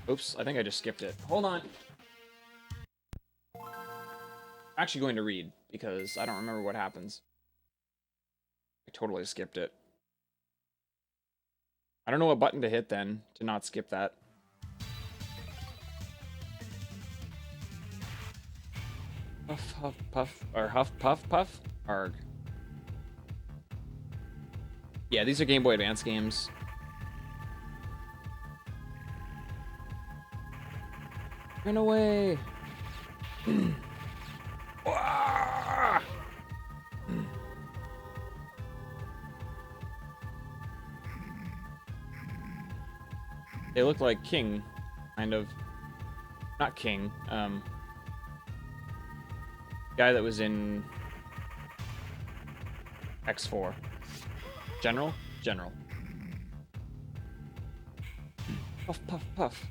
Oops, I think I just skipped it. Hold on. I'm actually going to read because I don't remember what happens. I totally skipped it. I don't know what button to hit then to not skip that. Huff, huff, puff, or huff, puff, puff, arg. Yeah, these are Game Boy Advance games. Run away! Ah! They look like King, kind of. Not King, guy that was in X4. General? General. Puff, puff, puff.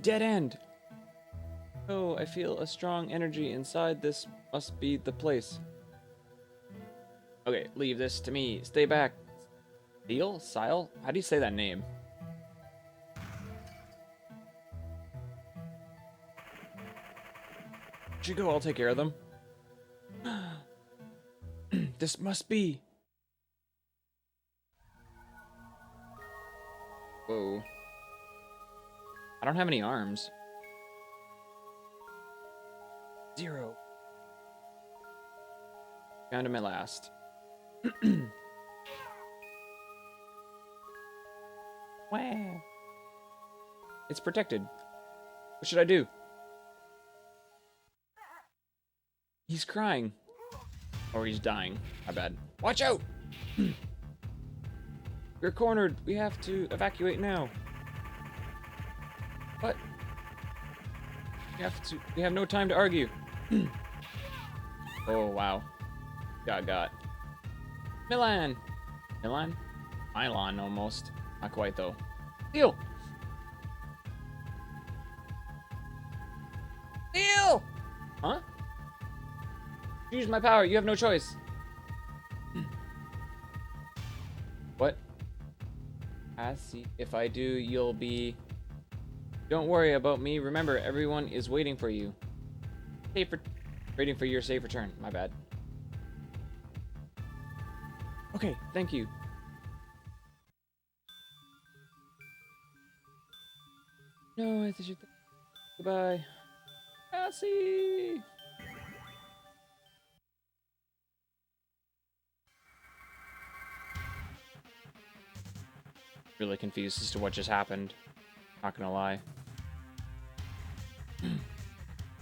Dead end! Oh, I feel a strong energy inside. This must be the place. Okay, leave this to me. Stay back. Seal? Sile? How do you say that name? You go, I'll take care of them. This must be. Whoa. I don't have any arms. 0. Found him at last. Wow. It's protected. What should I do? He's crying. Or he's dying. My bad. Watch out! We're cornered. We have to evacuate now. What? We have no time to argue. Oh, wow. Got. Milan! Milan? Milan, almost. Not quite, though. Deal! Deal! Huh? Use my power. You have no choice. What? I see. If I do, you'll be... Don't worry about me. Remember, everyone is waiting for you. Waiting for your safe return. My bad. Okay, thank you. No, I have to shoot. Goodbye. Cassie! Really confused as to what just happened. Not gonna lie.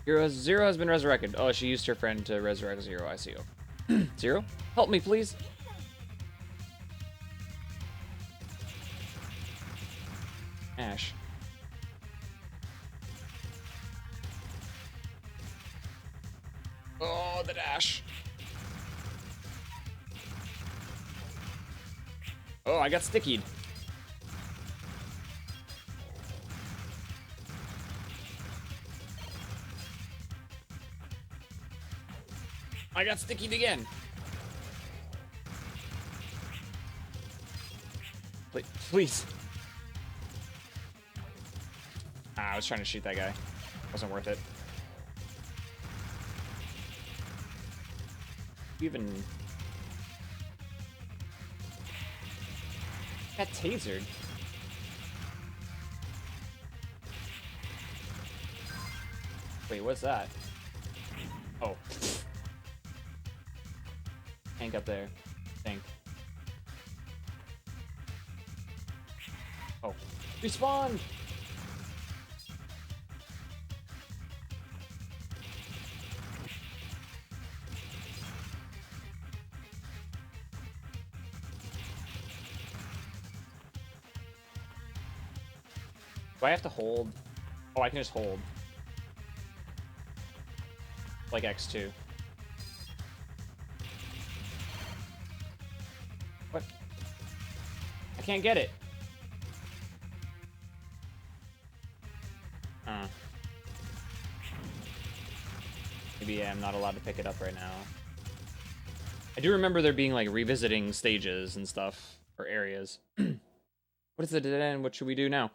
Zero has been resurrected. Oh, she used her friend to resurrect Zero. I see. Zero? Help me, please. Ash. Oh, the dash. Oh, I got stickied. I got stickied again. Please. I was trying to shoot that guy. Wasn't worth it. Even got tasered. Wait, what's that? Oh. Tank up there. Tank. Oh. Respawn! Do I have to hold? Oh, I can just hold. Like X2. What? I can't get it. Maybe I'm not allowed to pick it up right now. I do remember there being like revisiting stages and stuff. or areas. What is the dead end? What should we do now?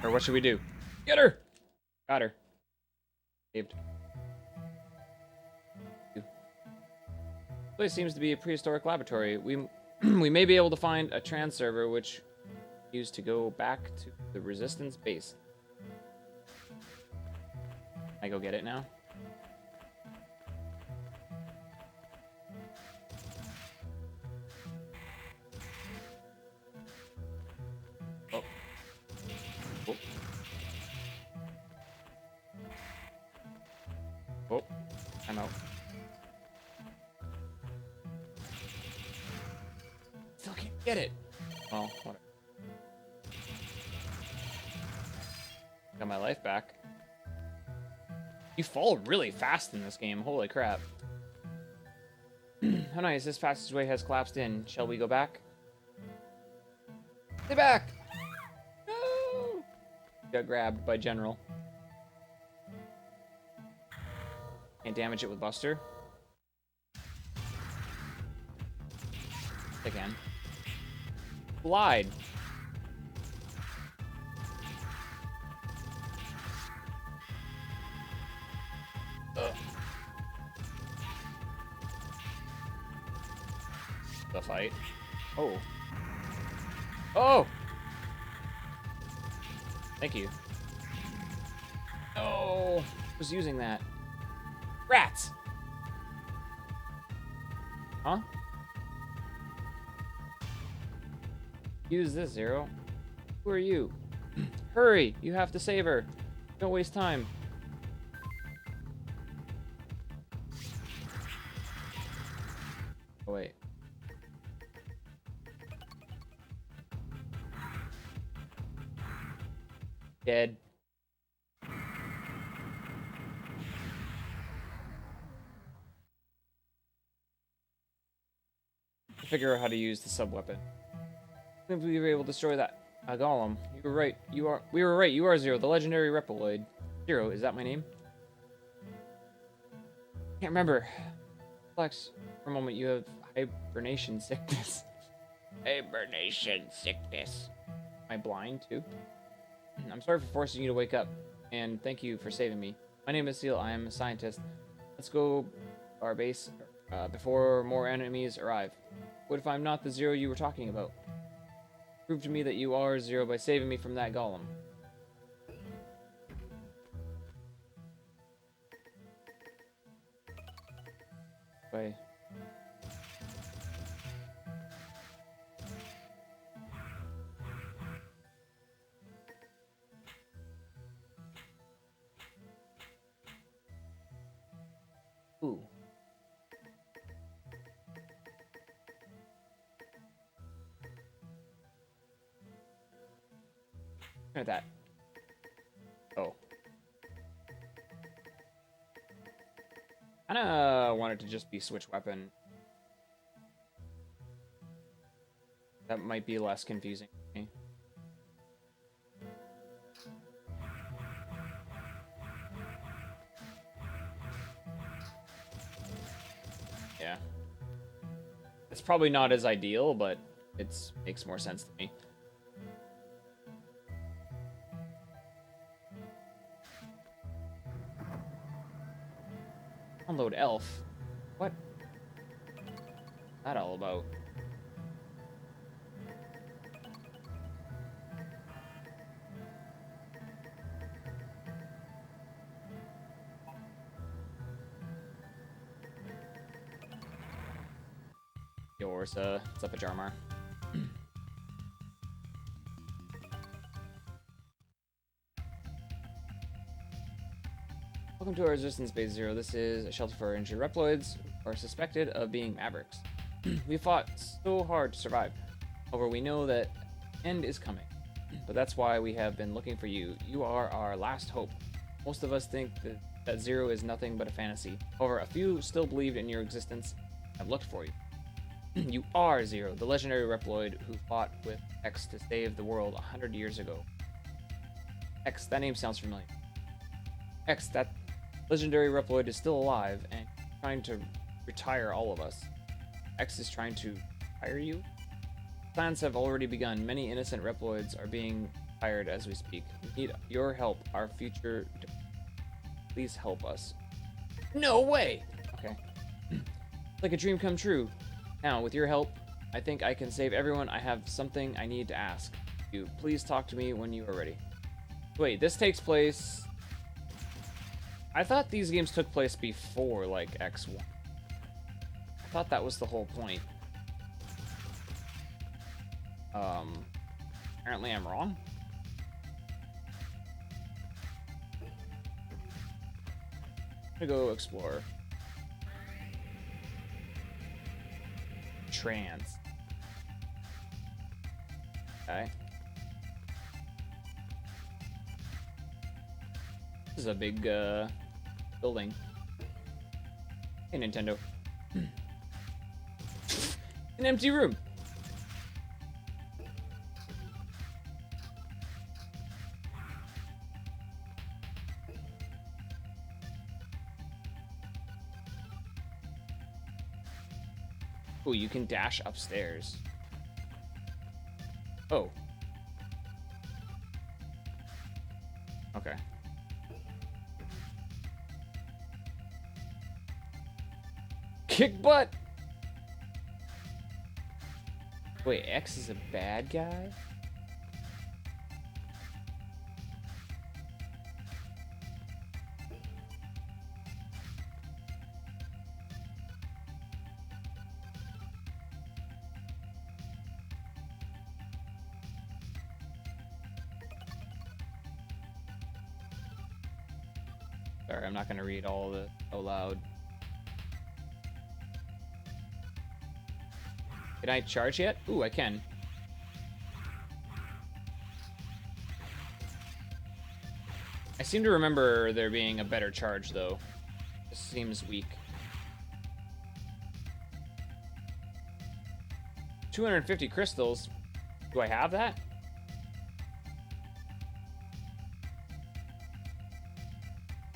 Or what should we do? Get her! Got her. Saved. This place seems to be a prehistoric laboratory. We may be able to find a trans server which used to go back to the Resistance base. I go get it now? Oh. Oh. Oh. I'm out. Still can't get it. Well, whatever. Got my life back. You fall really fast in this game. Holy crap. How nice. This passageway has collapsed in. Shall we go back? Stay back! No! Got grabbed by General. Can't damage it with Buster. Again. Glide. Ugh. The fight. Oh. Oh! Thank you. Oh, I was using that. Rats! Huh? Use this, Zero. Who are you? Hurry! You have to save her. Don't waste time. Oh, wait. Dead. Figure out how to use the sub-weapon. If we were able to destroy that golem. You were right. We were right. You are Zero, the legendary Reploid. Zero, is that my name? Can't remember. Flex, for a moment, you have hibernation sickness. Hibernation sickness. Am I blind too? I'm sorry for forcing you to wake up, and thank you for saving me. My name is Seal. I am a scientist. Let's go our base before more enemies arrive. What if I'm not the Zero you were talking about? Prove to me that you are Zero by saving me from that golem. Way. Ooh. Look at that. Oh. Kinda wanted to just be switch weapon. That might be less confusing for me. Yeah. It's probably not as ideal, but it makes more sense to me. Download elf. What? What's that all about? Yo, Orsa. What's up, Jarmar? Welcome to our Resistance Base Zero. This is a shelter for injured Reploids who are suspected of being Mavericks. We fought so hard to survive. However, we know that end is coming. But that's why we have been looking for you. You are our last hope. Most of us think that Zero is nothing but a fantasy. However, a few still believed in your existence and have looked for you. You are Zero, the legendary Reploid who fought with X to save the world 100 years ago. X, that name sounds familiar. X, that legendary Reploid is still alive and trying to retire all of us. X is trying to retire you? Plans have already begun. Many innocent Reploids are being fired as we speak. We need your help. Our future. Please help us. No way! Okay. Like a dream come true. Now, with your help, I think I can save everyone. I have something I need to ask you. Please talk to me when you are ready. Wait, this takes place... I thought these games took place before, like, X1. I thought that was the whole point. Apparently I'm wrong. I'm gonna go explore. Trans. Okay. This is a big, building. Hey, Nintendo. An empty room. Oh, you can dash upstairs. Oh. Okay. Kick butt! Wait, X is a bad guy? Sorry, I'm not gonna read all of it aloud. Can I charge yet? Ooh, I can. I seem to remember there being a better charge, though. This seems weak. 250 crystals. Do I have that?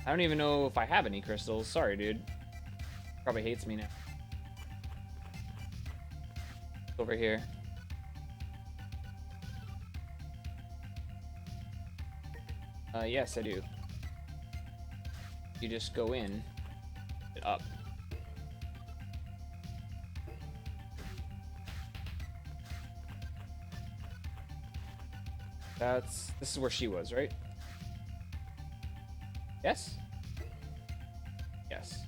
I don't even know if I have any crystals. Sorry, dude. Probably hates me now. Over here. Yes, I do. You just go in, get up. This is where she was, right? Yes? Yes.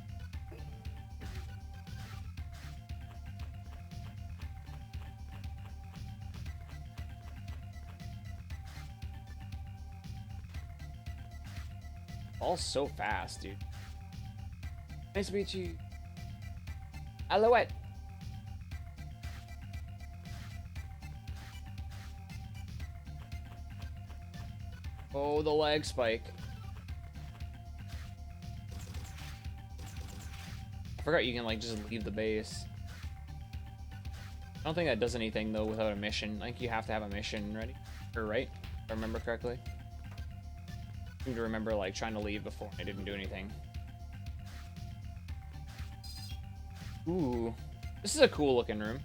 All so fast, dude. Nice to meet you. Alouette. Oh, the lag spike. I forgot you can, like, just leave the base. I don't think that does anything, though, without a mission. I think you have to have a mission ready. Or right? If I remember correctly. I seem to remember, like, trying to leave before I didn't do anything. Ooh. This is a cool looking room.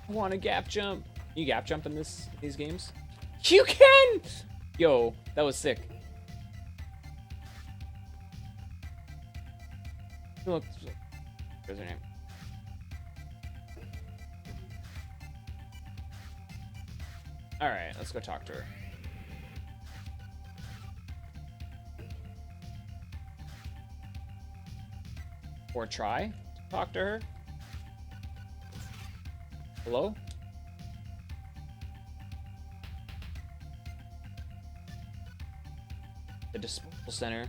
I want to gap jump. Can you gap jump in these games? You can! Yo, that was sick. Look, where's her name? Alright, let's go talk to her. Or try to talk to her. Hello? The disposal center.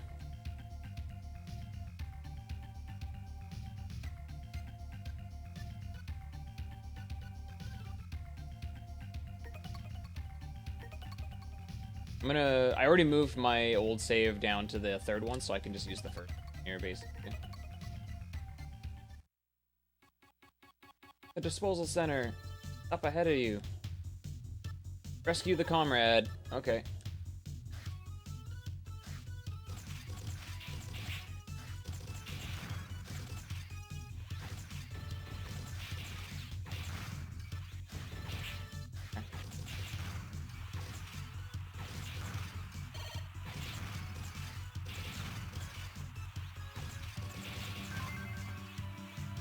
I already moved my old save down to the third one, so I can just use the first one here, basically. The disposal center. Up ahead of you. Rescue the comrade. Okay.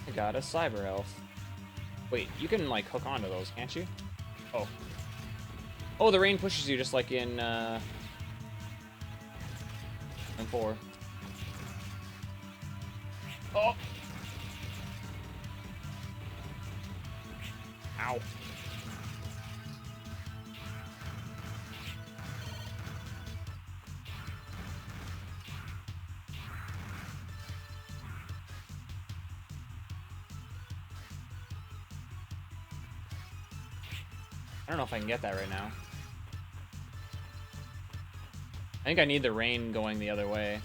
I got a cyber elf. Wait, you can like hook onto those, can't you? Oh. Oh, the rain pushes you just like in 4. Oh. Ow. I don't know if I can get that right now. I think I need the rain going the other way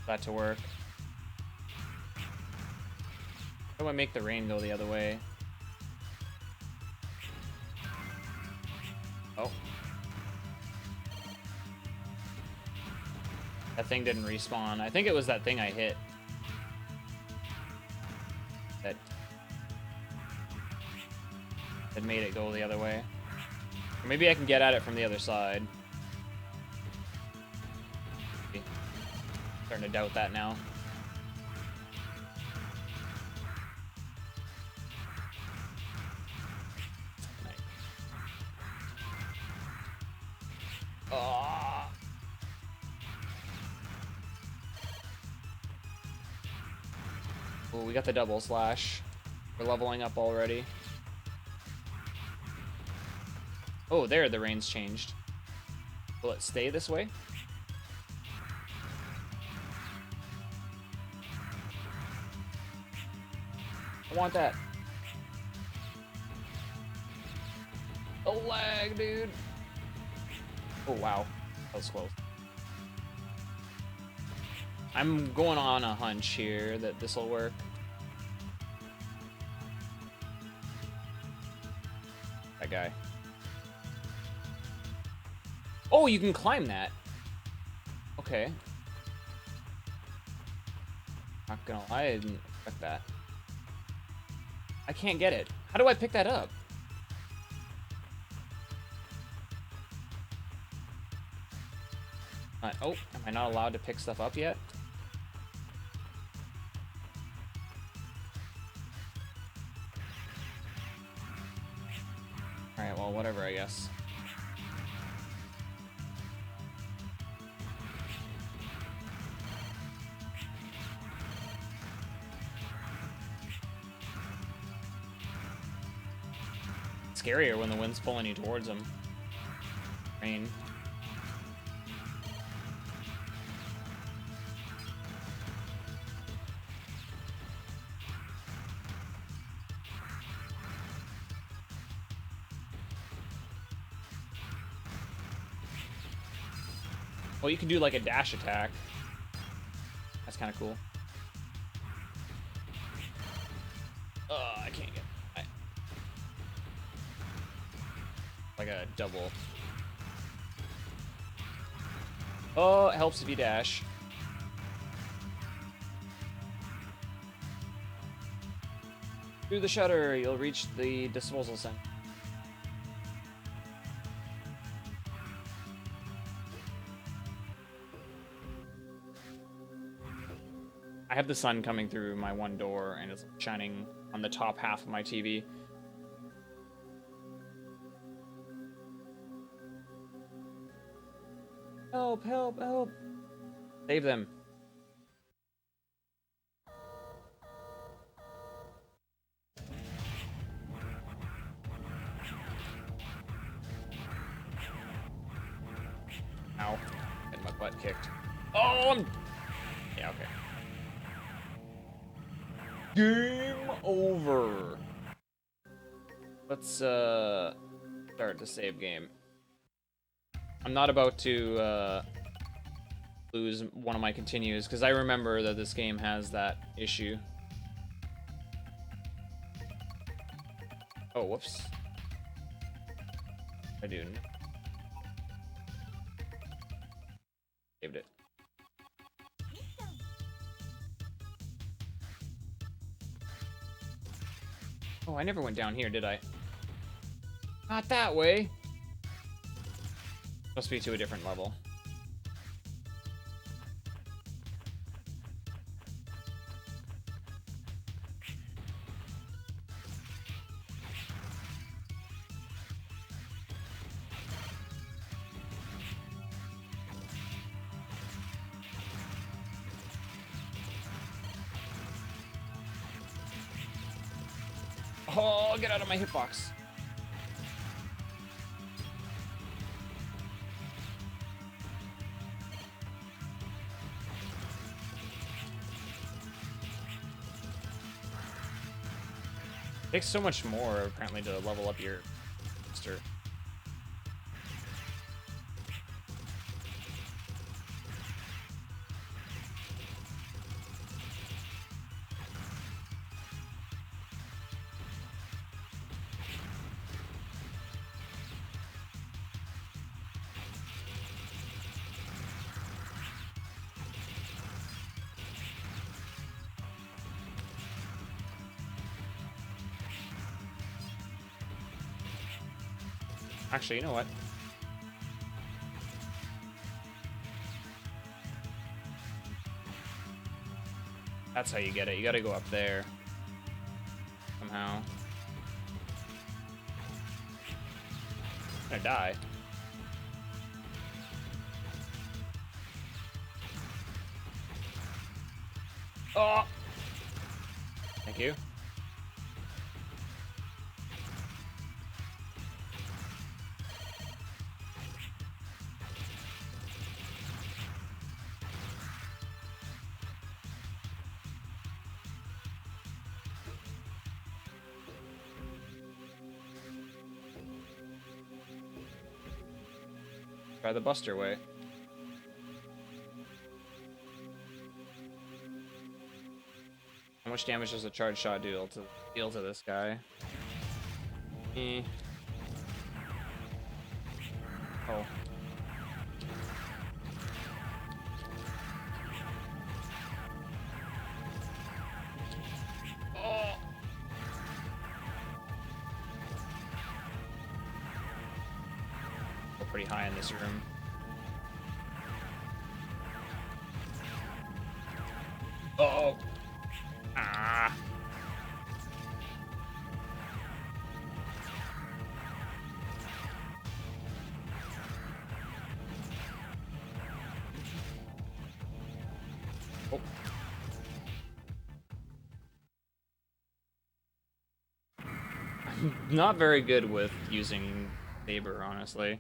for that to work. How do I make the rain go the other way? Oh. That thing didn't respawn. I think it was that thing I hit. That made it go the other way. Or maybe I can get at it from the other side. Starting to doubt that now. Nice. Oh. Oh, we got the double slash. We're leveling up already. Oh, there the rain's changed. Will it stay this way? I want that. A lag, dude. Oh, wow. That was close. I'm going on a hunch here that this will work. That guy. Oh, you can climb that. Okay. Not gonna lie, I didn't expect that. I can't get it. How do I pick that up? Oh, am I not allowed to pick stuff up yet? Alright, well, whatever, I guess. Scarier when the wind's pulling you towards them. Rain. Well, you can do like a dash attack. That's kind of cool. I can't get it. Like a double. Oh, it helps if you dash. Through the shutter, you'll reach the disposal center. I have the sun coming through my one door, and it's shining on the top half of my TV. Help, help, help. Save them. Ow. Had my butt kicked. Oh, yeah, okay. Game over. Let's start the save game. I'm not about to lose one of my continues because I remember that this game has that issue. Oh, whoops. I do. Saved it. Oh, I never went down here, did I? Not that way. Must be to a different level. Oh, get out of my hitbox. Takes so much more, apparently, to level up your monster. Actually, you know what? That's how you get it. You gotta go up there. Somehow. I'm gonna die. Oh! Thank you. Try the Buster way. How much damage does a charge shot deal to this guy? Oh. Oh. We're pretty high in this room. Oh. Ah. Oh. I'm not very good with using Saber, honestly.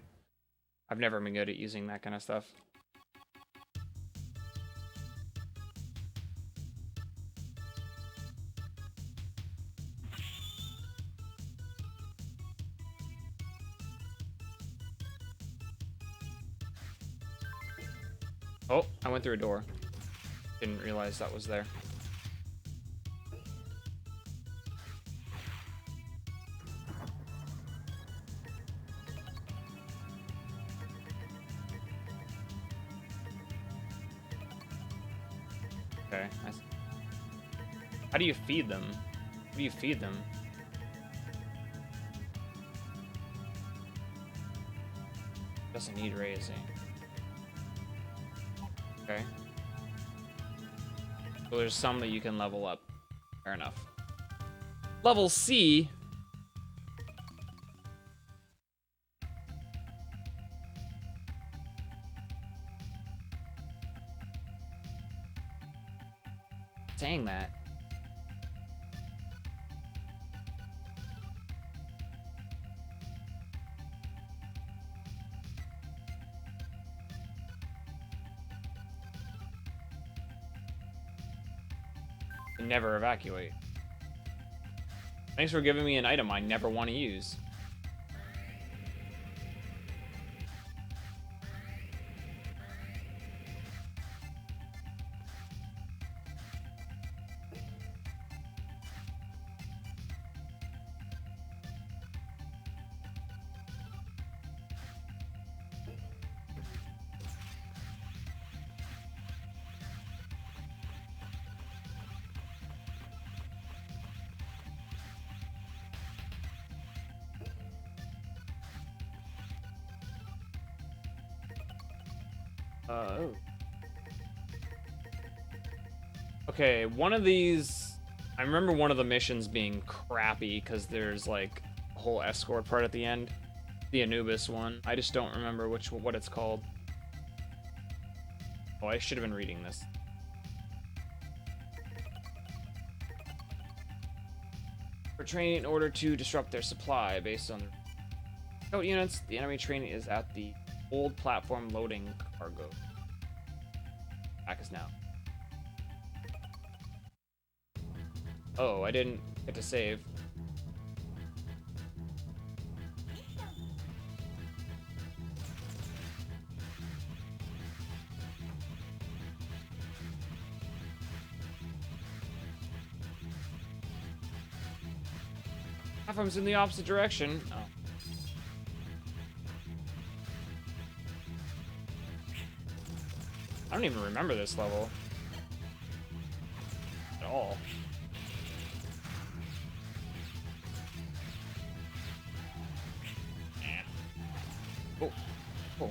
I've never been good at using that kind of stuff. Oh, I went through a door. Didn't realize that was there. Okay. How do you feed them? How do you feed them? Doesn't need raising. Okay. So there's some that you can level up. Fair enough. Level C. Saying that. Never evacuate. Thanks for giving me an item I never want to use. Oh. Okay, one of these... I remember one of the missions being crappy because there's like a whole escort part at the end. The Anubis one. I just don't remember what it's called. Oh, I should have been reading this. For training in order to disrupt their supply based on the scout units. The enemy training is at the old platform loading cargo. Back us now. Oh, I didn't get to save. Platform's in the opposite direction. Oh. I don't even remember this level at all. Oh, oh,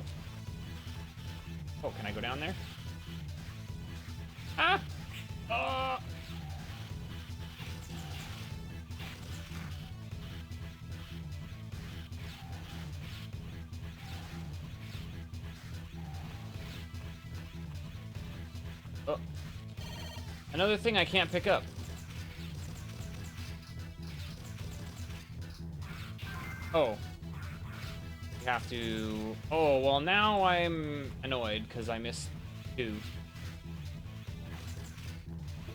oh! Can I go down there? Ah! Oh. Another thing I can't pick up. Oh. You have to... Oh, well now I'm annoyed because I missed 2.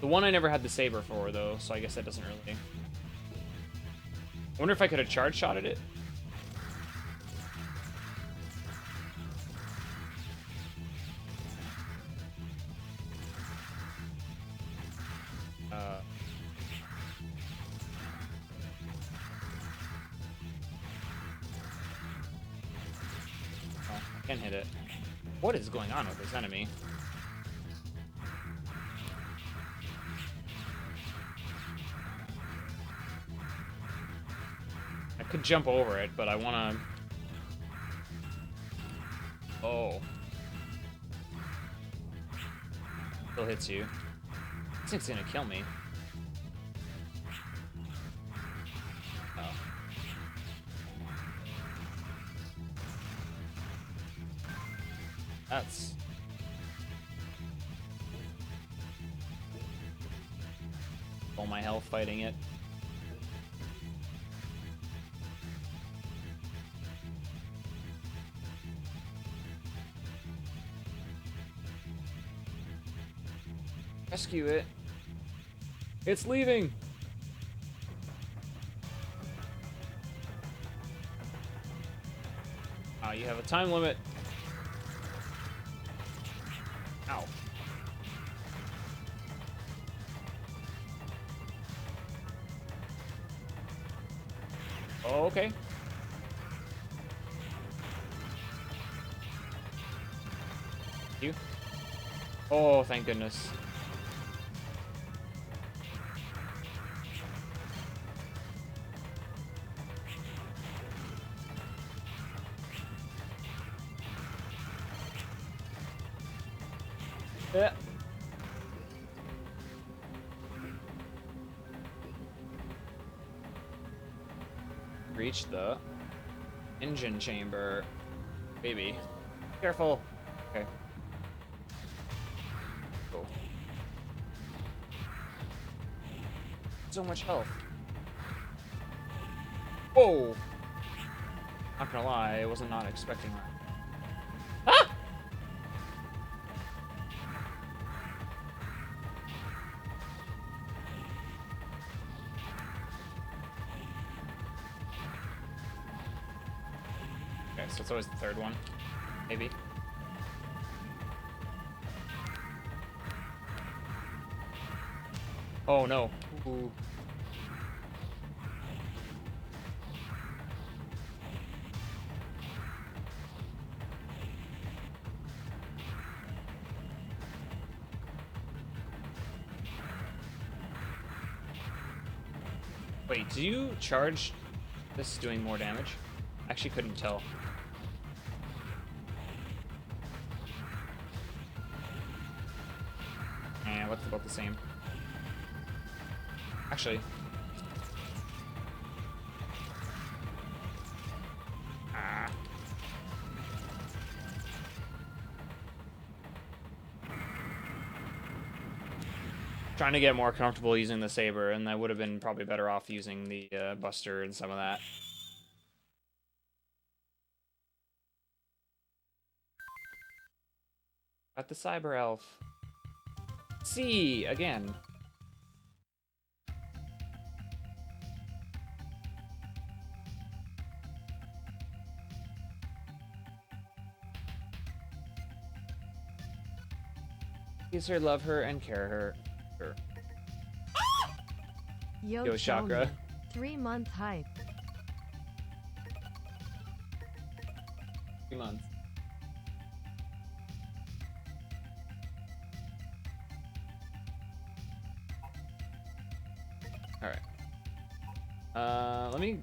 The one I never had the saber for, though, so I guess that doesn't really... I wonder if I could have charge shotted it. Can hit it. What is going on with this enemy? I could jump over it, but I want to... Oh. Still hits you. This thing's gonna kill me. That's... all my health fighting it. Rescue it. It's leaving! You have a time limit. Ow. Oh, okay. You? Oh, thank goodness. Yeah. Reach the engine chamber. Baby. Careful. Okay. Cool. So much health. Whoa! Not gonna lie, I was not expecting that. Ah! Okay, so it's always the third one. Maybe. Oh no. Ooh. Wait, do you charge this doing more damage? I actually couldn't tell. And what's about the same? Actually. Ah. trying to get more comfortable using the saber, and I would have been probably better off using the buster and some of that. Got the cyber elf. See again. Kiss her, love her, and care her. Yo, Chakra. 3-month hype. 3 months. Alright. Let me...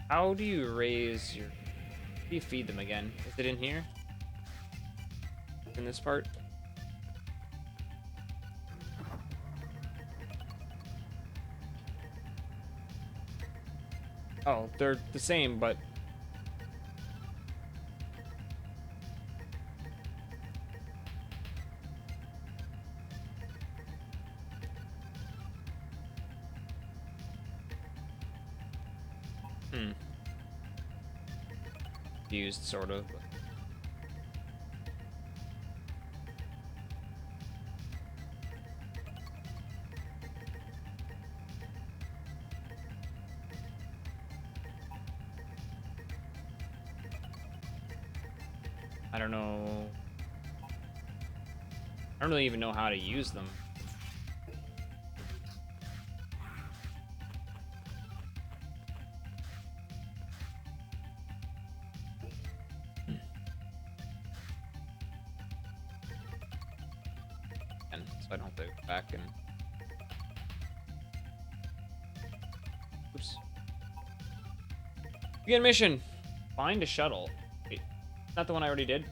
How do you raise your... How do you feed them again? Is it in here? In this part? Oh, they're the same, but... Used, sort of. I don't know. I don't really even know how to use them. So I don't have to go back and... Oops. Begin mission! Find a shuttle. Wait, not the one I already did?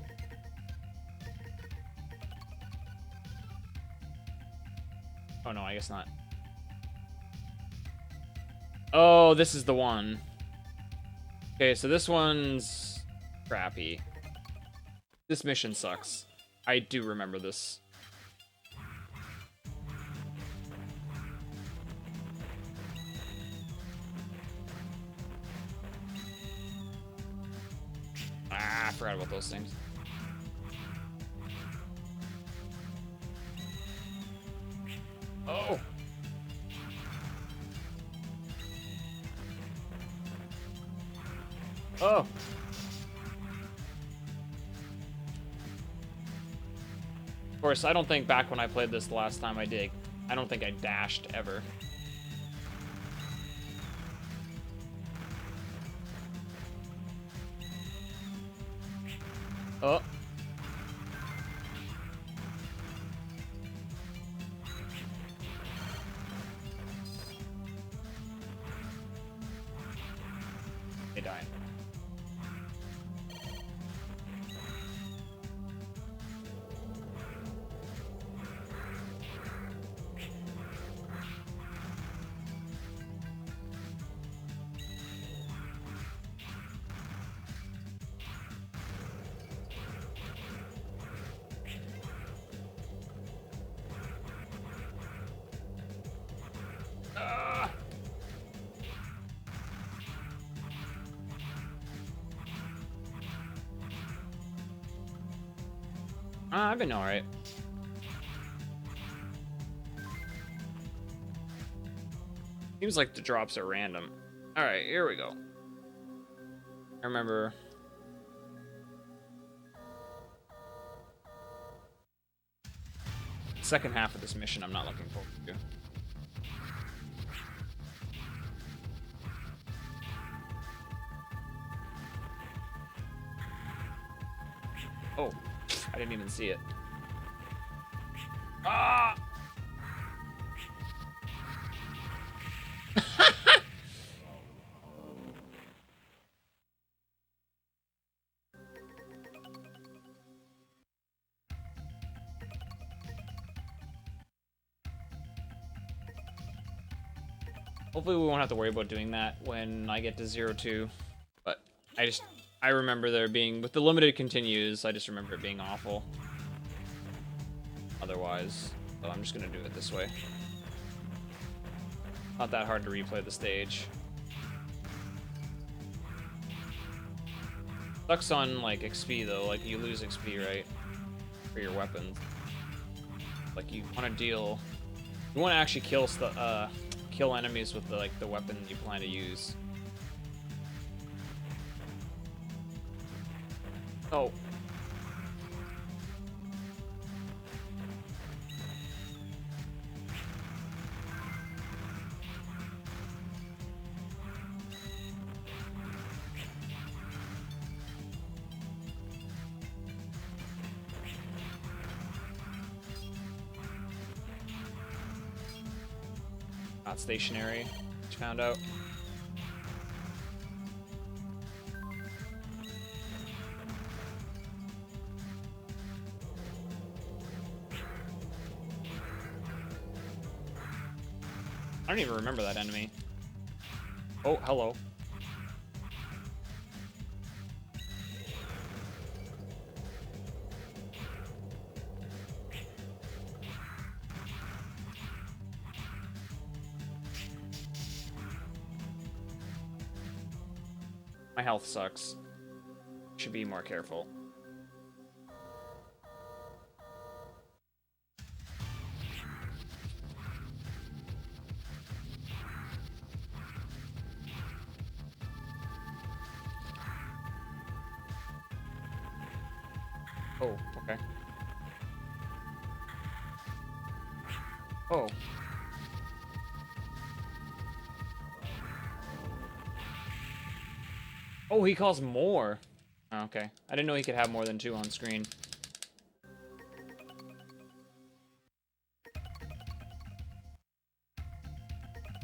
Oh no, I guess not. Oh, this is the one. Okay, so this one's crappy. This mission sucks. I do remember this. Ah, I forgot about those things. Oh! Oh! Of course, I don't think back when I played this the last time I don't think I dashed ever. Oh. They died. I've been alright. Seems like the drops are random. Alright, here we go. I remember... Second half of this mission I'm not looking forward to. Oh, I didn't even see it. Ah! Hopefully we won't have to worry about doing that when I get to 0-2. But I remember there being, with the limited continues, I just remember it being awful. otherwise. So I'm just gonna do it this way. Not that hard to replay the stage. Sucks on, like, XP, though. Like, you lose XP, right? For your weapons. Like, you want to deal... You want to actually kill enemies with, the weapon you plan to use. Oh. Not stationary, which found out. I don't even remember that enemy. Oh, hello. My health sucks. Should be more careful. Oh, okay. Oh. Oh, he calls more. Oh, okay. I didn't know he could have more than 2 on screen.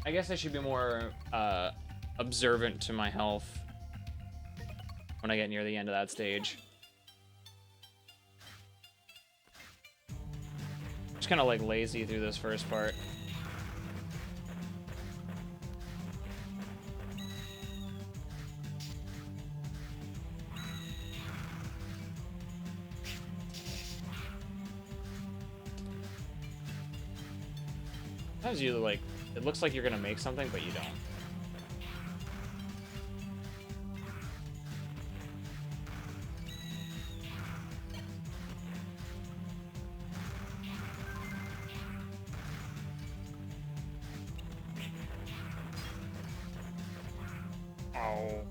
I guess I should be more observant to my health when I get near the end of that stage. Just kind of like lazy through this first part. Sometimes you like, it looks like you're gonna make something, but you don't. Oh.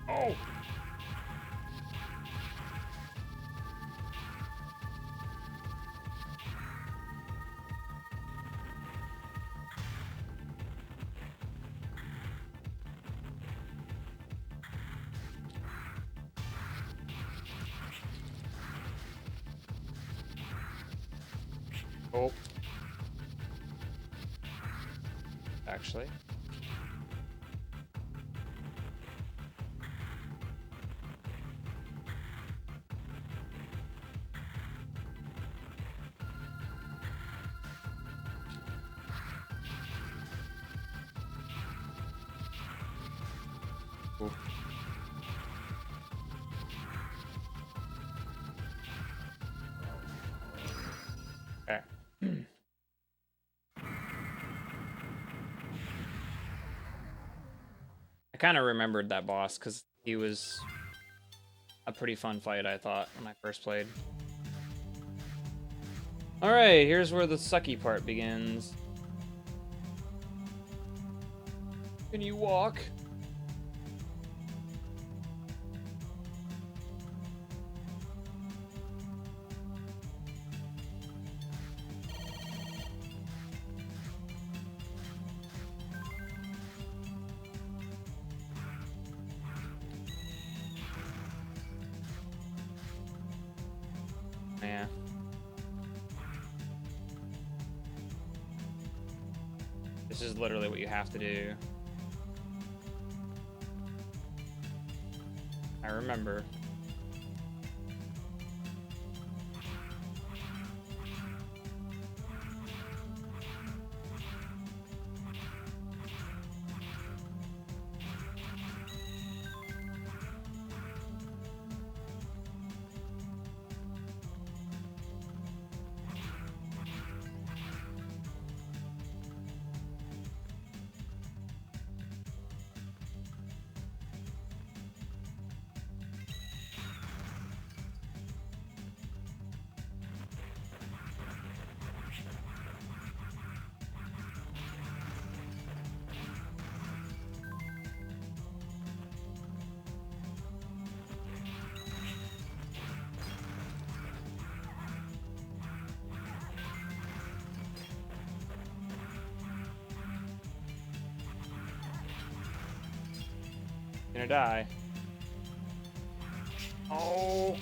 Oh! Oh. Actually. Ooh. Okay. I kind of remembered that boss because he was a pretty fun fight, I thought, when I first played. Alright, here's where the sucky part begins. Can you walk? Yeah. This is literally what you have to do. I remember. Gonna die. Oh.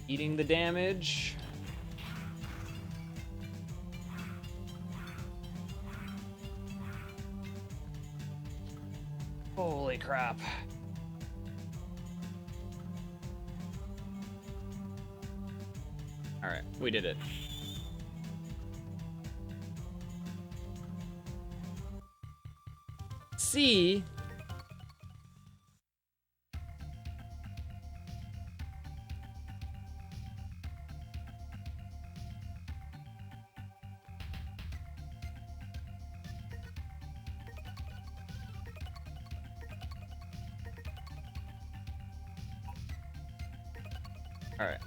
Eating the damage. Holy crap. All right, we did it. C. All right.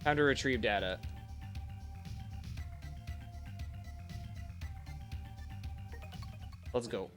Time to retrieve data. Let's go.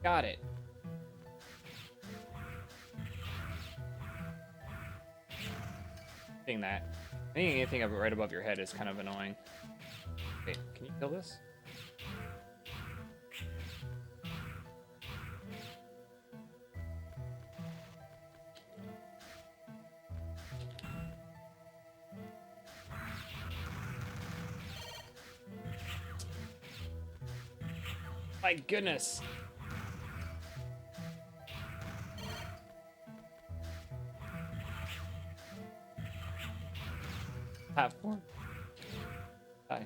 Got it. Seeing that. I think anything right above your head is kind of annoying. Wait, can you kill this? My goodness. Half more. Hi.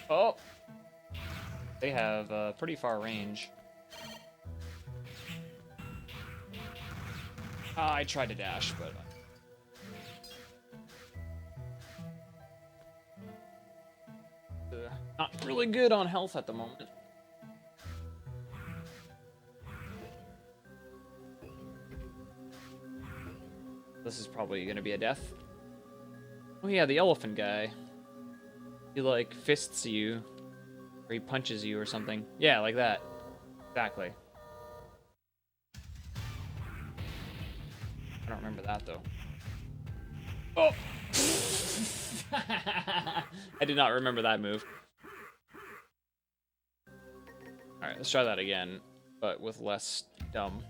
Oh! They have pretty far range. I tried to dash, but... not really good on health at the moment. This is probably gonna be a death. Oh yeah, the elephant guy. He like fists you. Or he punches you or something. Yeah, like that. Exactly. I don't remember that though. Oh! I did not remember that move. Alright, let's try that again, but with less dumb.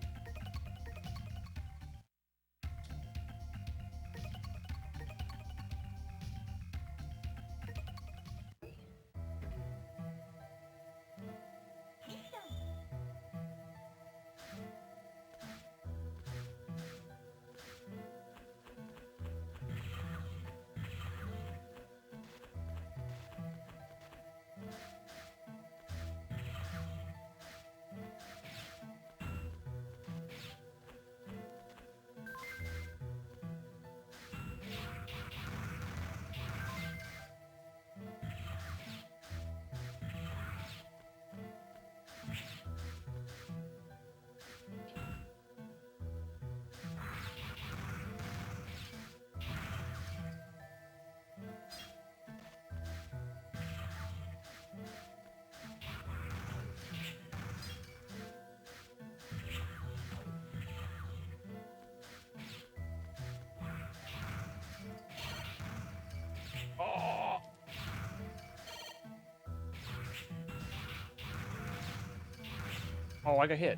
Oh, I got hit.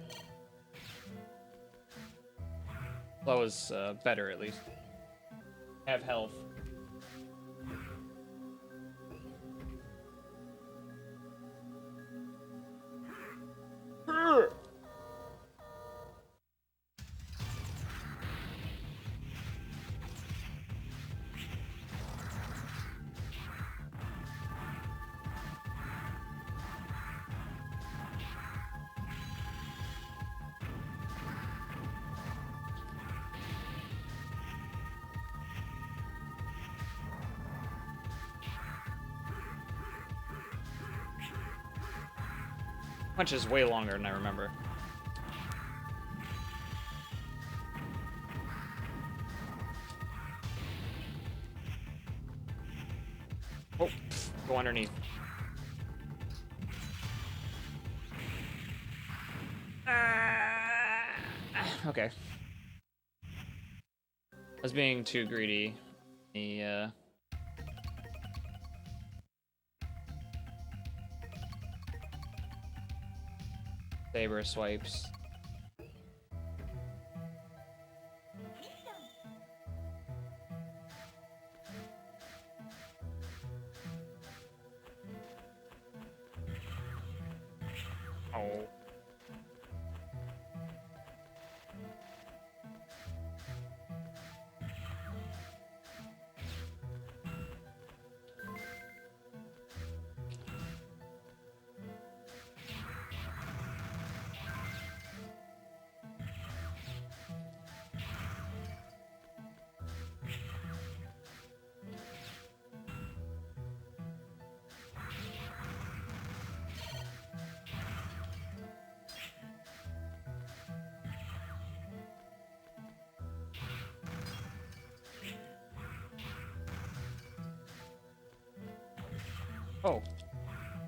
That was better, at least. Have health. Punch is way longer than I remember. Oh, go underneath. Okay. I was being too greedy. The saber swipes. Oh. Oh,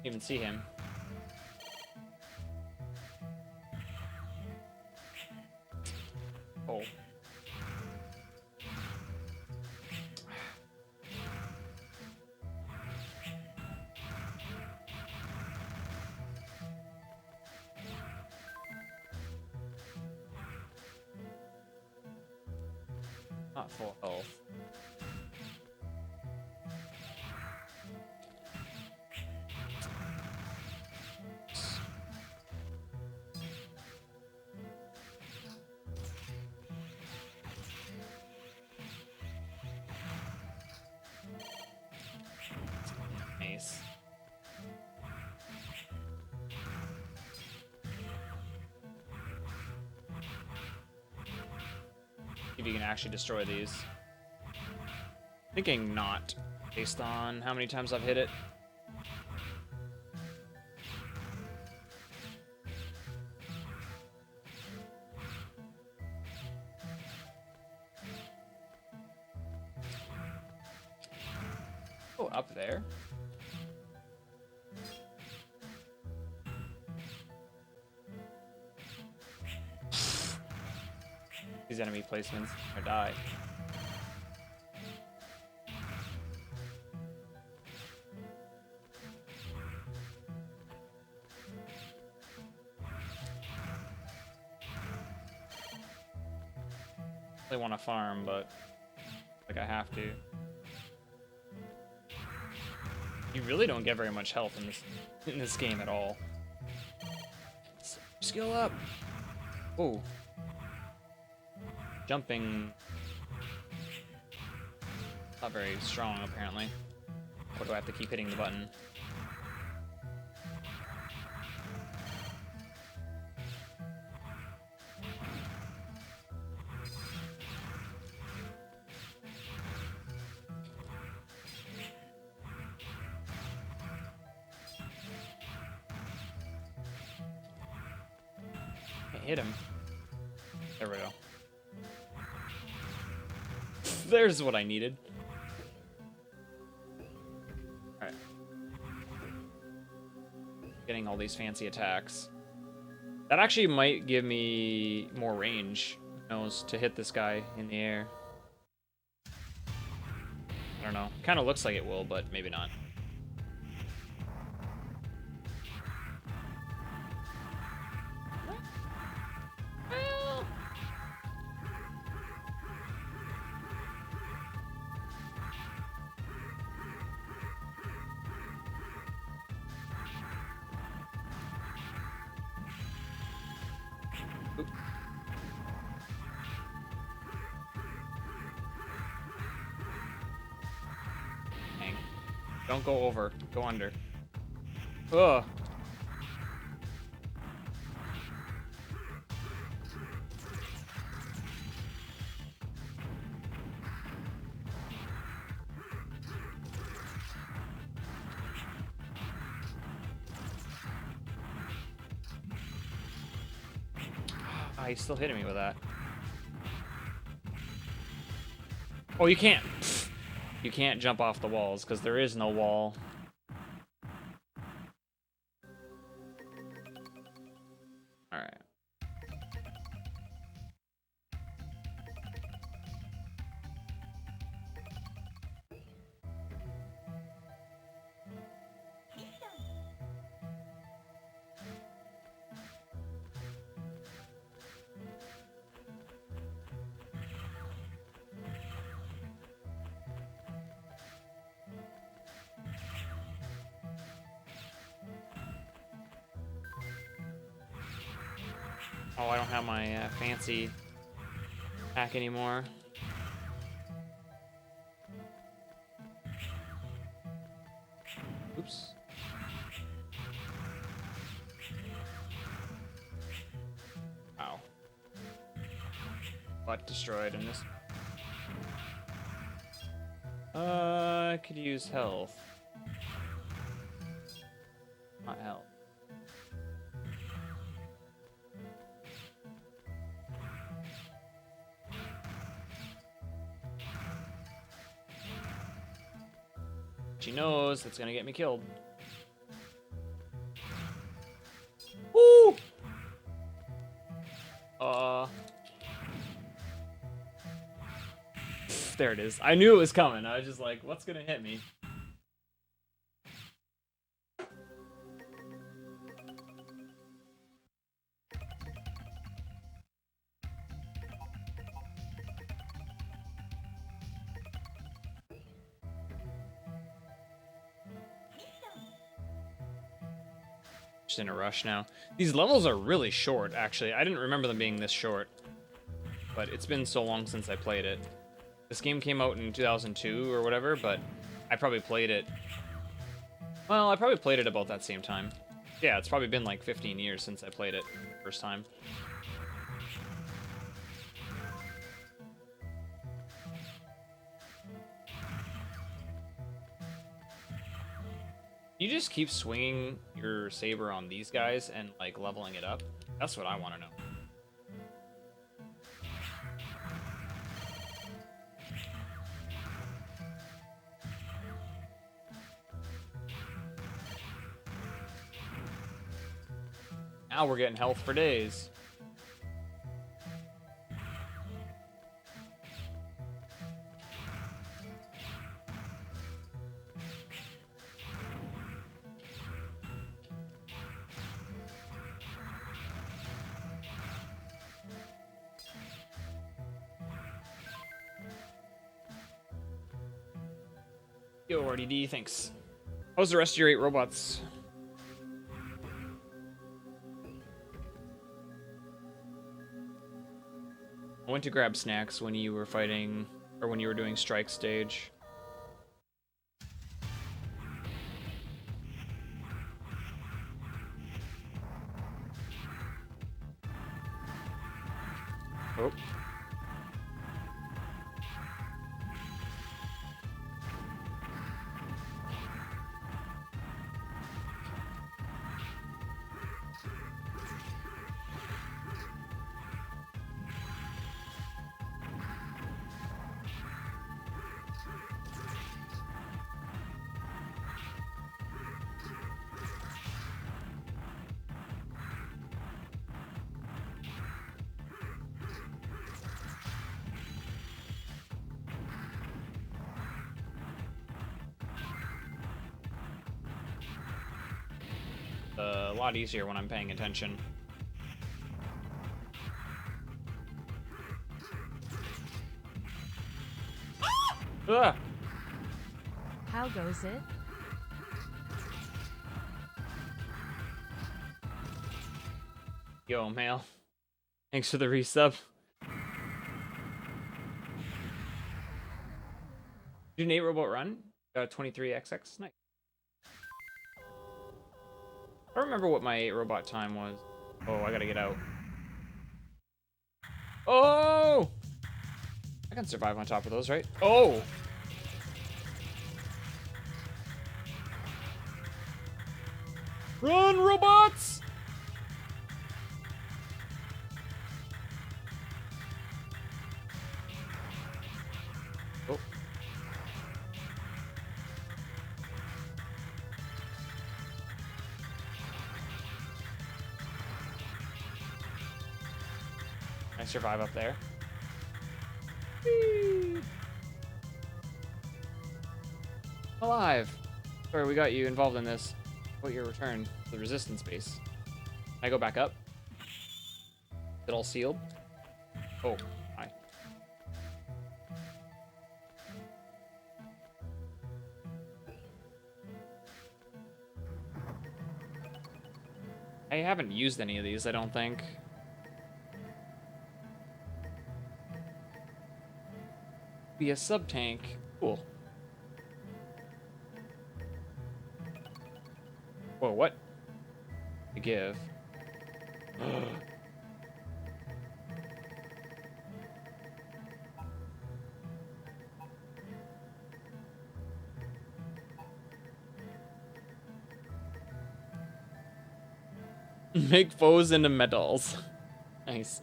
didn't even see him. Oh. Not full health. See if you can actually destroy these. Thinking not, based on how many times I've hit it. Oh, up there. These enemy placements or die. I want to farm, but like I have to. You really don't get very much health in this game at all. Skill up. Oh. Jumping. Not very strong, apparently. Or do I have to keep hitting the button? Hit him. There we go. There's what I needed. Alright. Getting all these fancy attacks. That actually might give me more range, who knows, to hit this guy in the air. I don't know. Kind of looks like it will, but maybe not. Don't go over. Go under. Ugh. Ah, he's still hitting me with that. Oh, you can't. You can't jump off the walls because there is no wall. All right. Oh, I don't have my fancy hack anymore. Oops. Ow. Butt destroyed in this. I could use health. Not health. She knows that's gonna get me killed. Woo! There it is. I knew it was coming. I was just like, what's gonna hit me? Just in a rush now. These levels are really short, actually. I didn't remember them being this short. But it's been so long since I played it. This game came out in 2002 or whatever, but I probably played it... Well, I probably played it about that same time. Yeah, it's probably been like 15 years since I played it first time. You just keep swinging your saber on these guys and like leveling it up? That's what I want to know. Now we're getting health for days. Yo, RDD, thanks. How's the rest of your 8 robots? I went to grab snacks when you were fighting, or when you were doing strike stage. Oh. A lot easier when I'm paying attention. Ah! How goes it? Yo, Mail. Thanks for the resub. Did an 8 robot run? 23XX. Nice. I don't remember what my 8 robot time was. Oh, I gotta get out. Oh! I can survive on top of those, right? Oh! Run, robots! Oh. I survive up there. Whee! Alive! Sorry, we got you involved in this. What your return to the resistance base? Can I go back up? Is it all sealed? Oh, hi. I haven't used any of these, I don't think. Be a sub-tank. Cool. Whoa, what? To give. Make foes into medals. Nice.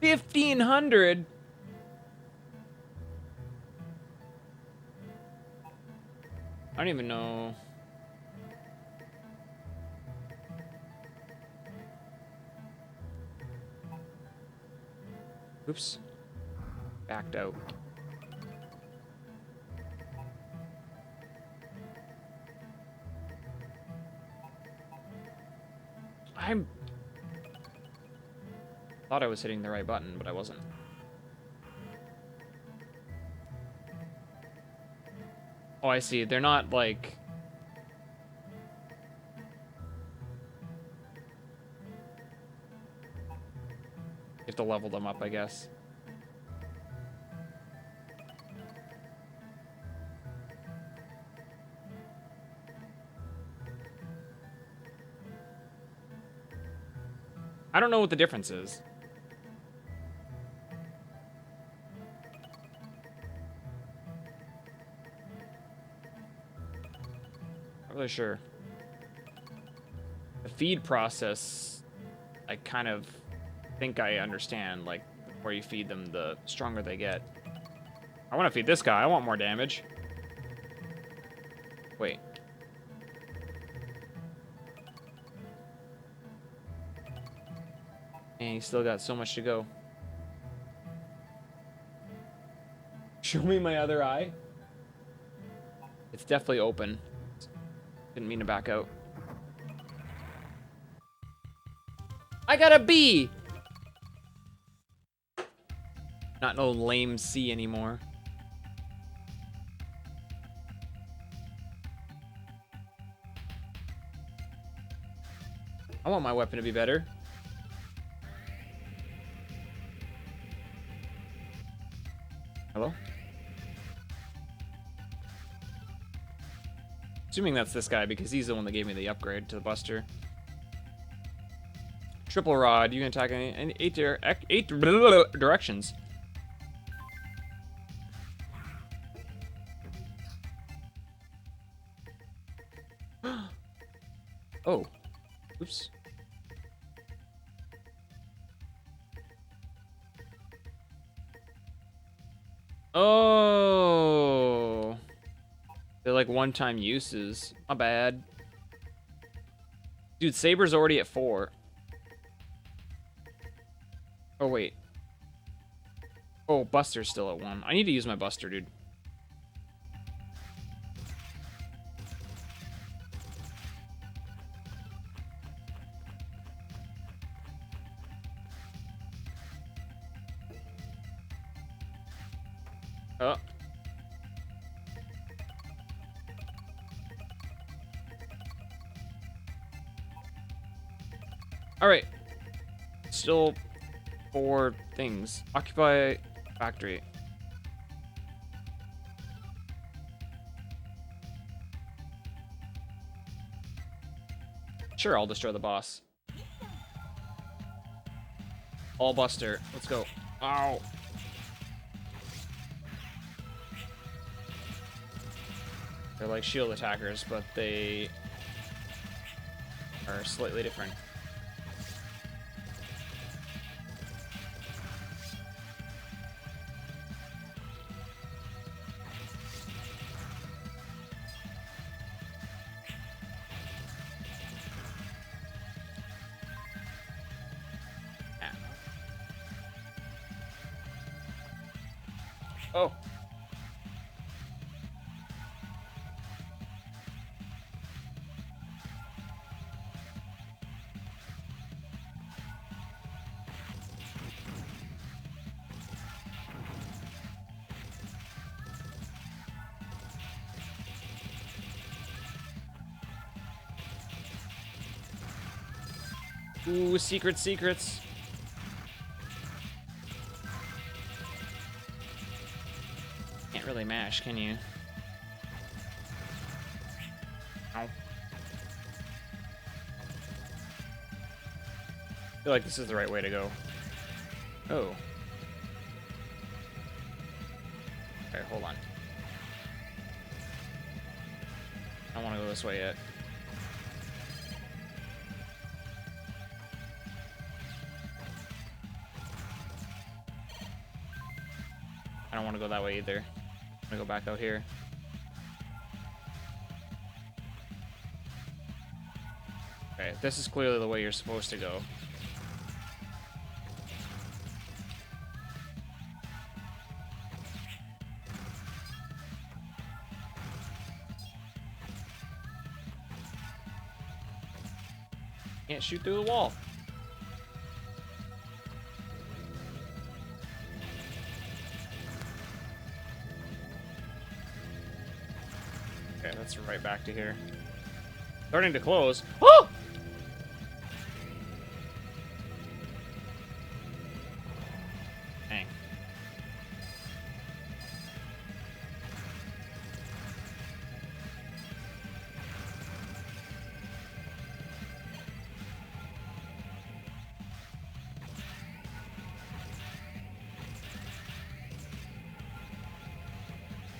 $1,500. I don't even know. Oops. Backed out. Thought I was hitting the right button, but I wasn't. Oh, I see. They're not like... You have to level them up, I guess. I don't know what the difference is. Not really sure. The feed process, I kind of think I understand. Like, the more you feed them, the stronger they get. I want to feed this guy. I want more damage. Wait. And he's still got so much to go. Show me my other eye. It's definitely open. Didn't mean to back out. I got a B! Not no lame C anymore. I want my weapon to be better. Hello? Assuming that's this guy because he's the one that gave me the upgrade to the Buster. Triple rod. You can attack in eight directions. Oh. Oops. Oh. They're like one-time uses. Not bad. Dude, Saber's already at 4. Oh, wait. Oh, Buster's still at 1. I need to use my Buster, dude. Oh. Alright. Still 4 things. Occupy factory. Sure, I'll destroy the boss. All Buster. Let's go. Ow. They're like shield attackers, but they are slightly different. Oh. Ooh, secrets. Can't really mash, can you? Ow. I feel like this is the right way to go. Oh. Okay, hold on. I don't want to go this way yet. I don't want to go that way either. I'm gonna go back out here. Okay, this is clearly the way you're supposed to go. Can't shoot through the wall. Okay, that's right back to here. Starting to close. Oh! Dang.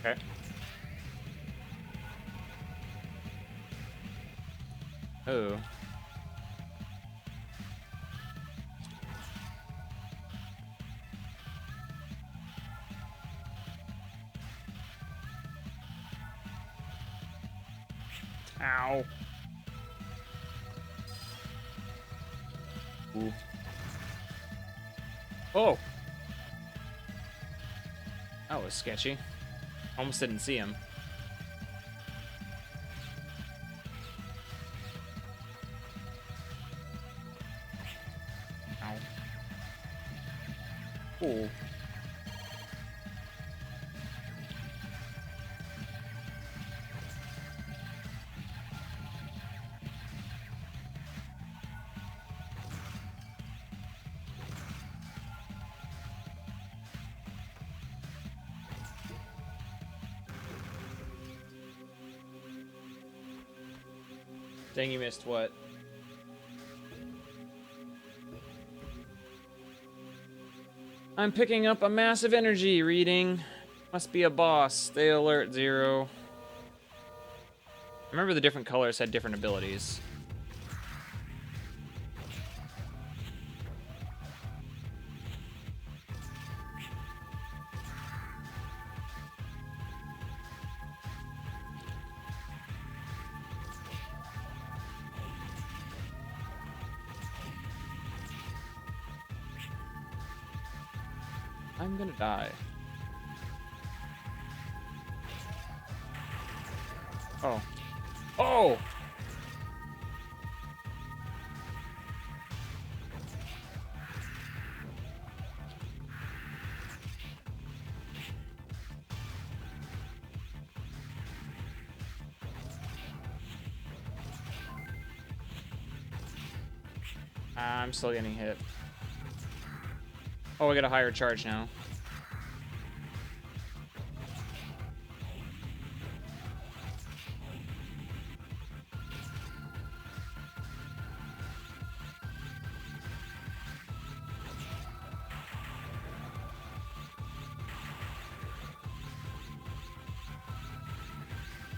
Okay. Oh. Ow. Ooh. Oh. That was sketchy. Almost didn't see him. Ow. Ooh. Dang, you missed what? I'm picking up a massive energy reading. Must be a boss. Stay alert, Zero. Remember the different colors had different abilities. I'm gonna die. Oh. Oh! I'm still getting hit. Oh, I got a higher charge now.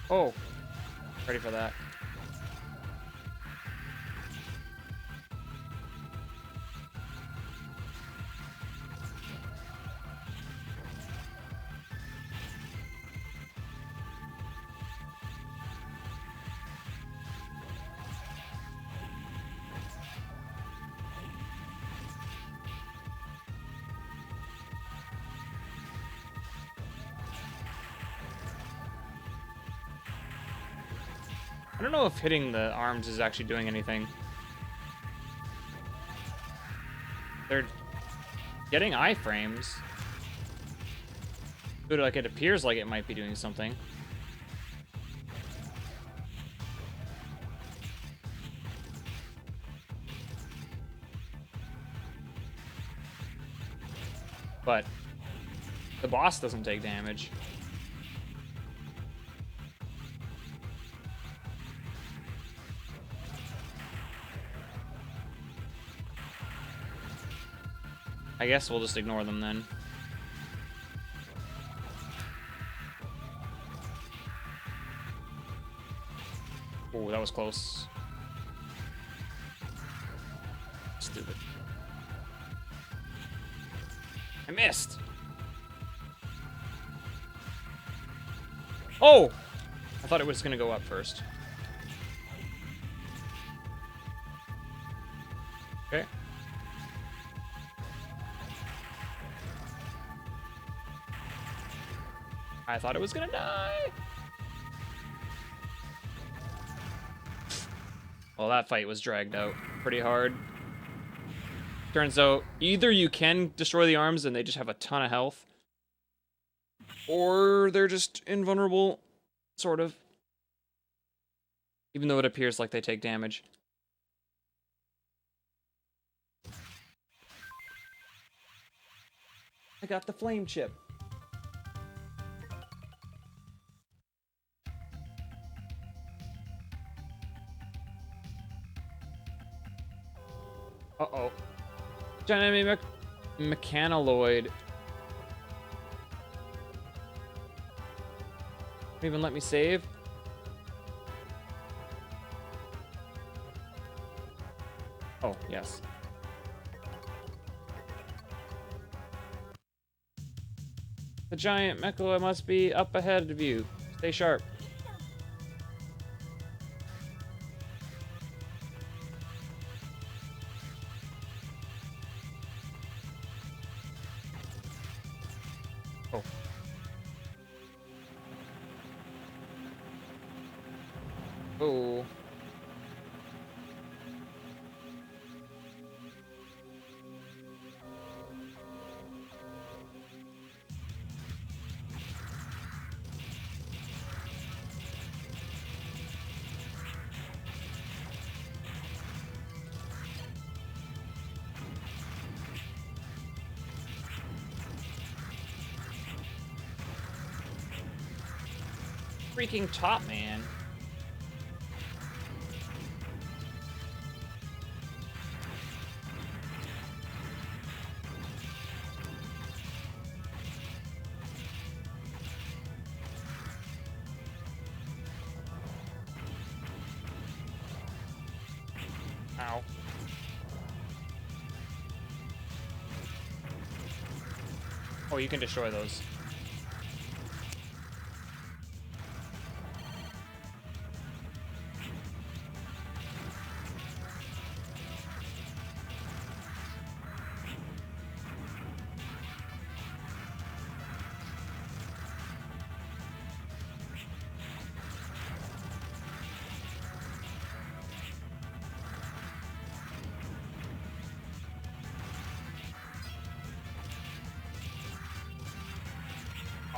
Oh, ready for that. I don't know if hitting the arms is actually doing anything. They're getting iframes. But like it appears like it might be doing something. But the boss doesn't take damage. I guess we'll just ignore them then. Oh, that was close. Stupid. I missed. Oh! I thought it was gonna go up first. Okay. I thought it was gonna die. Well, that fight was dragged out pretty hard. Turns out either you can destroy the arms and they just have a ton of health, or they're just invulnerable, sort of. Even though it appears like they take damage. I got the flame chip. Uh-oh. Giant Mechanaloid. Don't even let me save. Oh, yes. The giant Mecha must be up ahead of you. Stay sharp. Oh. Oh. Freaking top man. Ow. Oh, you can destroy those.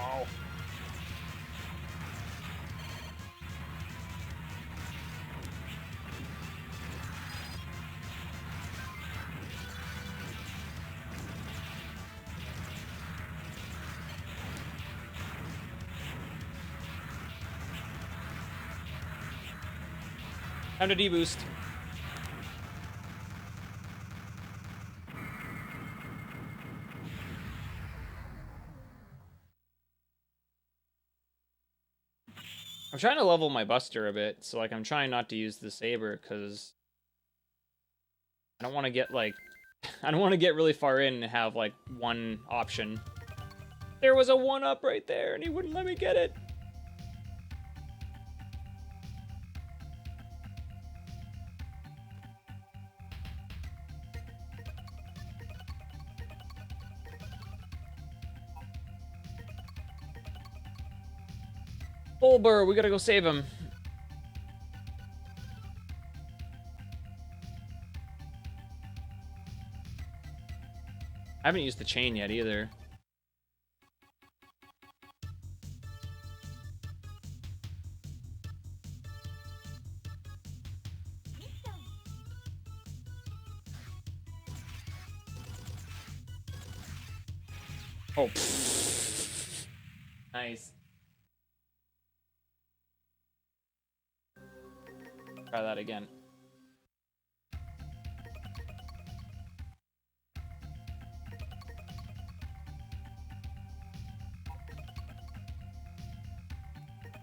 Oh. Time to deboost. I'm trying to level my Buster a bit, so like I'm trying not to use the saber because I don't want to get like I don't want to get really far in and have like one option. There was a 1-up right there and he wouldn't let me get it. Bulber, we gotta go save him. I haven't used the chain yet either. Oh. Pfft. Nice. Try that again.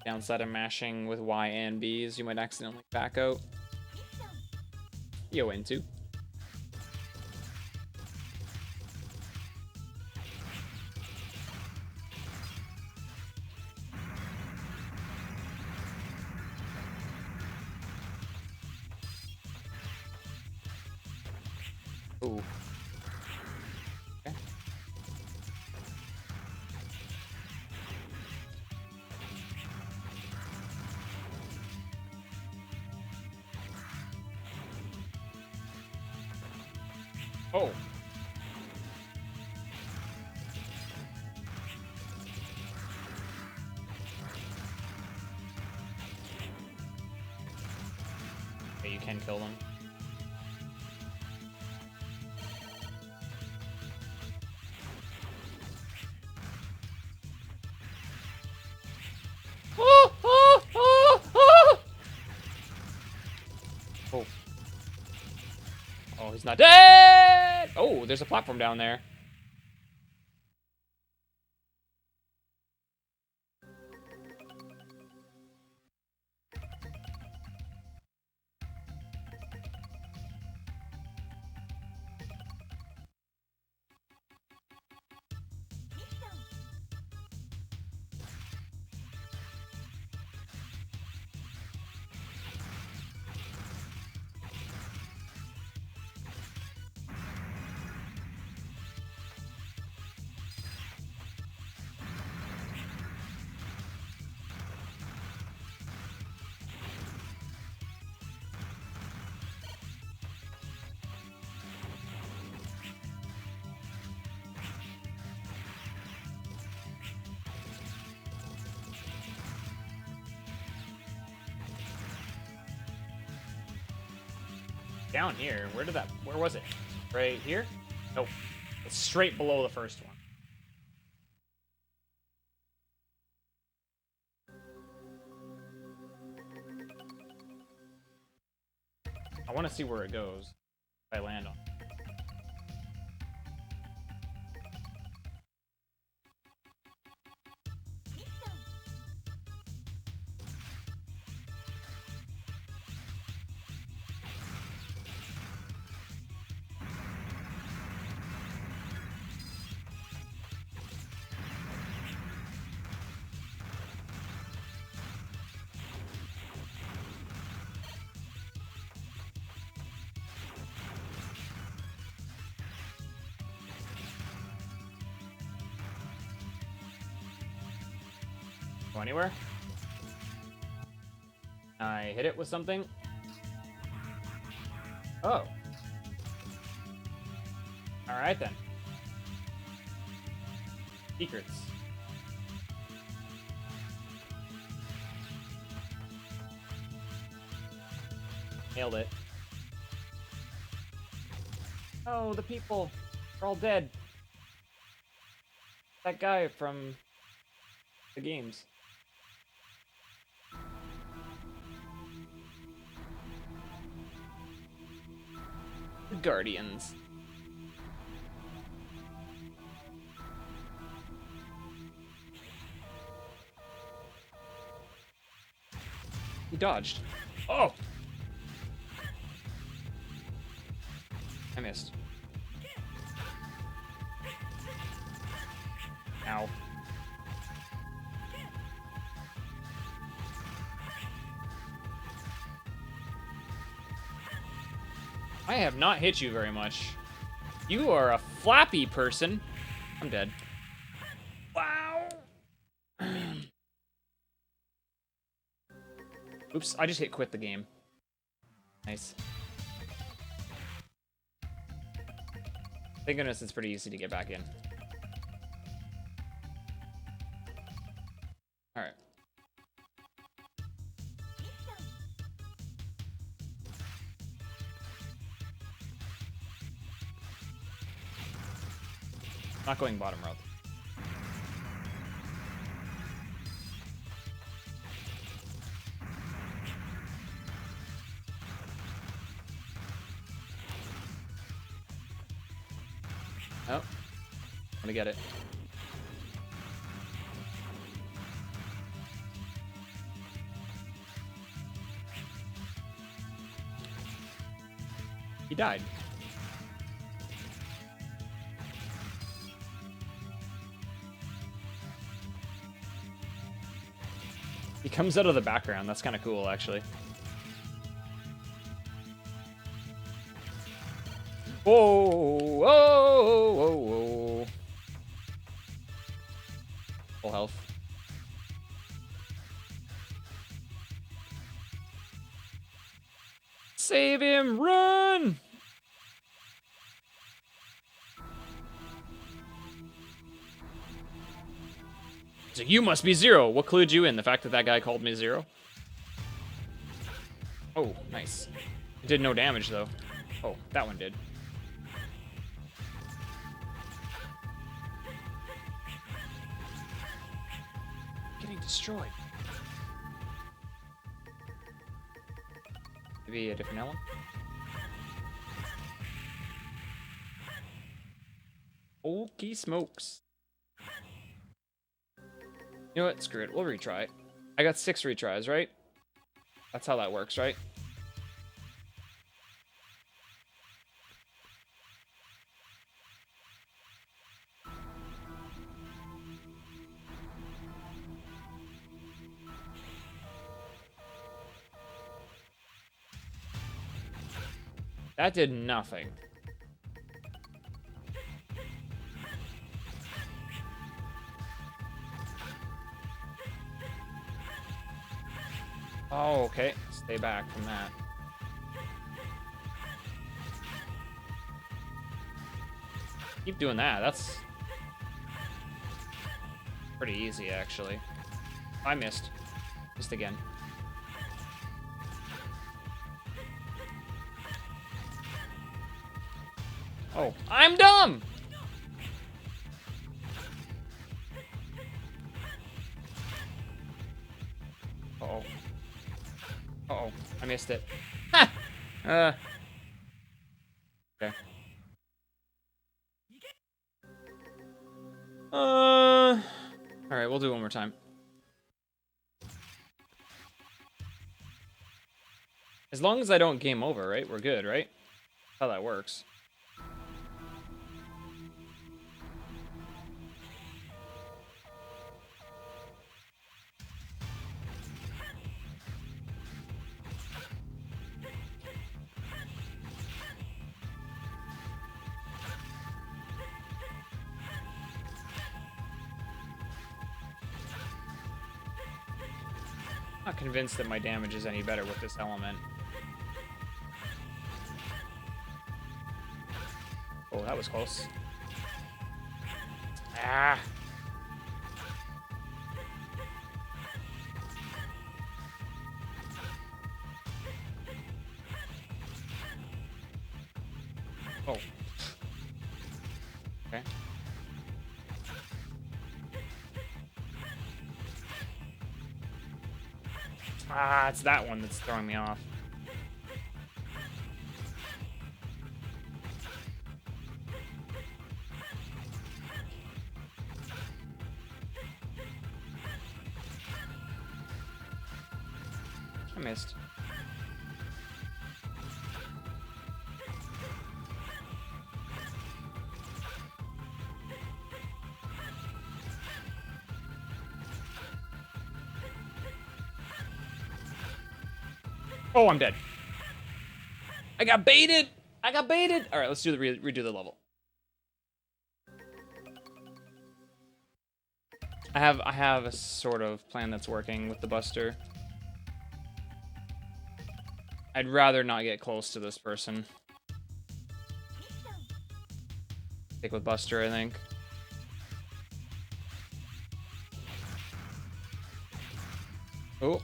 Downside of mashing with Y and B is you might accidentally back out. Yo, into. Ooh. Okay. Oh. Okay, you can kill them. Oh, oh, oh, oh! Oh. Oh, he's not dead! Oh, there's a platform down there. down here. Where was it? Right here? Nope. It's straight below the first one. I want to see where it goes if I land on it. Go anywhere? I hit it with something. Oh. Alright then. Secrets. Nailed it. Oh, the people are all dead. That guy from the games. The Guardians. He dodged. Oh! I missed. Ow. I have not hit you very much. You are a flappy person. I'm dead. Wow. Oops, I just hit quit the game. Nice. Thank goodness it's pretty easy to get back in. Alright. Not going bottom row. Oh. I'm gonna get it. He died. He comes out of the background. That's kind of cool, actually. Whoa, whoa, whoa, whoa. Full health. Save him, run! So you must be Zero. What clued you in? The fact that that guy called me Zero? Oh, nice. It did no damage, though. Oh, that one did. Getting destroyed. Maybe a different element? Okey smokes. You know what? Screw it. We'll retry it. I got 6 retries, right? That's how that works, right? That did nothing. Oh, okay. Stay back from that. Keep doing that. That's pretty easy, actually. I missed. Missed again. Oh, I'm dumb! Uh-oh. Uh-oh, I missed it. Ha! Okay. Alright, we'll do it one more time. As long as I don't game over, right? We're good, right? That's how that works. Not convinced that my damage is any better with this element. Oh, that was close. Ah! Oh. Okay. Ah, it's that one that's throwing me off. I missed. Oh, I'm dead. I got baited! I got baited! Alright, let's do the redo the level. I have a sort of plan that's working with the Buster. I'd rather not get close to this person. Stick with Buster, I think. Oh.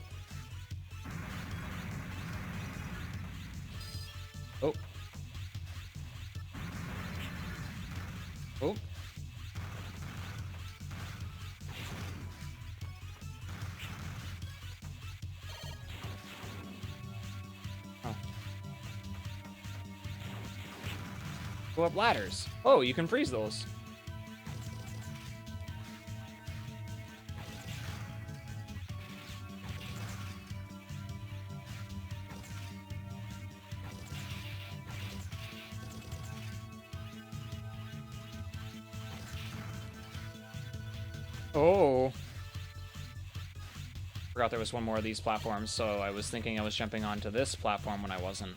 Oh. Oh. Oh. Go up ladders. Oh, you can freeze those. Oh. Forgot there was one more of these platforms, so I was thinking I was jumping onto this platform when I wasn't.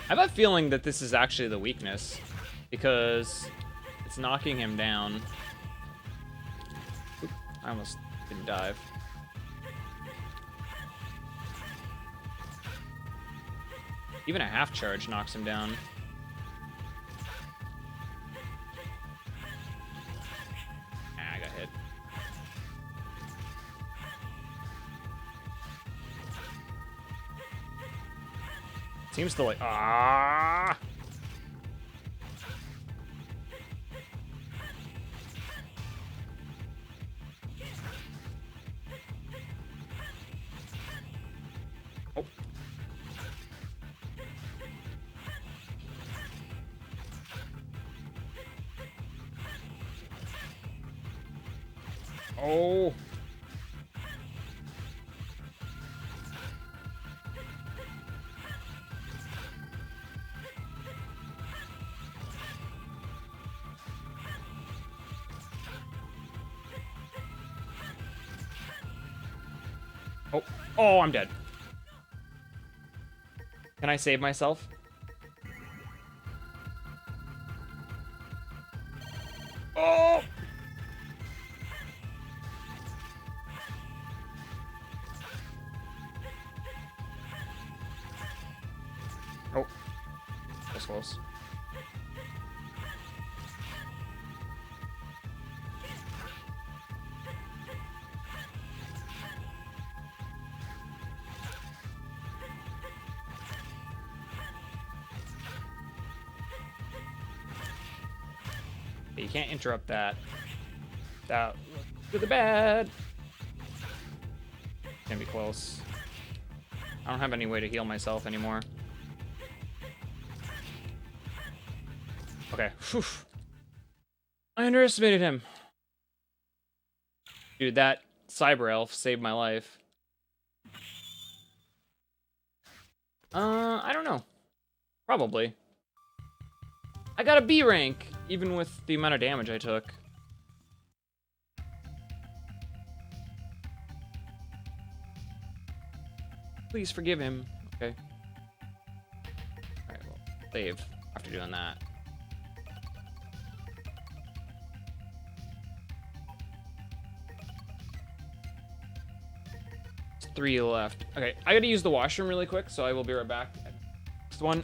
I have a feeling that this is actually the weakness, because it's knocking him down. Oop, I almost didn't dive. Even a half charge knocks him down. Ah, I got hit. Seems to like, ah. Oh. Oh. Oh, oh, I'm dead. Can I save myself? Oh! Oh. Close, close. You can't interrupt that. That to the bed. Gonna be close. I don't have any way to heal myself anymore. Okay. Whew. I underestimated him. Dude, that cyber elf saved my life. I don't know. Probably. I got a B rank, even with the amount of damage I took. Please forgive him. Okay. Alright, well, save after doing that. There's 3 left. Okay, I gotta use the washroom really quick, so I will be right back. Next one.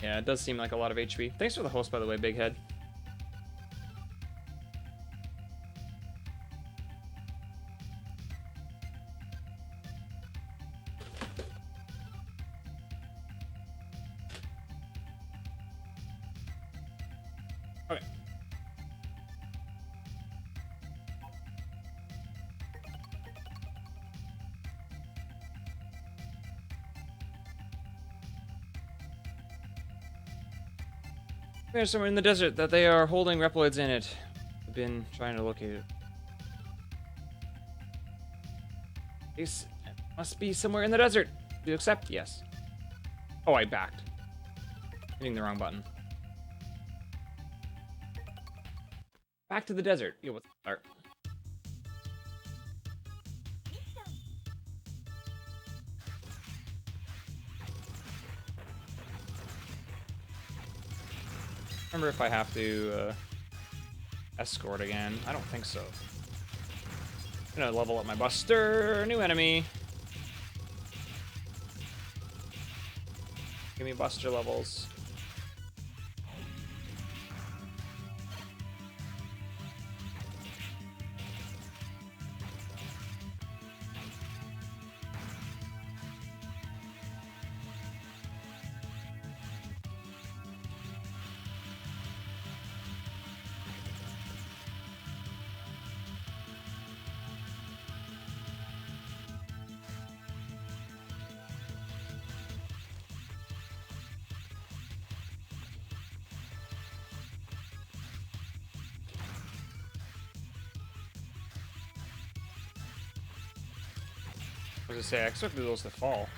Yeah, it does seem like a lot of HP. Thanks for the host, by the way, Big Head. Okay. There's somewhere in the desert that they are holding Reploids in it. I've been trying to locate it. This must be somewhere in the desert. Do you accept? Yes. Oh, I backed. Hitting the wrong button. Back to the desert. Yeah, what's the start? Remember if I have to escort again. I don't think so. I'm gonna level up my Buster. New enemy. Give me Buster levels. was gonna say, I expected those to fall.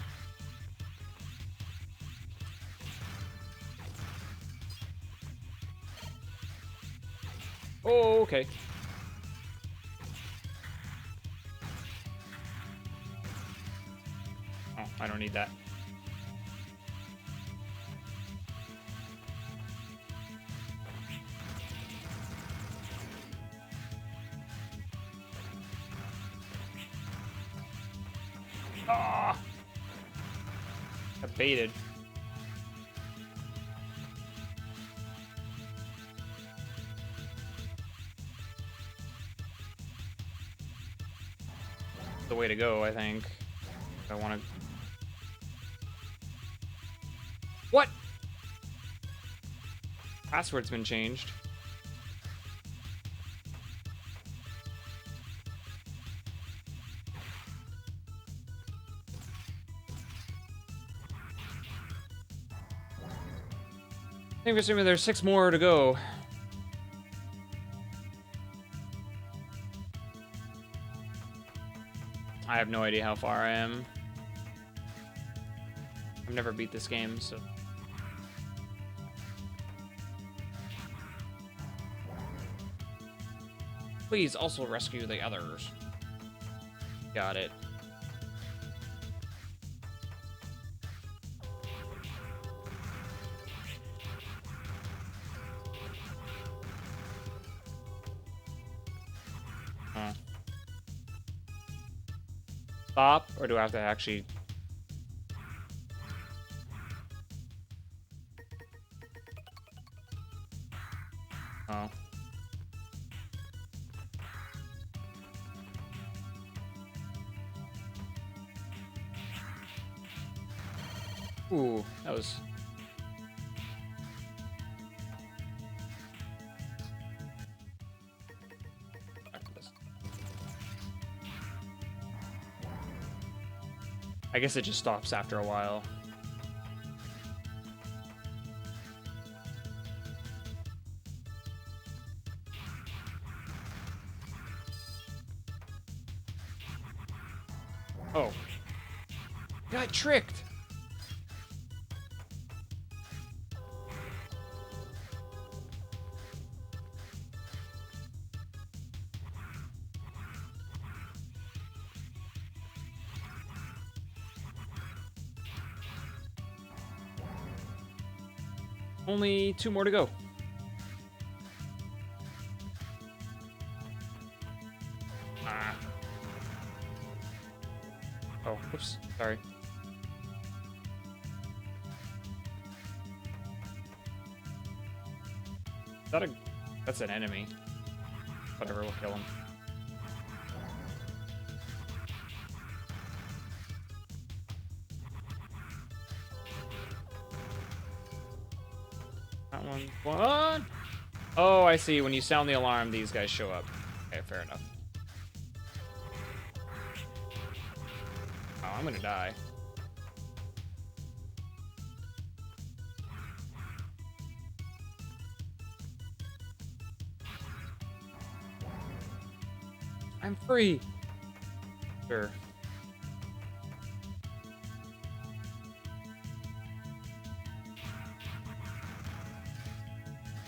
Oh, okay. Oh, I don't need that. Ah! Got baited. The way to go, I think. I want to. What? Password's been changed. I think we're assuming there's 6 more to go. I have no idea how far I am. I've never beat this game, so. Please also rescue the others. Got it. Huh. Stop, or do I have to actually... Oh. Ooh, that was... I guess it just stops after a while. Oh. Got tricked! Only 2 more to go. Ah. Oh, whoops. Sorry. Is that a... That's an enemy. Whatever, we'll kill him. That one. What? Oh, I see. When you sound the alarm, these guys show up. Okay, fair enough. Oh, I'm gonna die. I'm free. Sure.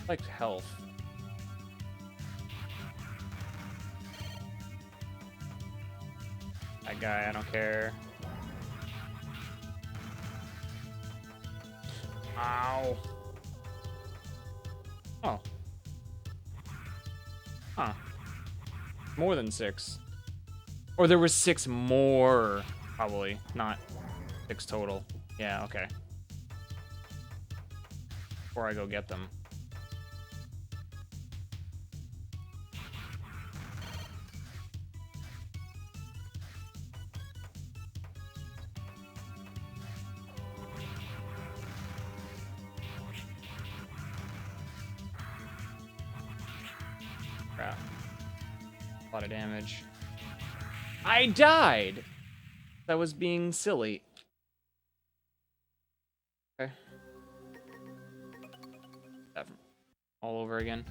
Like health. That guy, I don't care. Ow. Oh. Huh. More than 6. Or there was 6 more, probably. Not 6 total. Yeah, okay. Before I go get them. Crap. A lot of damage. I died! That was being silly. Okay. All over again.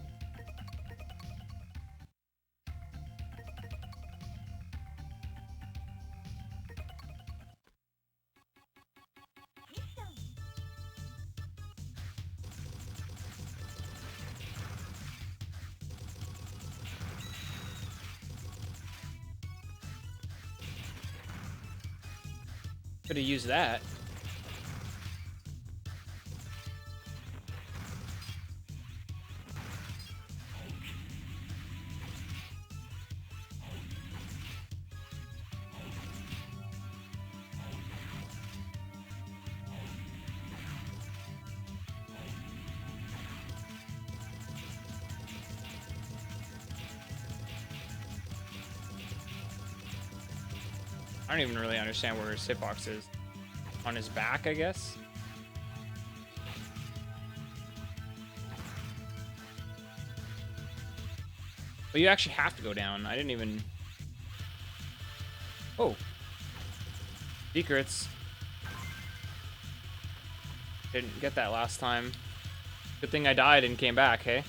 Could have used that. I don't even really understand where his hitbox is. On his back, I guess? But you actually have to go down. I didn't even... Oh. Secrets. Didn't get that last time. Good thing I died and came back, hey?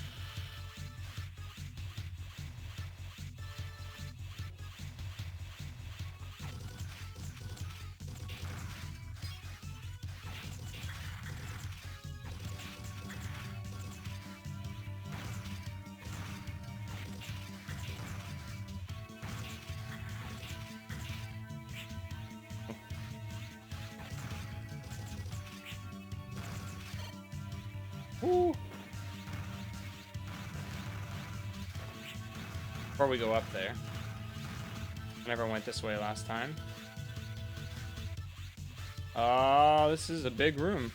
Woo. Before we go up there. I never went this way last time. Oh, this is a big room.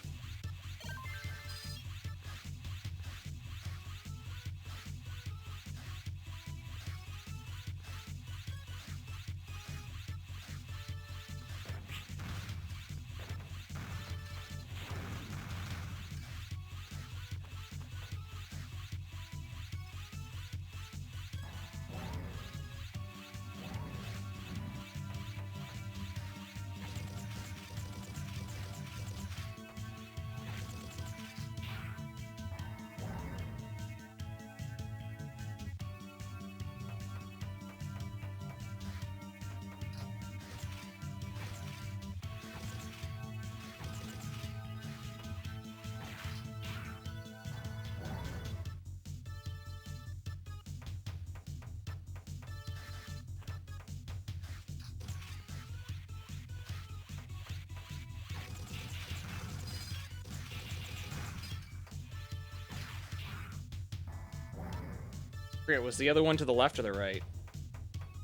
Forget, was the other one to the left or the right?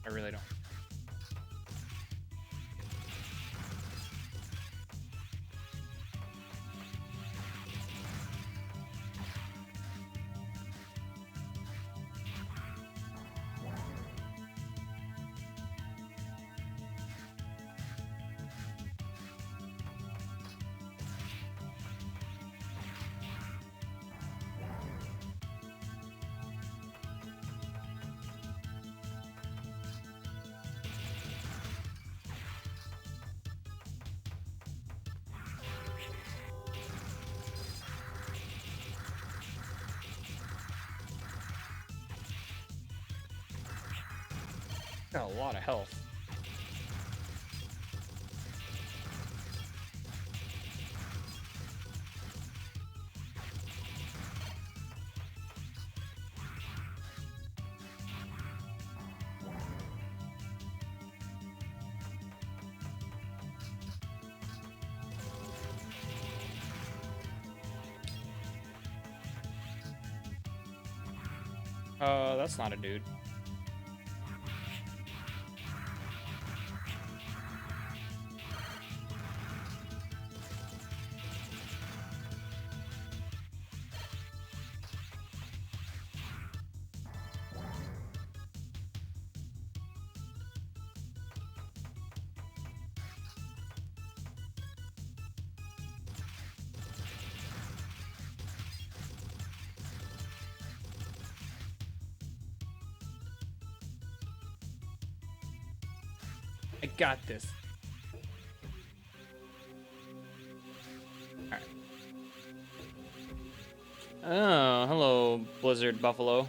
I really don't. Got a lot of health. That's not a dude. I got this. Alright. Oh, hello, Blizzard Buffalo.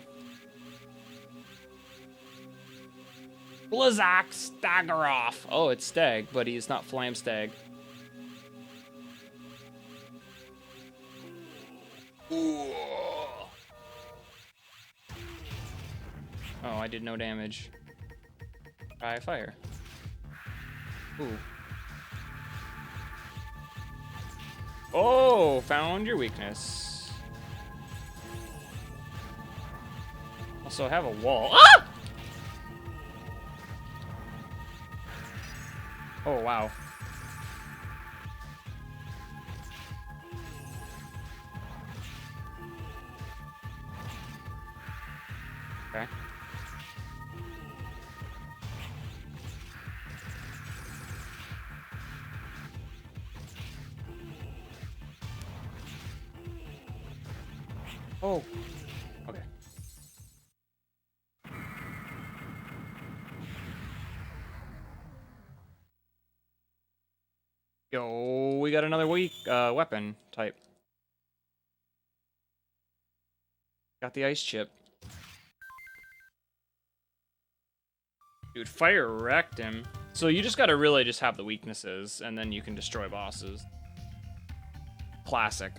Blizzak Staggeroff. Oh, it's Stag, but he's not Flame Stag. Ooh. Oh, I did no damage. Try fire. Ooh. Oh, found your weakness. Also, I have a wall. Ah! Oh, wow. Okay. Oh. Okay. Yo, we got another weak weapon type. Got the ice chip. Dude, fire wrecked him. So you just gotta really just have the weaknesses, and then you can destroy bosses. Classic.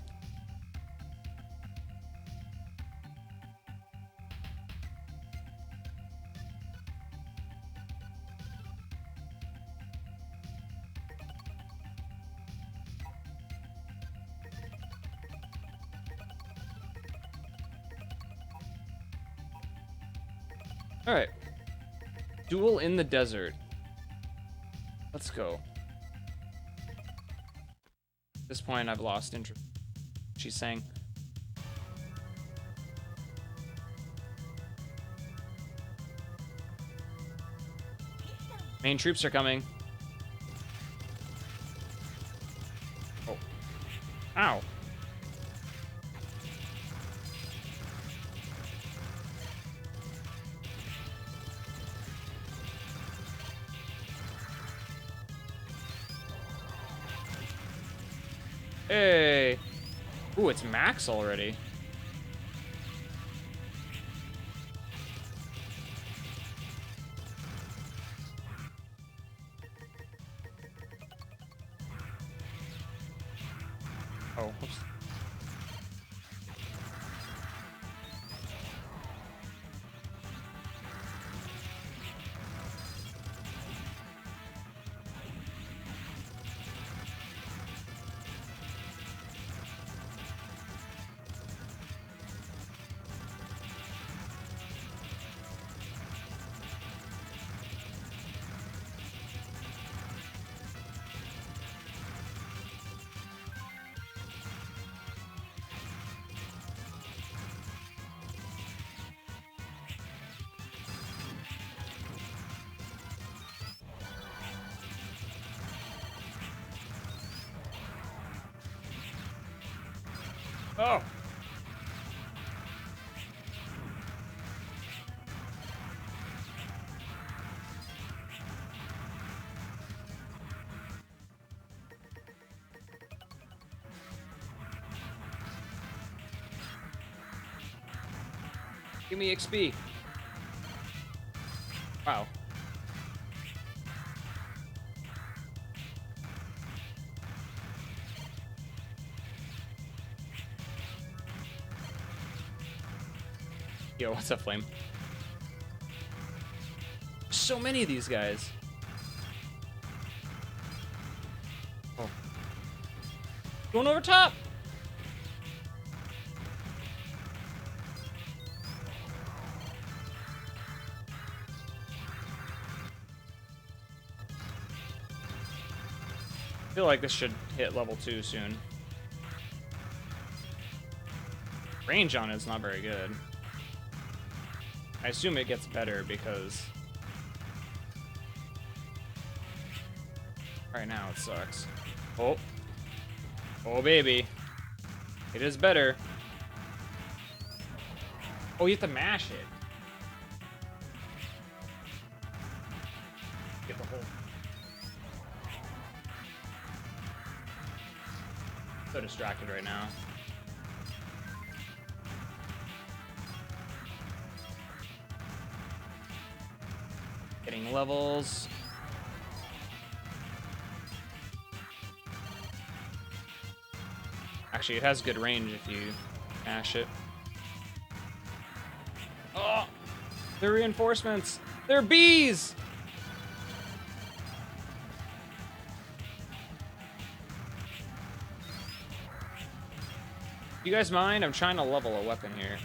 Alright. Duel in the desert. Let's go. At this point, I've lost interest. She's saying. Main troops are coming. Oh. Ow. Hey. Ooh, it's max already. Oh, whoops. Oh. Give me XP. Wow. Yo, what's up, Flame? So many of these guys. Oh. Going over top! I feel like this should hit level 2 soon. Range on it's not very good. I assume it gets better because right now it sucks. Oh. Oh, baby. It is better. Oh, you have to mash it. Get the whole... So distracted right now. Getting levels. Actually, it has good range if you mash it. Oh! They're reinforcements! They're bees! You guys mind? I'm trying to level a weapon here.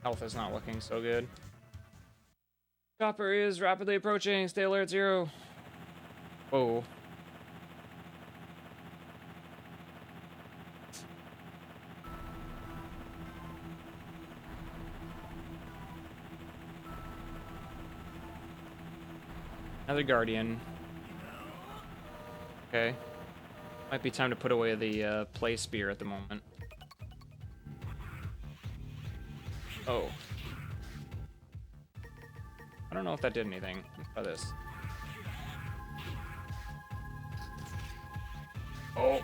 Health is not looking so good. Chopper is rapidly approaching. Stay alert, 0. Whoa. Another Guardian. Okay. Might be time to put away the play spear at the moment. Oh. I don't know if that did anything. Let's try this. Oh.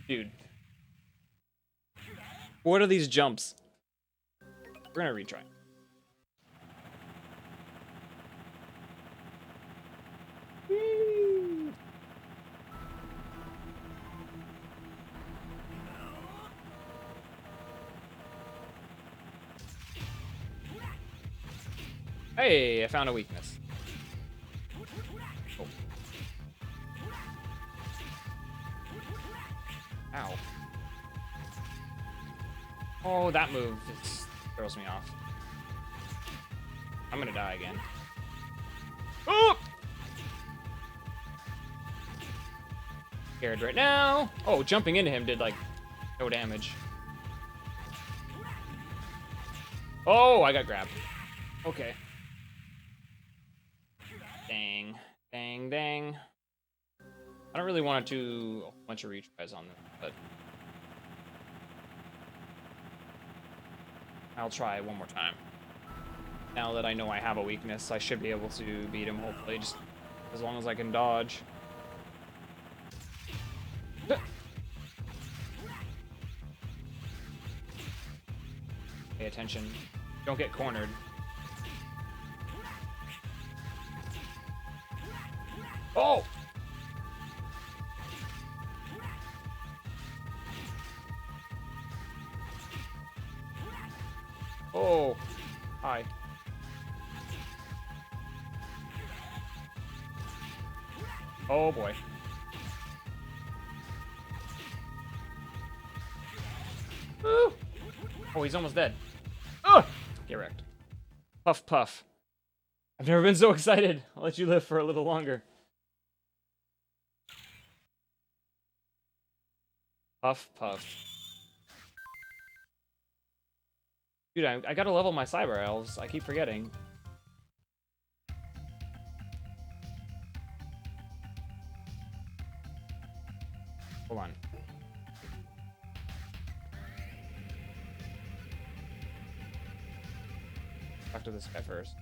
Dude. What are these jumps? We're gonna retry. Whee! Hey, I found a weakness. Oh. Ow. Oh, that move just throws me off. I'm gonna die again. Oh! Scared right now. Oh, jumping into him did like no damage. Oh, I got grabbed. Okay. Dang. Dang, dang. I don't really want to do a bunch of retries on this, but I'll try one more time. Now that I know I have a weakness, I should be able to beat him, hopefully, just as long as I can dodge. Pay attention. Don't get cornered. Oh! Oh! Hi. Oh boy. Woo! Oh, he's almost dead. Ugh! Get wrecked. Puff, puff. I've never been so excited. I'll let you live for a little longer. Puff, puff. Dude, I gotta level my cyber elves. I keep forgetting. Hold on. Talk to this guy first.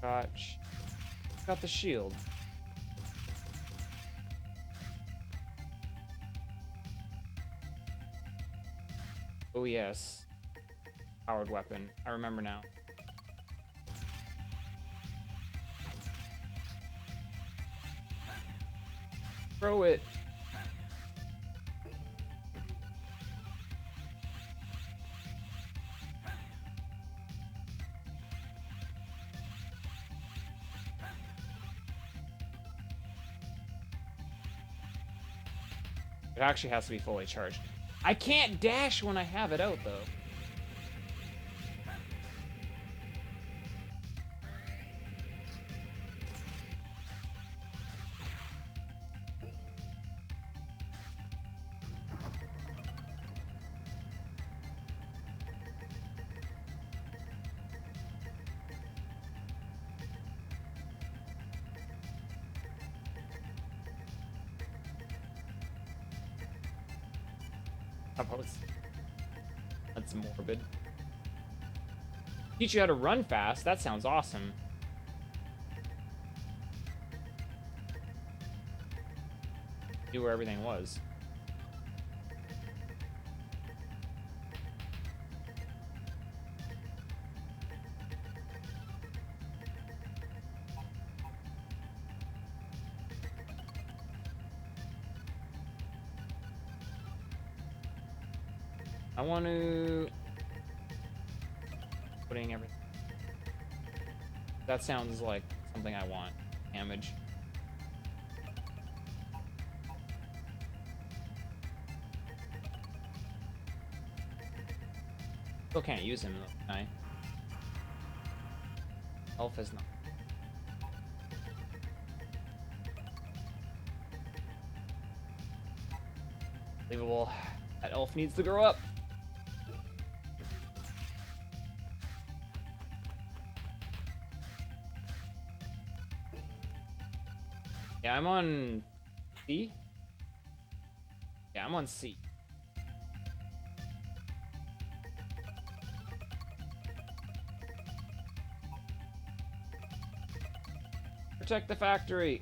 Gotch. Got the shield. Oh yes. Powered weapon. I remember now. Throw it. It actually has to be fully charged. I can't dash when I have it out, though. That's morbid. Teach you how to run fast? That sounds awesome. Knew where everything was. I want to putting everything. That sounds like something I want. Damage. Still can't use him though, can I? Elf is not. Unbelievable. That elf needs to grow up. Yeah, I'm on C? Yeah, I'm on C. Protect the factory.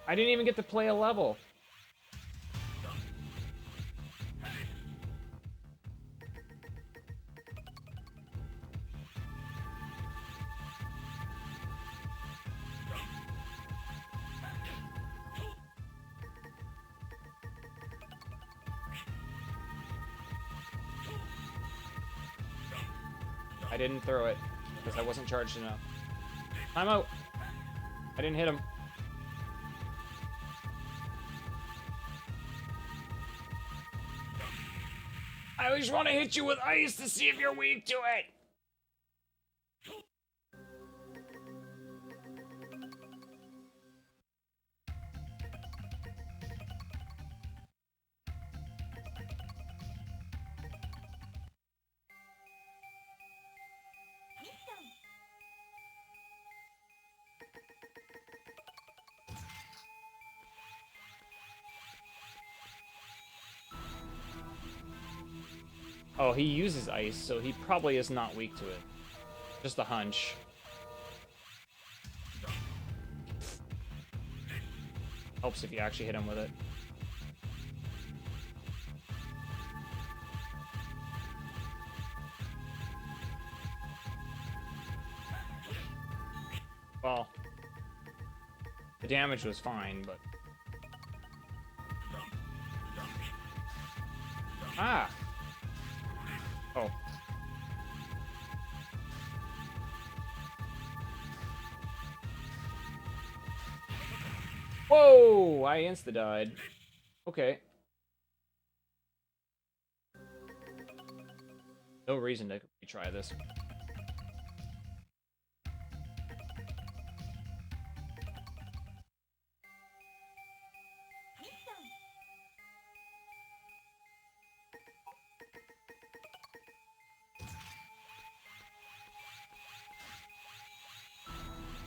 I didn't even get to play a level. I didn't throw it because I wasn't charged enough. I'm out. I didn't hit him. I just want to hit you with ice to see if you're weak to it. Oh, he uses ice, so he probably is not weak to it. Just a hunch. Helps if you actually hit him with it. Well, the damage was fine, but... Ah! Oh. Whoa! I insta-died. Okay. No reason to retry this.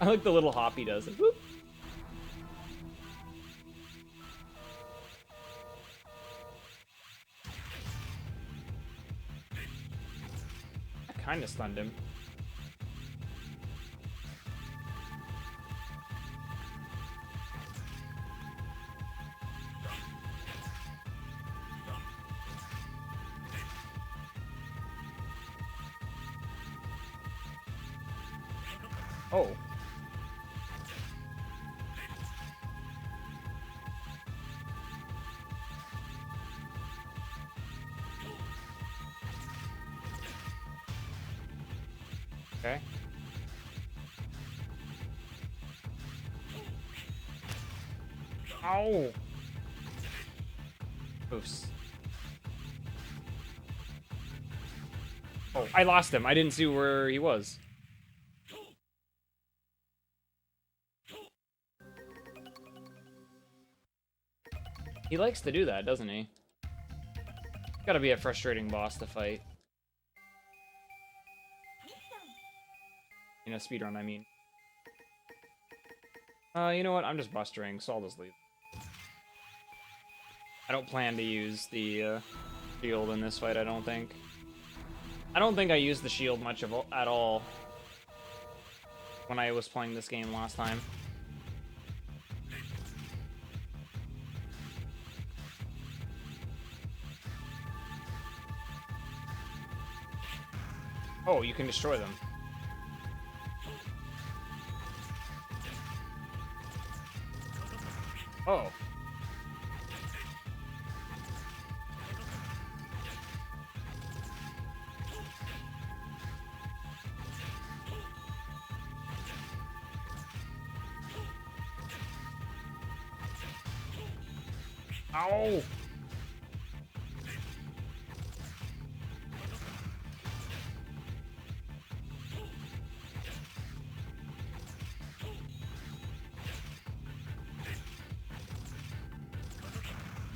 I like the little hop he does. Whoop. I kind of stunned him. Oh. Okay. Ow! Oops. Oh, I lost him. I didn't see where he was. He likes to do that, doesn't he? Gotta be a frustrating boss to fight. In a speedrun, I mean. You know what? I'm just bustering, so I'll just leave. I don't plan to use the shield in this fight, I don't think. I don't think I used the shield much at all when I was playing this game last time. Oh, you can destroy them. Oh. Ow!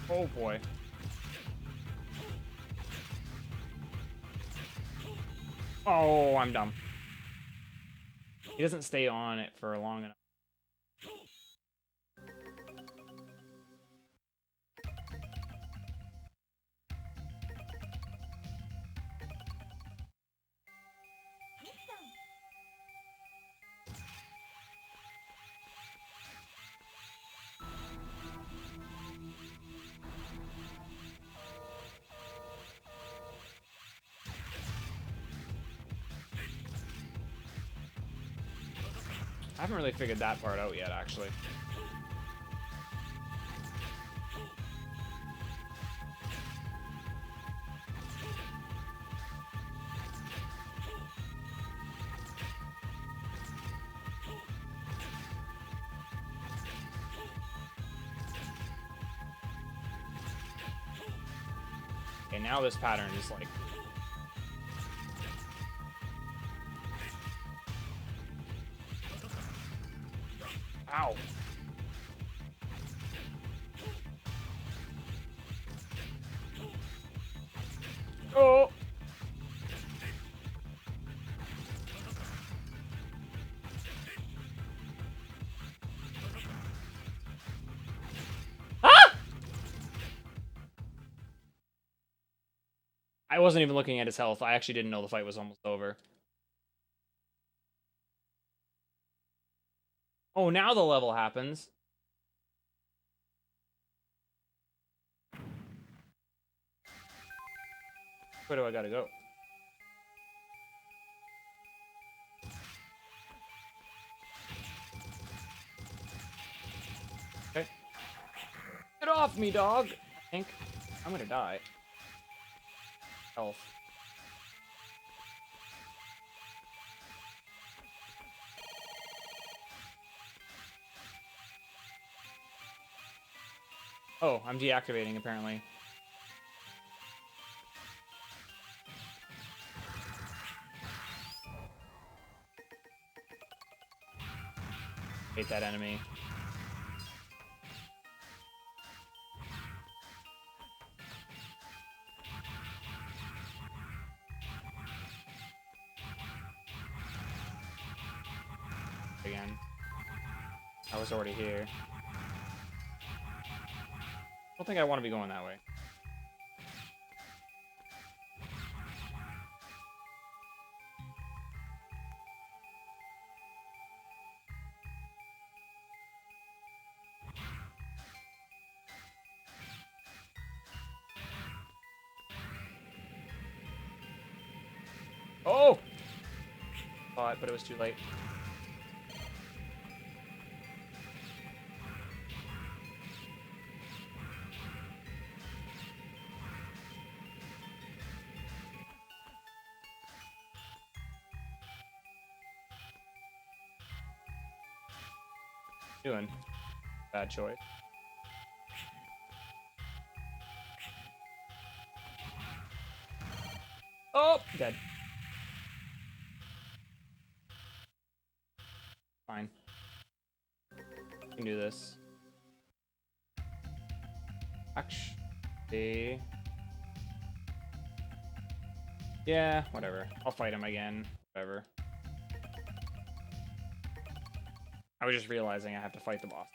Oh boy. Oh, I'm dumb. He doesn't stay on it for long enough. I haven't really figured that part out yet, actually. Okay, now this pattern is like... Ow! Oh! Ah! I wasn't even looking at his health. I actually didn't know the fight was almost over. Oh, now the level happens. Where do I gotta go? Okay. Get off me, dog! I think I'm gonna die. Health. Oh, I'm deactivating, apparently. Hate that enemy. Again. I was already here. I don't think I want to be going that way. Oh! Thought, but it was too late. Doing bad choice. Oh, dead. Fine. We can do this. Actually, yeah, whatever. I'll fight him again. Whatever. I was just realizing I have to fight the boss.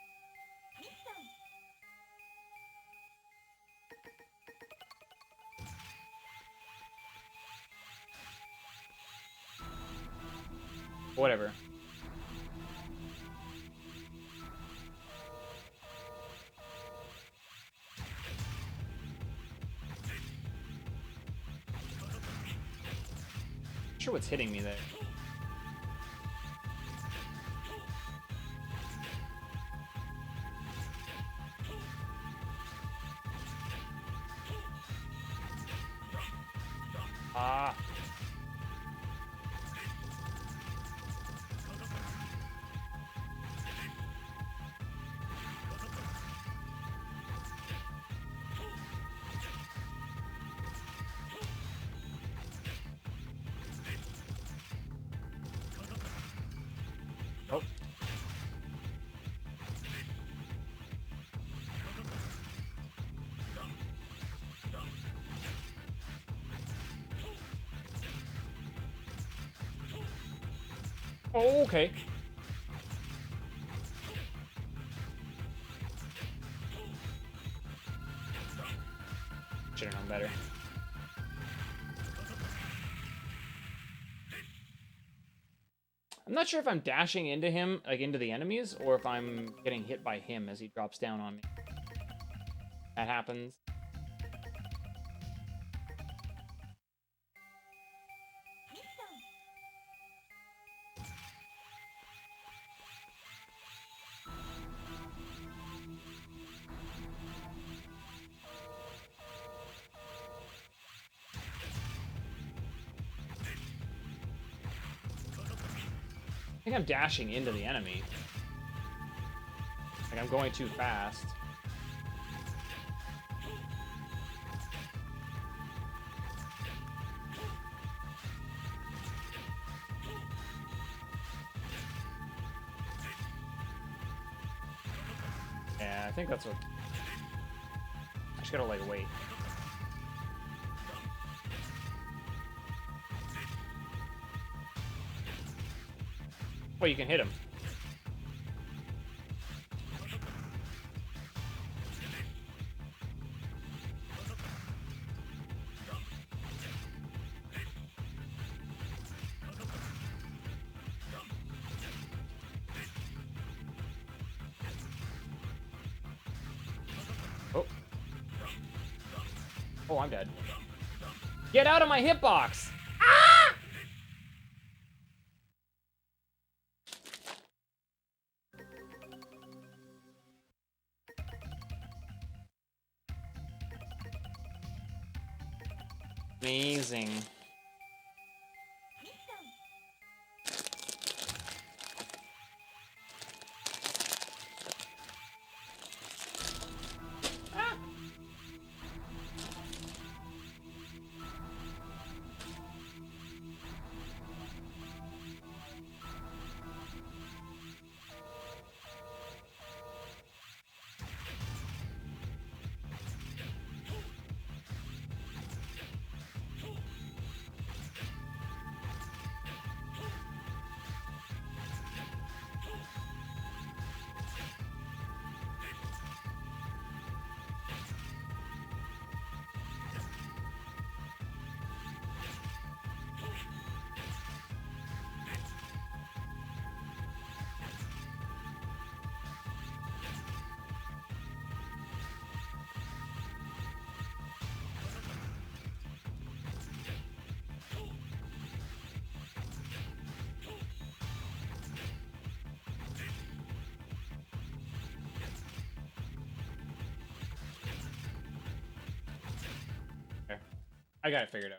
Whatever. sure what's hitting me there. Ah. Oh. Oh, okay. Should've known better. I'm not sure if I'm dashing into him, like into the enemies, or if I'm getting hit by him as he drops down on me. That happens. I think I'm dashing into the enemy. Like I'm going too fast. Yeah, I think that's what... I just gotta, like, wait. Well, you can hit him. Oh. Oh, I'm dead. Get out of my hitbox! Ah! Amazing. Ah! Okay. I got it figured out.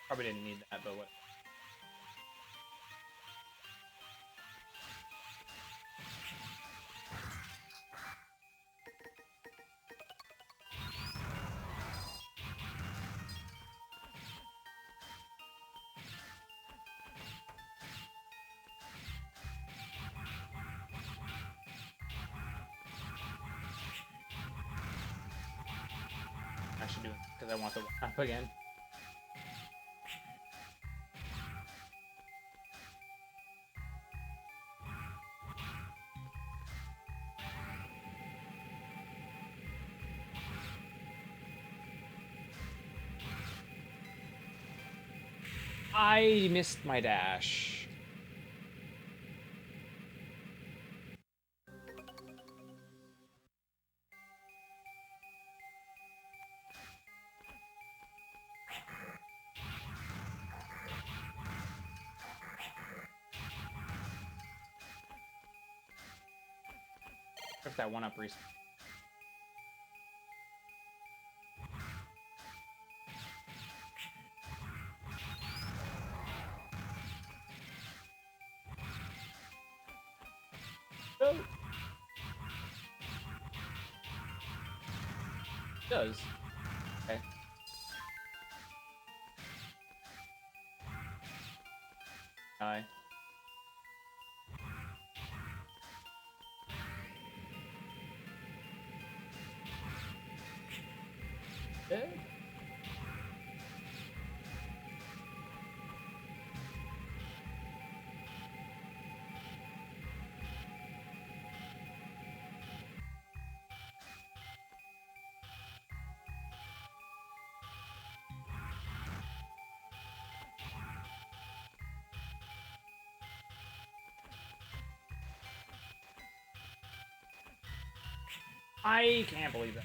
Probably didn't need that, but what? I should do it because I want the one-up again. I missed my dash. If that one up respawn. Oh. Does. Okay. Die. Dead. I can't believe it.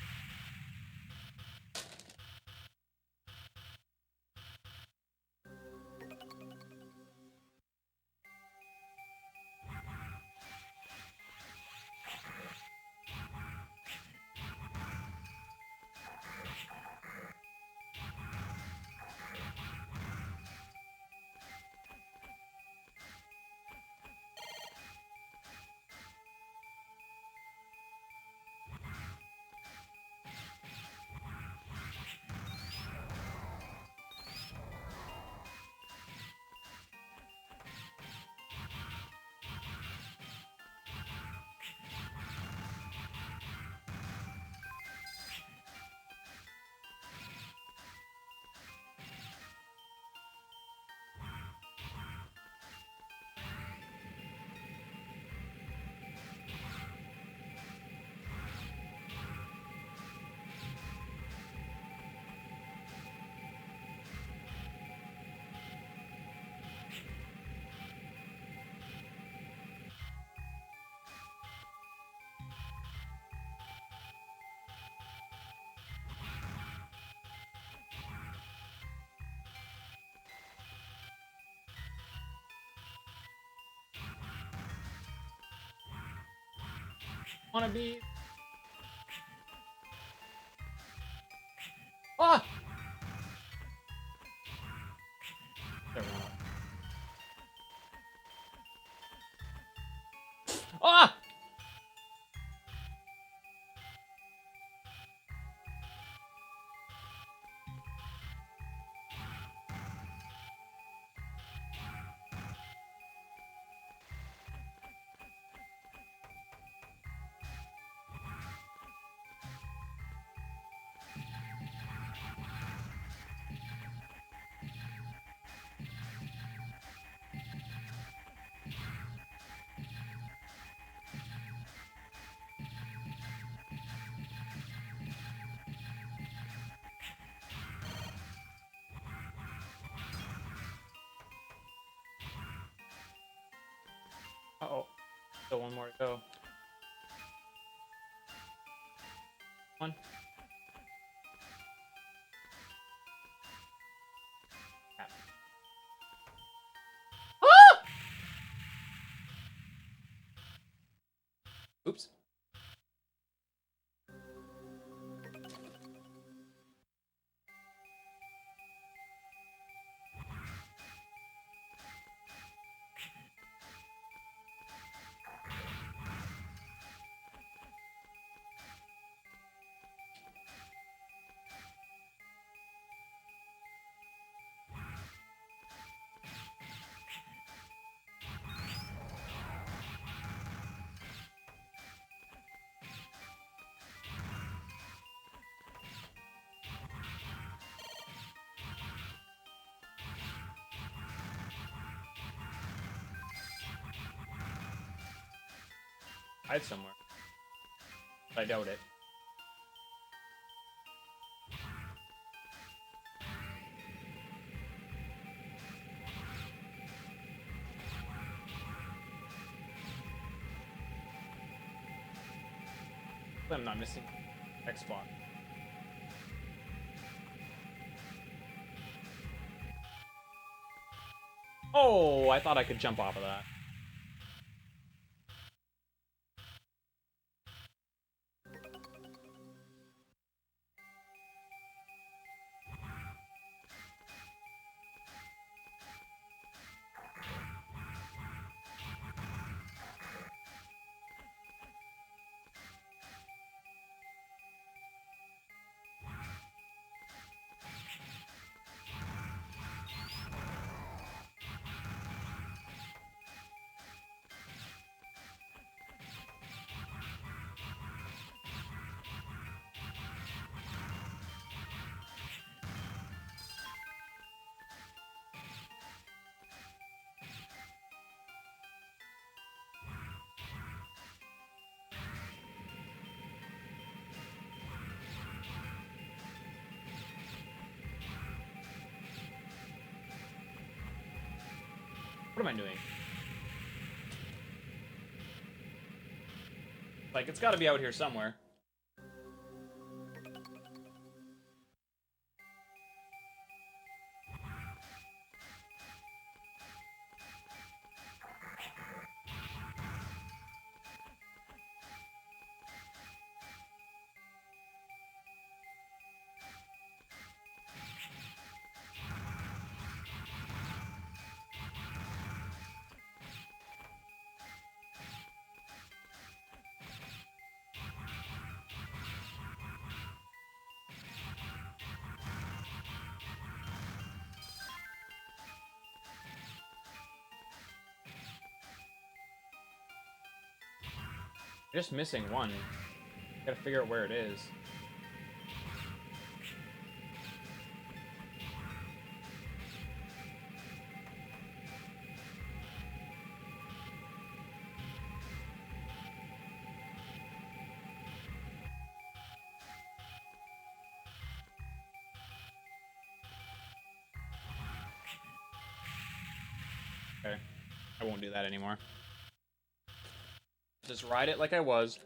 Wanna be? Ah! There we go. Ah! Uh-oh. Still one more to go. One. Tap. Ah! Oops. hide somewhere. I doubt it. I'm not missing X spot. Oh, I thought I could jump off of that. What am I doing? Like, it's gotta be out here somewhere. Just missing one. Gotta figure out where it is. Okay. I won't do that anymore. Just ride it like I was.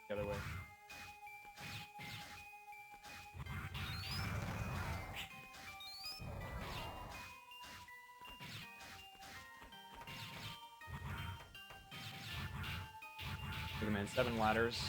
The other way. Mega Man 7 ladders.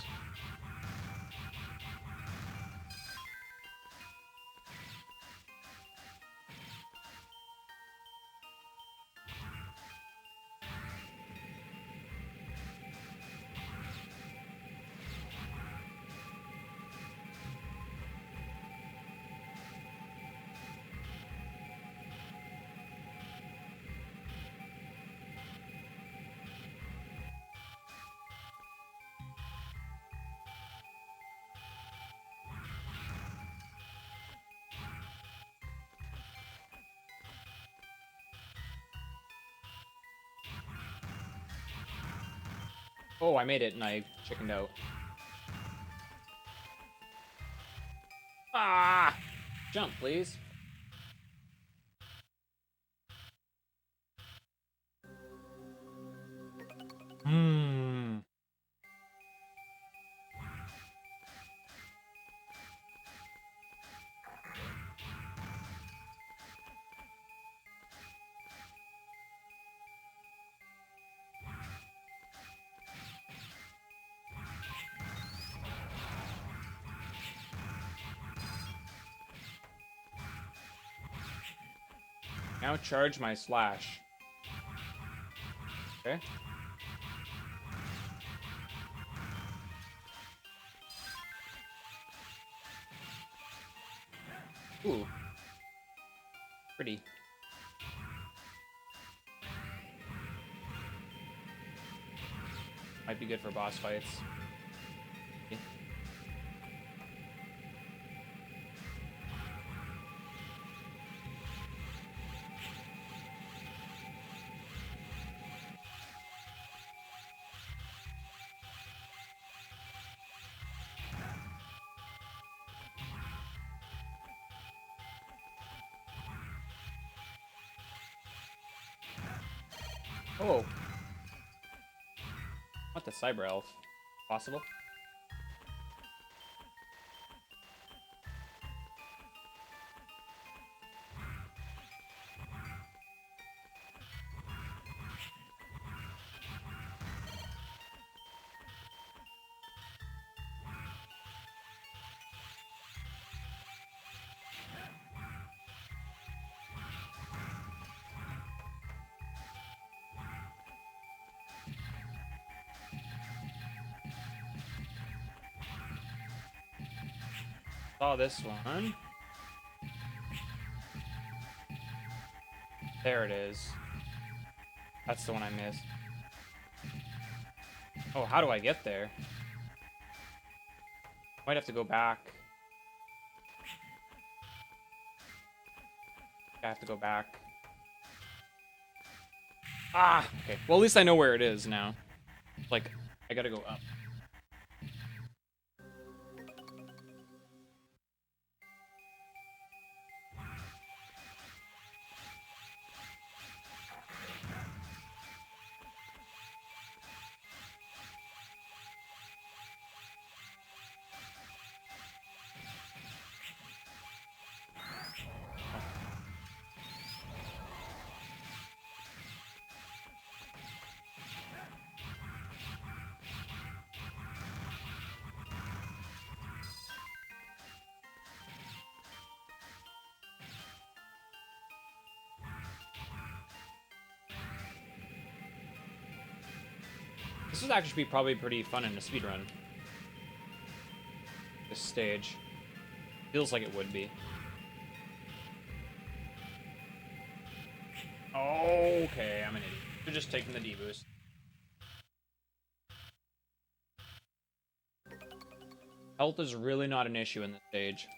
Oh, I made it and I chickened out. Ah! Jump, please. Hmm. Now charge my slash. Okay. Ooh. Pretty. Might be good for boss fights. Oh. What the Cyber Elf? Possible? Saw this one. There it is. That's the one I missed. Oh, how do I get there? Might have to go back. I have to go back. Ah! Okay. Well, at least I know where it is now. Like, I gotta go up. This would actually be probably pretty fun in a speedrun. This stage. Feels like it would be. Okay, I'm an idiot. You're just taking the D-boost. Health is really not an issue in this stage.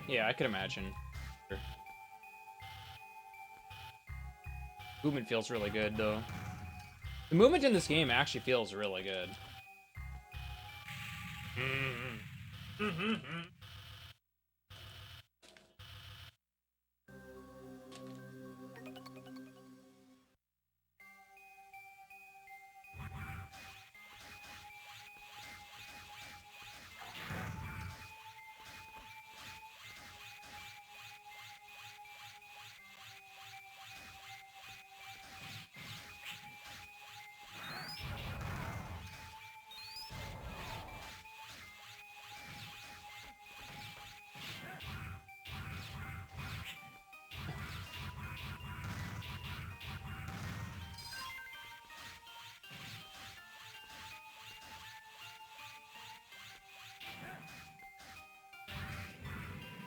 Yeah, I could imagine. Sure. Movement feels really good, though. The movement in this game actually feels really good.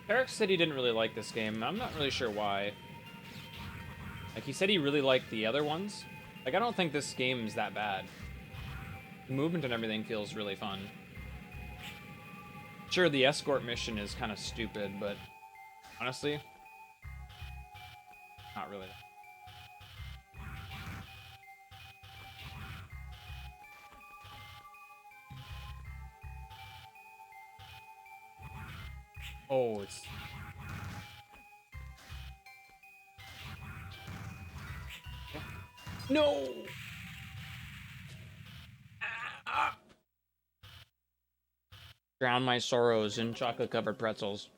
Eric said he didn't really like this game. I'm not really sure why. Like, he said he really liked the other ones. Like, I don't think this game is that bad. The movement and everything feels really fun. Sure, the escort mission is kind of stupid, but honestly, not really. Oh, it's... No! Ah! Drown my sorrows in chocolate-covered pretzels.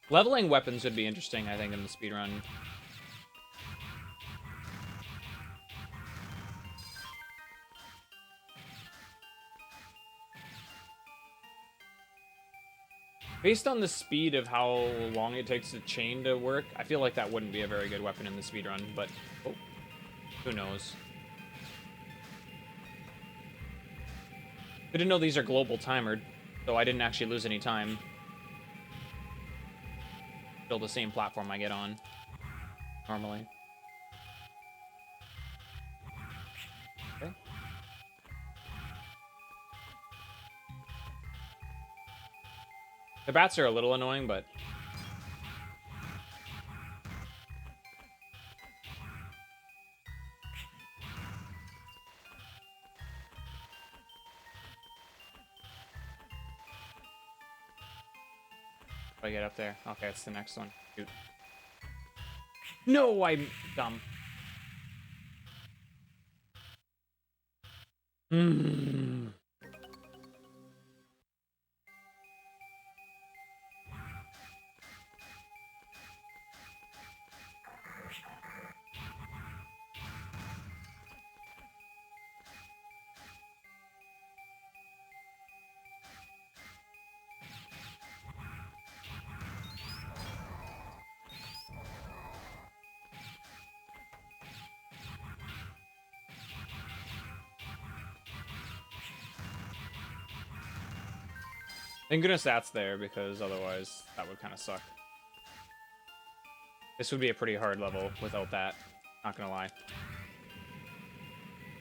Leveling weapons would be interesting, I think, in the speedrun. Based on the speed of how long it takes the chain to work, I feel like that wouldn't be a very good weapon in the speedrun, but oh, who knows. I didn't know these are global timered, so I didn't actually lose any time. Still the same platform I get on, normally. Okay. The bats are a little annoying, but... How do I get up there? Okay, it's the next one. Shoot. No, I'm dumb. Hmm. Thank goodness that's there, because otherwise that would kind of suck. This would be a pretty hard level without that, not gonna lie.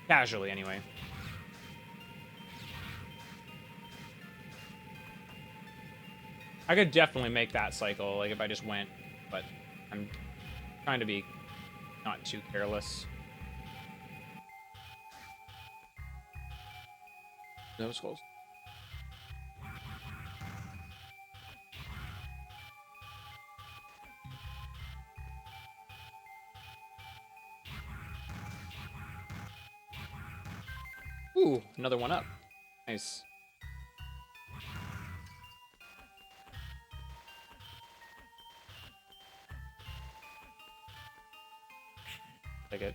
Casually, anyway. I could definitely make that cycle, like, if I just went, but I'm trying to be not too careless. No skulls. Ooh, another one up. Nice. Take it.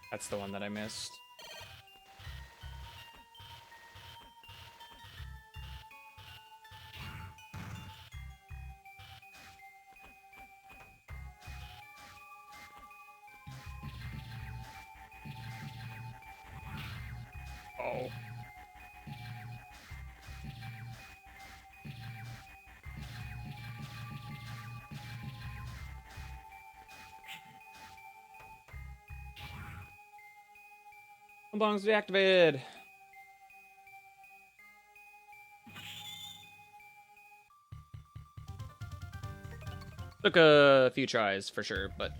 That's the one that I missed. Oh. Bongs deactivated. Took a few tries for sure, but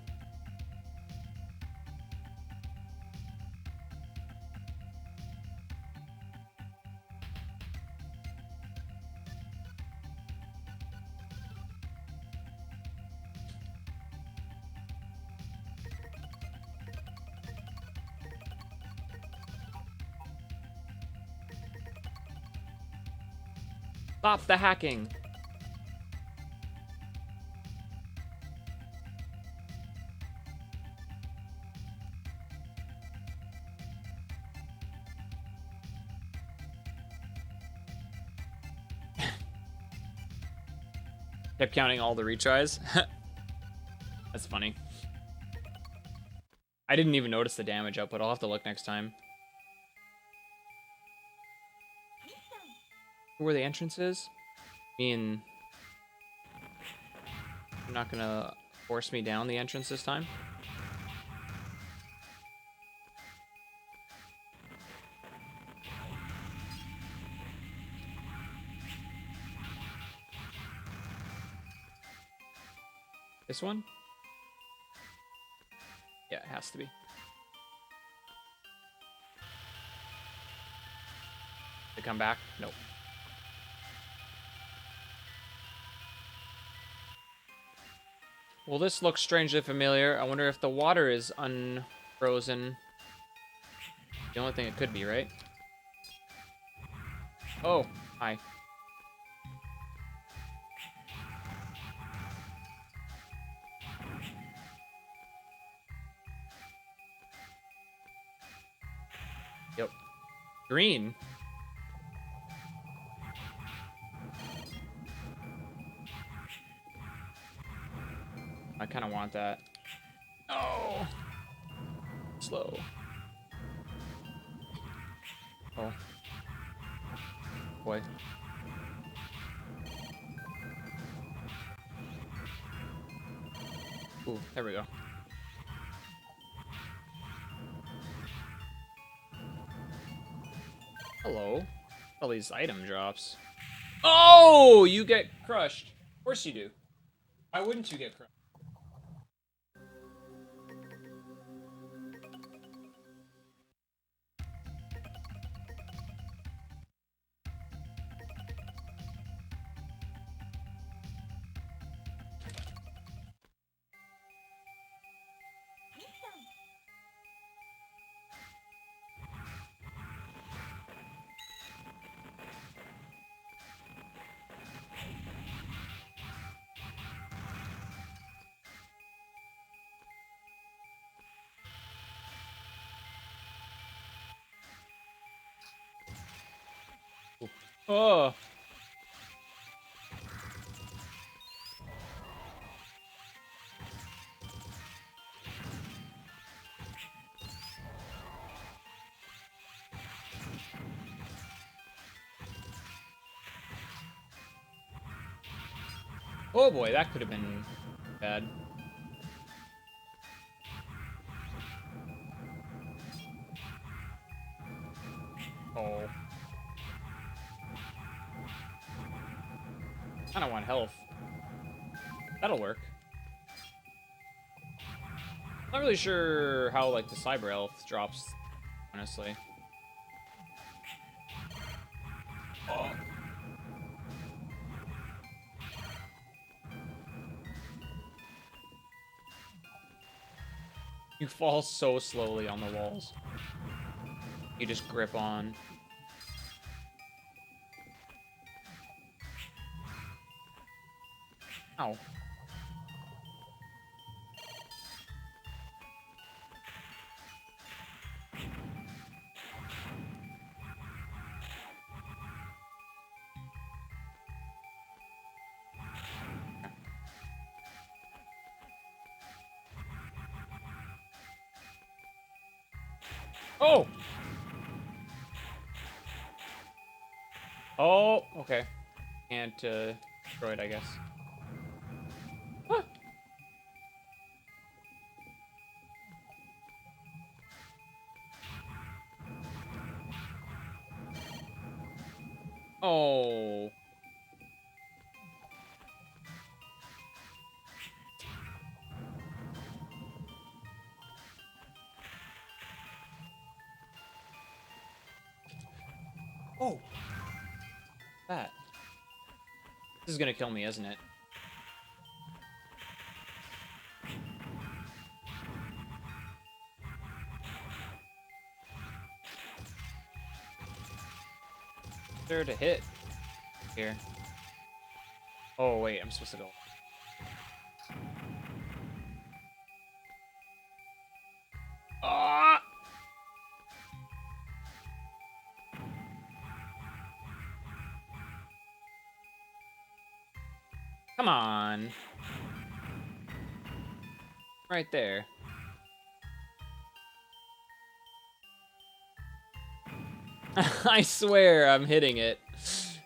stop the hacking. Kept counting all the retries. That's funny. I didn't even notice the damage output. I'll have to look next time. Where the entrance is? I mean, I'm not gonna force me down the entrance this time. This one? Yeah, it has to be. To come back? Nope. Well, this looks strangely familiar. I wonder if the water is unfrozen. The only thing it could be, right? Oh, hi. Yep. Green. I kind of want that. Oh. Slow. Oh. Boy. Ooh, there we go. Hello. All these item drops. Oh, you get crushed. Of course you do. Why wouldn't you get crushed? Oh. Oh boy, that could have been bad. Oh. I don't want health. That'll work. Not really sure how, like, the cyber health drops, honestly. Oh. You fall so slowly on the walls. You just grip on. Ow. Oh! Oh, okay. Can't, destroy it, I guess. Huh. Oh. Oh. That. This is gonna kill me, isn't it? There to hit. Here. Oh, wait, I'm supposed to go. Ah! Come on. Right there. I swear I'm hitting it. This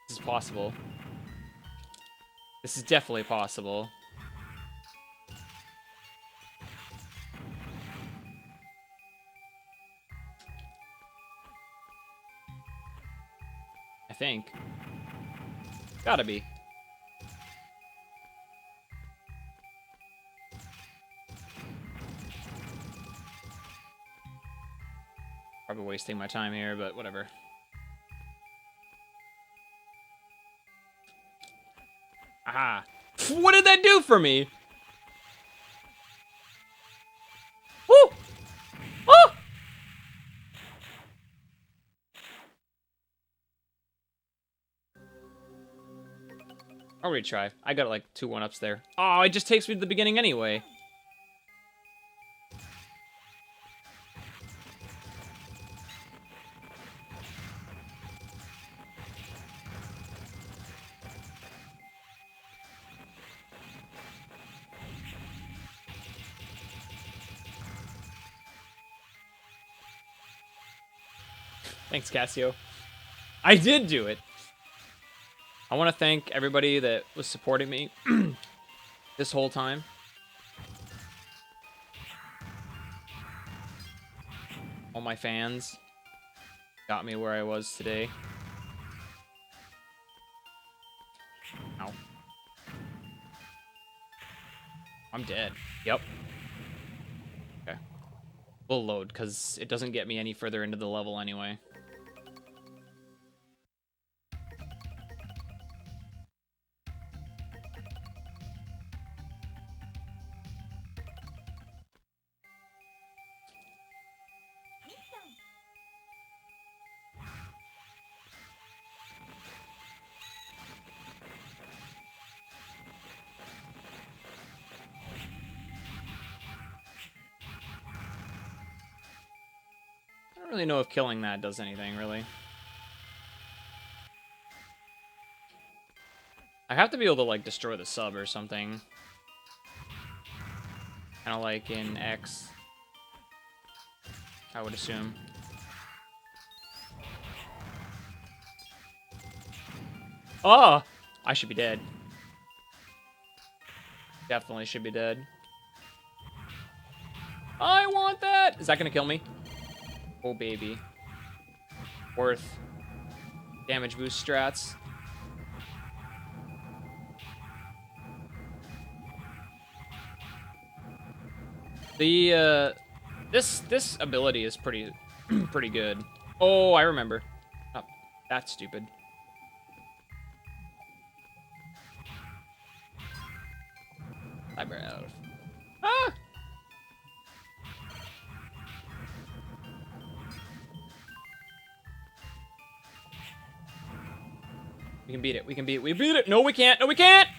is possible. This is definitely possible. I think. Gotta be. Probably wasting my time here, but whatever. Aha. What did that do for me? Woo! Oh! I'll retry. I got like 2 1-ups there. Oh, it just takes me to the beginning anyway. Thanks, Casio. I did do it. I want to thank everybody that was supporting me this whole time. All my fans got me where I was today. Ow. I'm dead. Yep. Okay. We'll load, because it doesn't get me any further into the level anyway. I don't really know if killing that does anything, really. I have to be able to, like, destroy the sub or something. Kind of like in X, I would assume. Oh! I should be dead. Definitely should be dead. I want that! Is that gonna kill me? Oh, baby. Worth. Damage boost strats. The, this ability is pretty, pretty good. Oh, I remember. Oh, that's stupid. Eyebrow. Ah! We can beat it. We can beat it. We beat it. No, we can't. No, we can't.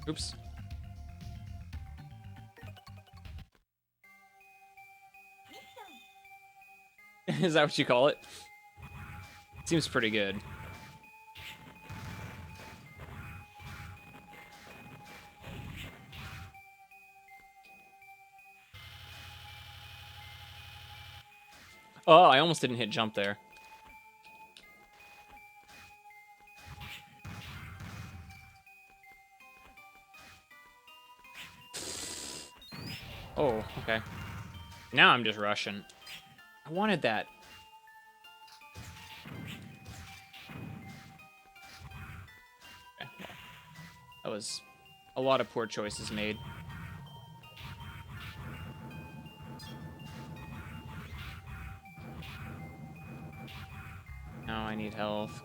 Oops. Is that what you call it? Seems pretty good. Oh, I almost didn't hit jump there. Oh, okay. Now I'm just rushing. I wanted that. Okay, well, that was a lot of poor choices made. Now I need health.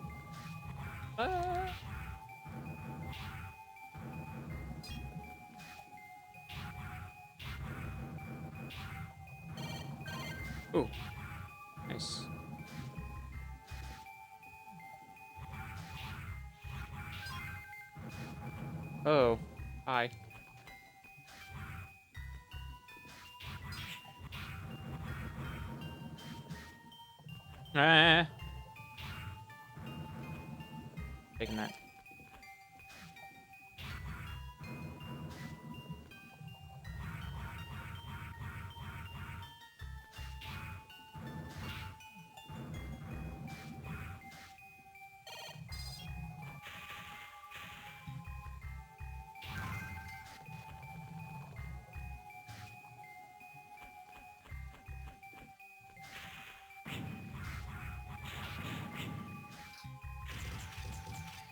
Ooh. Nice. Oh. Hi. Ah. Taking that.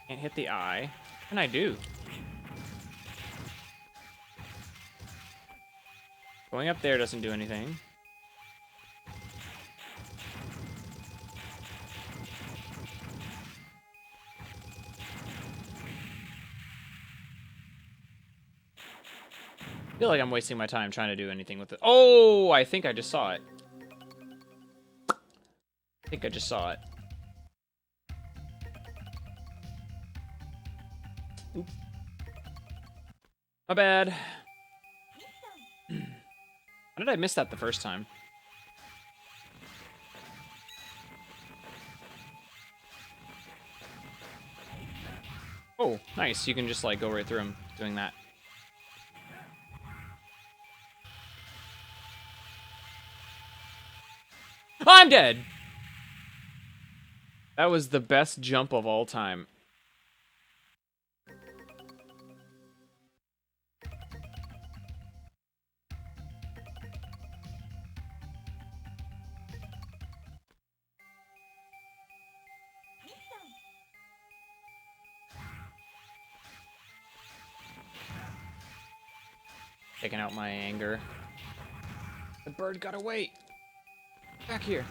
Can't hit the eye. What can I do? Going up there doesn't do anything. I feel like I'm wasting my time trying to do anything with it. Oh, I think I just saw it. I think I just saw it. Oop. My bad. How did I miss that the first time? Oh, nice. You can just, like, go right through him doing that. I'm dead! That was the best jump of all time. Taking out my anger. The bird got away. Back here.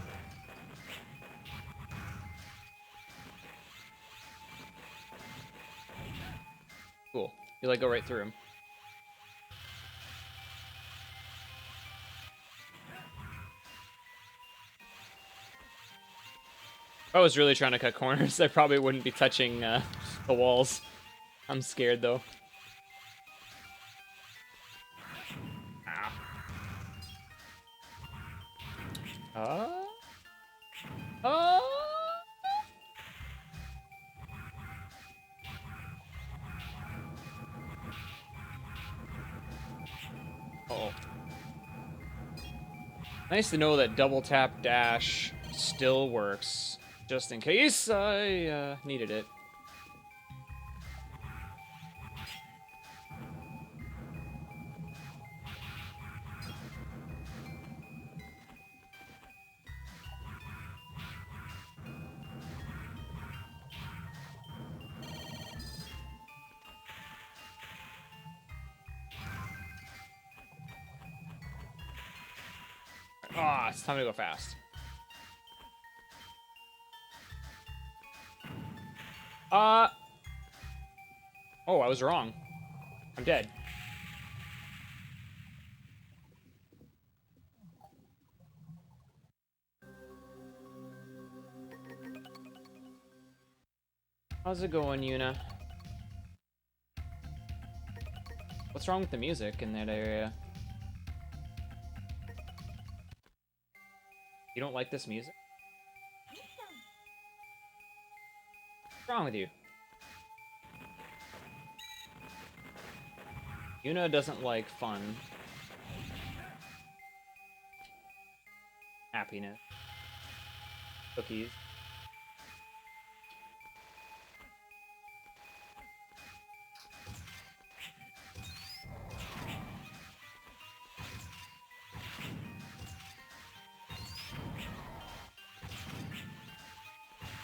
Cool. You like go right through him. If I was really trying to cut corners, I probably wouldn't be touching the walls. I'm scared though. Oh. Nice to know that double tap dash still works, just in case I needed it. Ah, it's time to go fast. Oh, I was wrong. I'm dead. How's it going, Yuna? What's wrong with the music in that area? You don't like this music? What's wrong with you? Yuna doesn't like fun. Happiness. Cookies.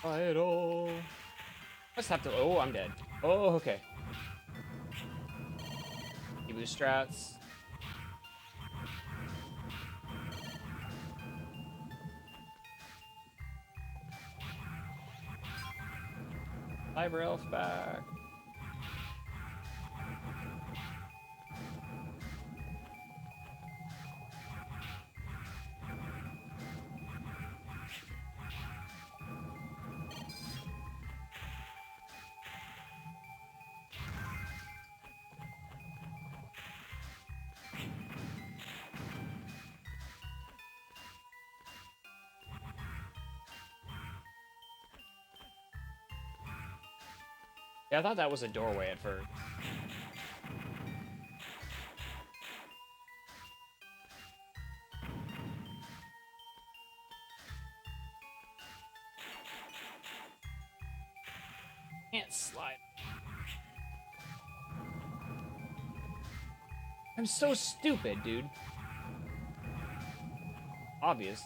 Idol. Just have to. Oh, I'm dead. Oh, okay. Ebu strats. Fiber elf back. Yeah, I thought that was a doorway at first. Can't slide. I'm so stupid, dude. Obvious.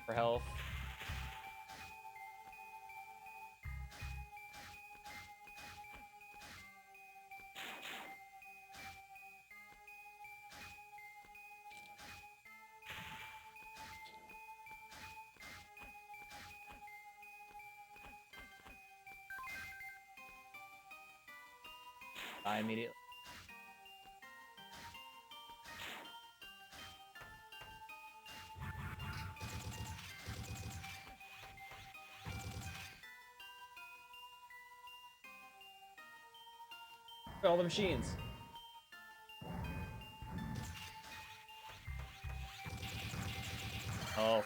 for health. Die immediately. All the machines. Oh.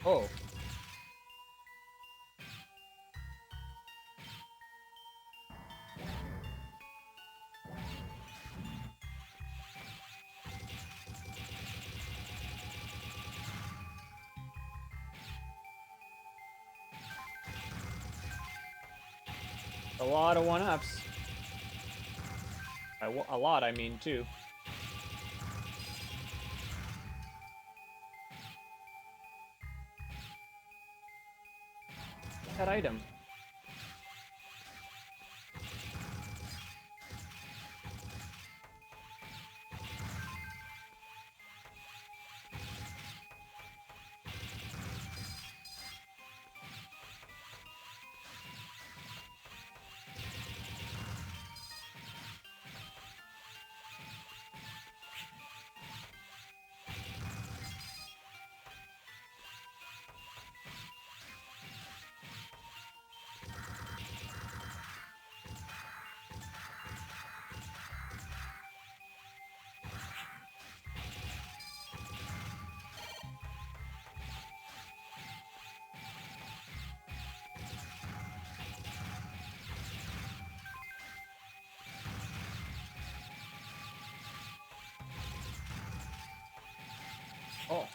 Oh. A lot of one-ups. A lot, I mean, too. That item. Oh.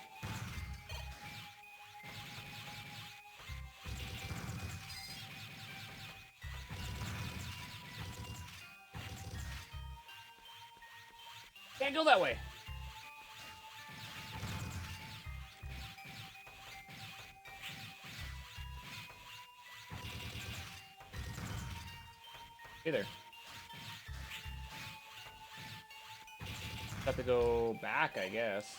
Can't go that way. Either. Have to go back, I guess.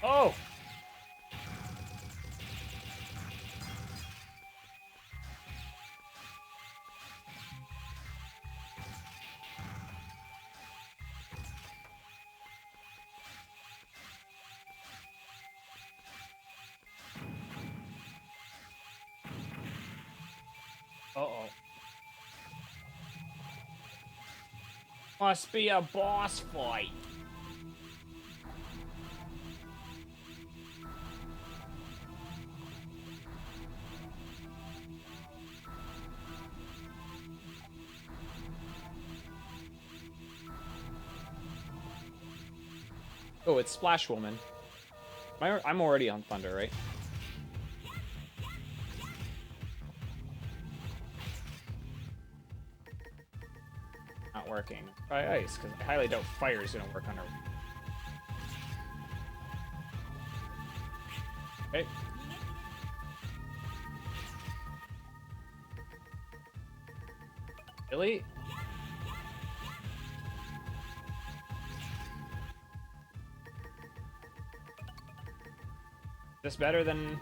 Oh! Uh-oh. Must be a boss fight. Oh, it's Splash Woman. I'm already on Thunder, right? Not working. Try Ice, because I highly doubt Fire is going to work on her. Okay. Really? This better than...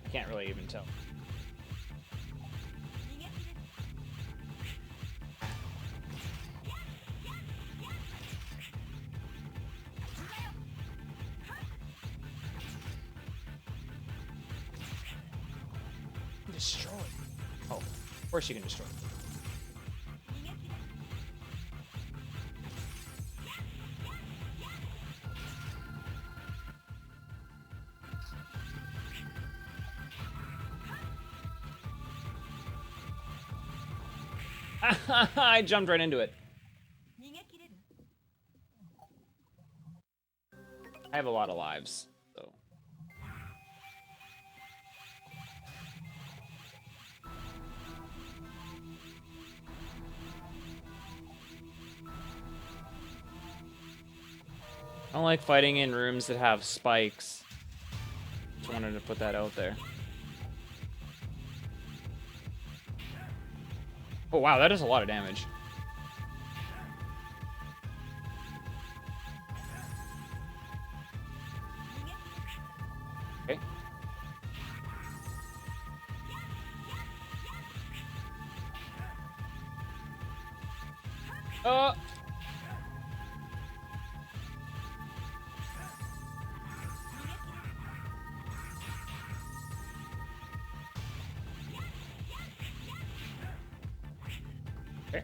I can't really even tell. destroy. Oh, of course you can destroy. I jumped right into it. I have a lot of lives, so. I don't like fighting in rooms that have spikes. Just wanted to put that out there. Oh wow, that does a lot of damage. Okay. Okay.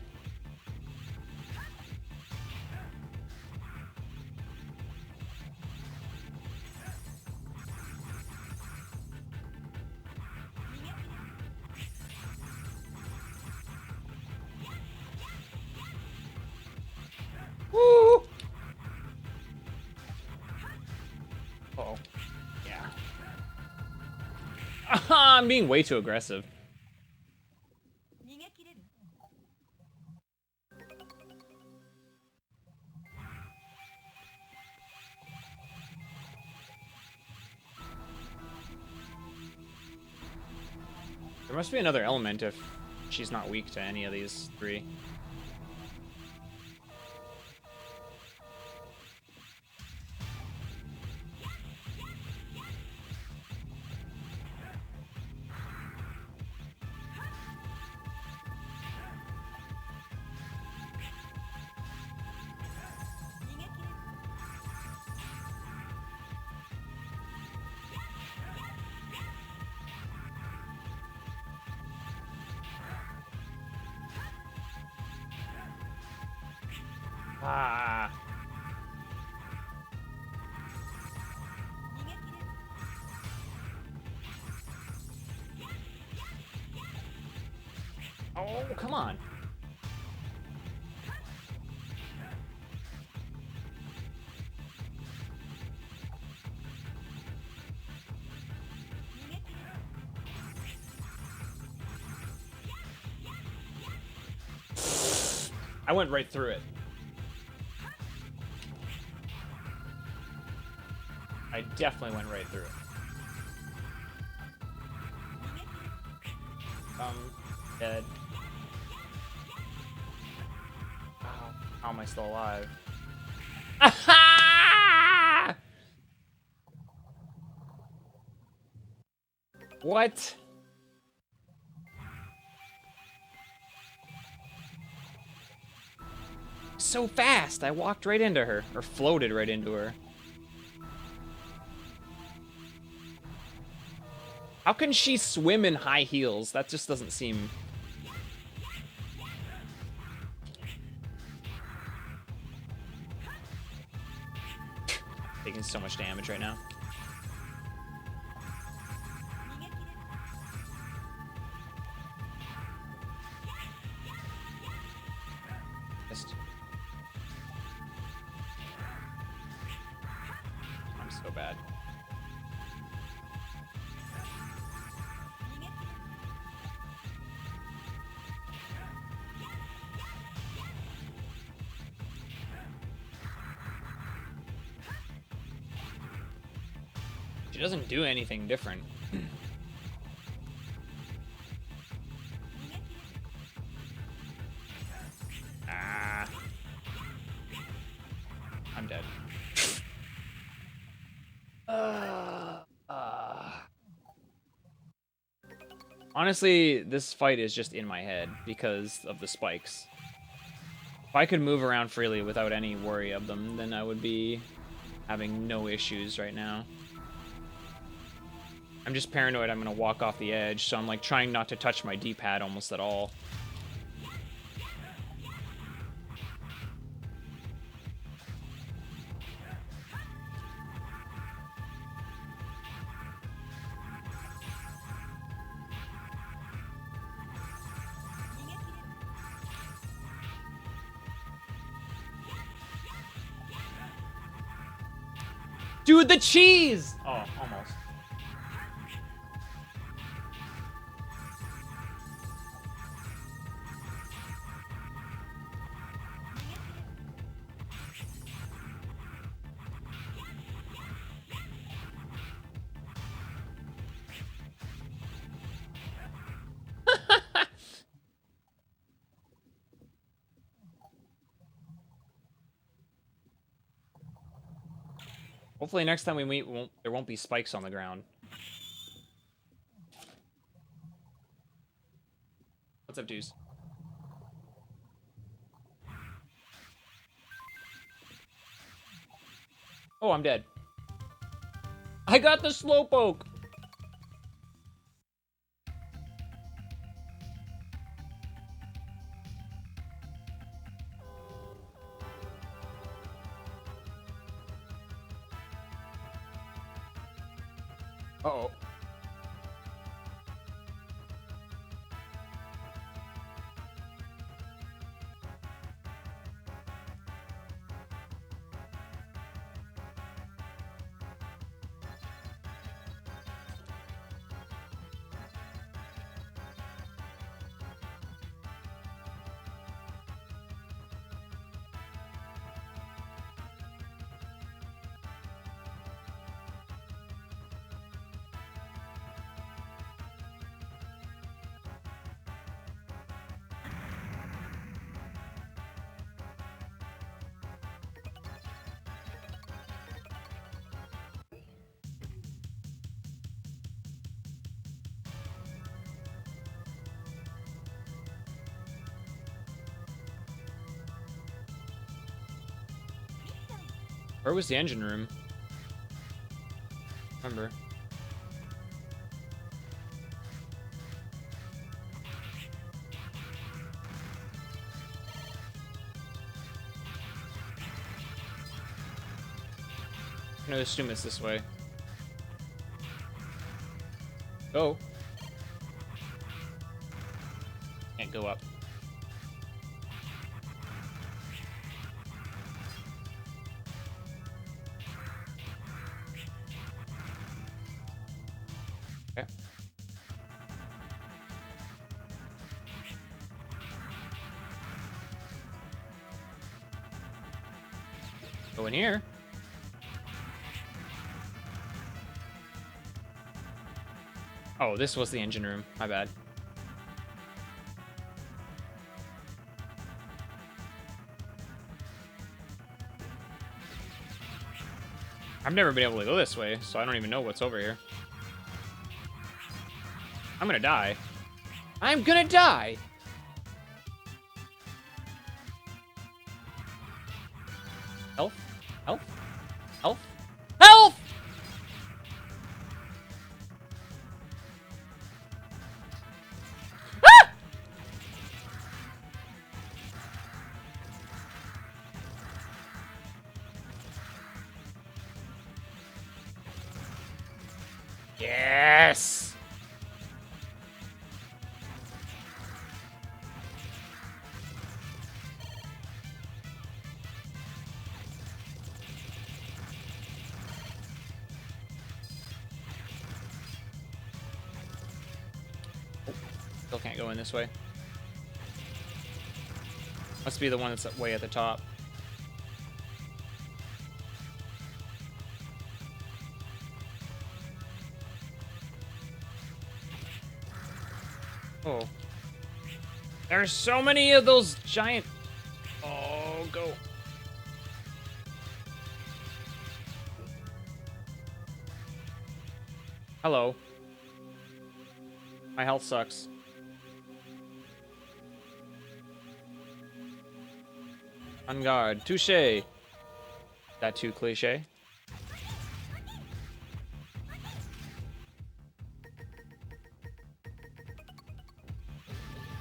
Woo! Uh-oh. Yeah. I'm being way too aggressive. There must be another element if she's not weak to any of these three. Ah. Oh, come on. I went right through it. I definitely went right through it. Dead. How am I still alive? What? So fast! I walked right into her, or floated right into her. How can she swim in high heels? That just doesn't seem... Taking so much damage right now. Missed. I'm so bad. She doesn't do anything different. Ah. I'm dead. Honestly, this fight is just in my head because of the spikes. If I could move around freely without any worry of them, then I would be having no issues right now. I'm just paranoid I'm gonna walk off the edge, so I'm like trying not to touch my D-pad almost at all. Dude, the cheese! Oh, almost. Hopefully next time we meet, there won't be spikes on the ground. What's up, dudes? Oh, I'm dead. I got the slowpoke! Uh-oh. Where was the engine room? Remember. I'm gonna assume it's this way. Go. Can't go up. Okay. Go in here. Oh, this was the engine room. My bad. I've never been able to go this way, so I don't even know what's over here. I'm gonna die. I'm gonna die! Health? Health? Health? Health! Ah! Yes! Still can't go in this way. Must be the one that's way at the top. Oh. There's so many of those giant... Oh, go. Hello. My health sucks. On guard. Touche. That too cliche?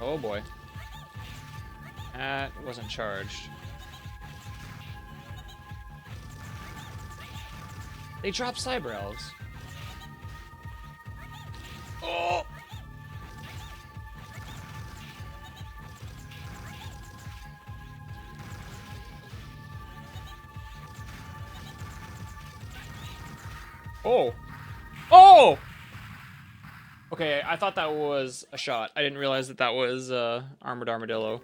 Oh boy. That wasn't charged. They drop Cyber Elves. Oh! Oh! Oh! Okay, I thought that was a shot. I didn't realize that that was Armored Armadillo.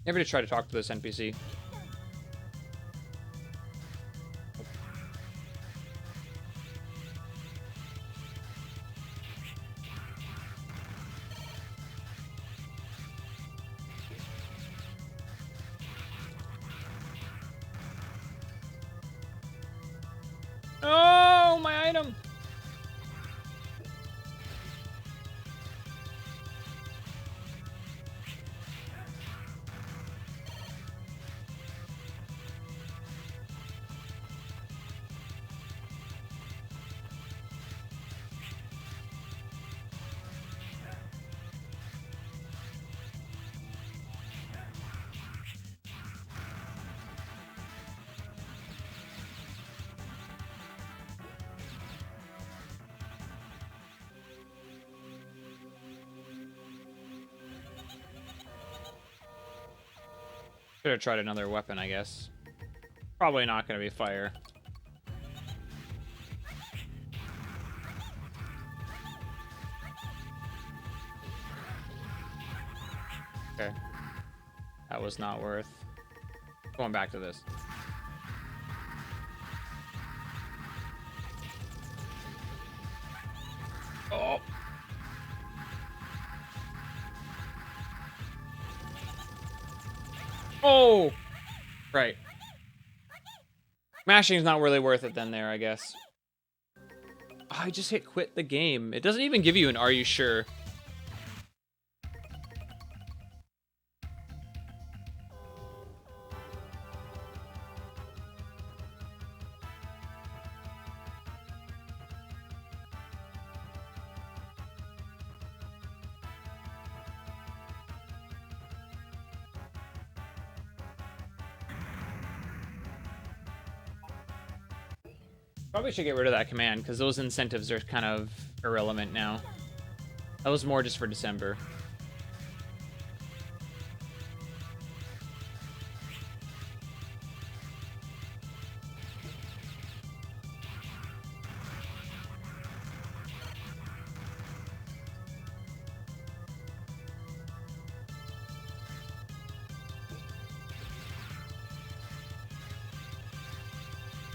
Never to try to talk to this NPC. Oh, my item! Should have tried another weapon, I guess. Probably not going to be fire. Okay. That was not worth going back to this. Oh! Oh! Right. Mashing's not really worth it then there, I guess. Oh, I just hit quit the game. It doesn't even give you an are you sure? Probably should get rid of that command, because those incentives are kind of irrelevant now. That was more just for December.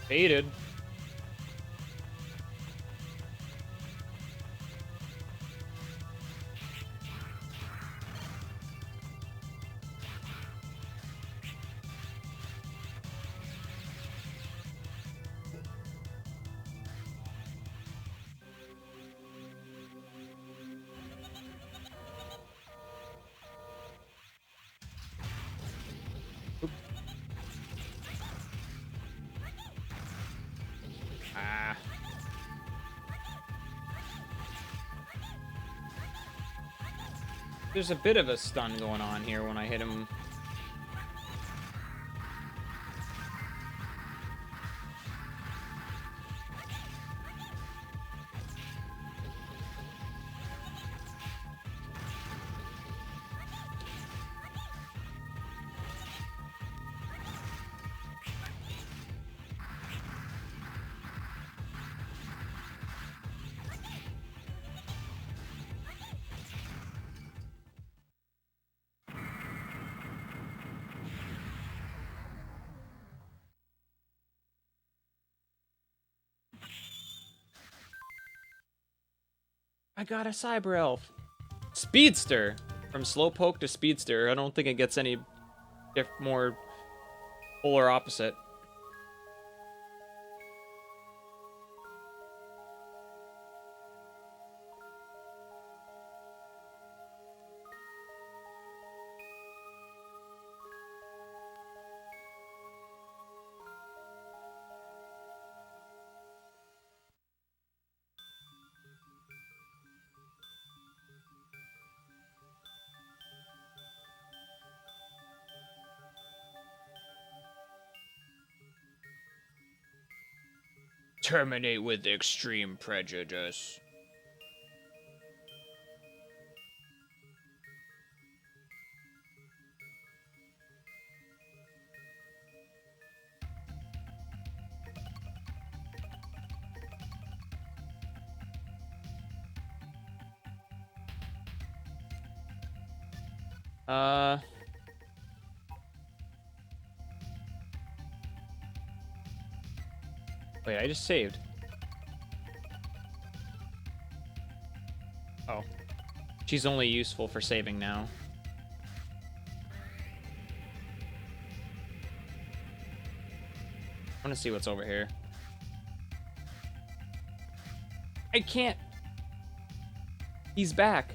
Hated. Ah. There's a bit of a stun going on here when I hit him. I got a Cyber Elf. Speedster! From Slowpoke to Speedster. I don't think it gets any more polar opposite. Terminate with extreme prejudice. Wait, I just saved. Oh. She's only useful for saving now. I want to see what's over here. I can't. He's back.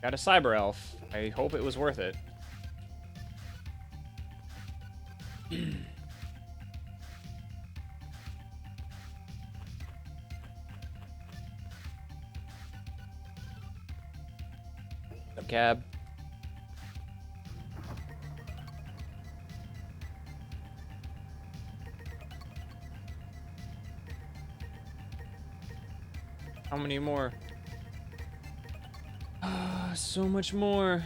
Got a cyber elf. I hope it was worth it. A cab. How many more? So much more.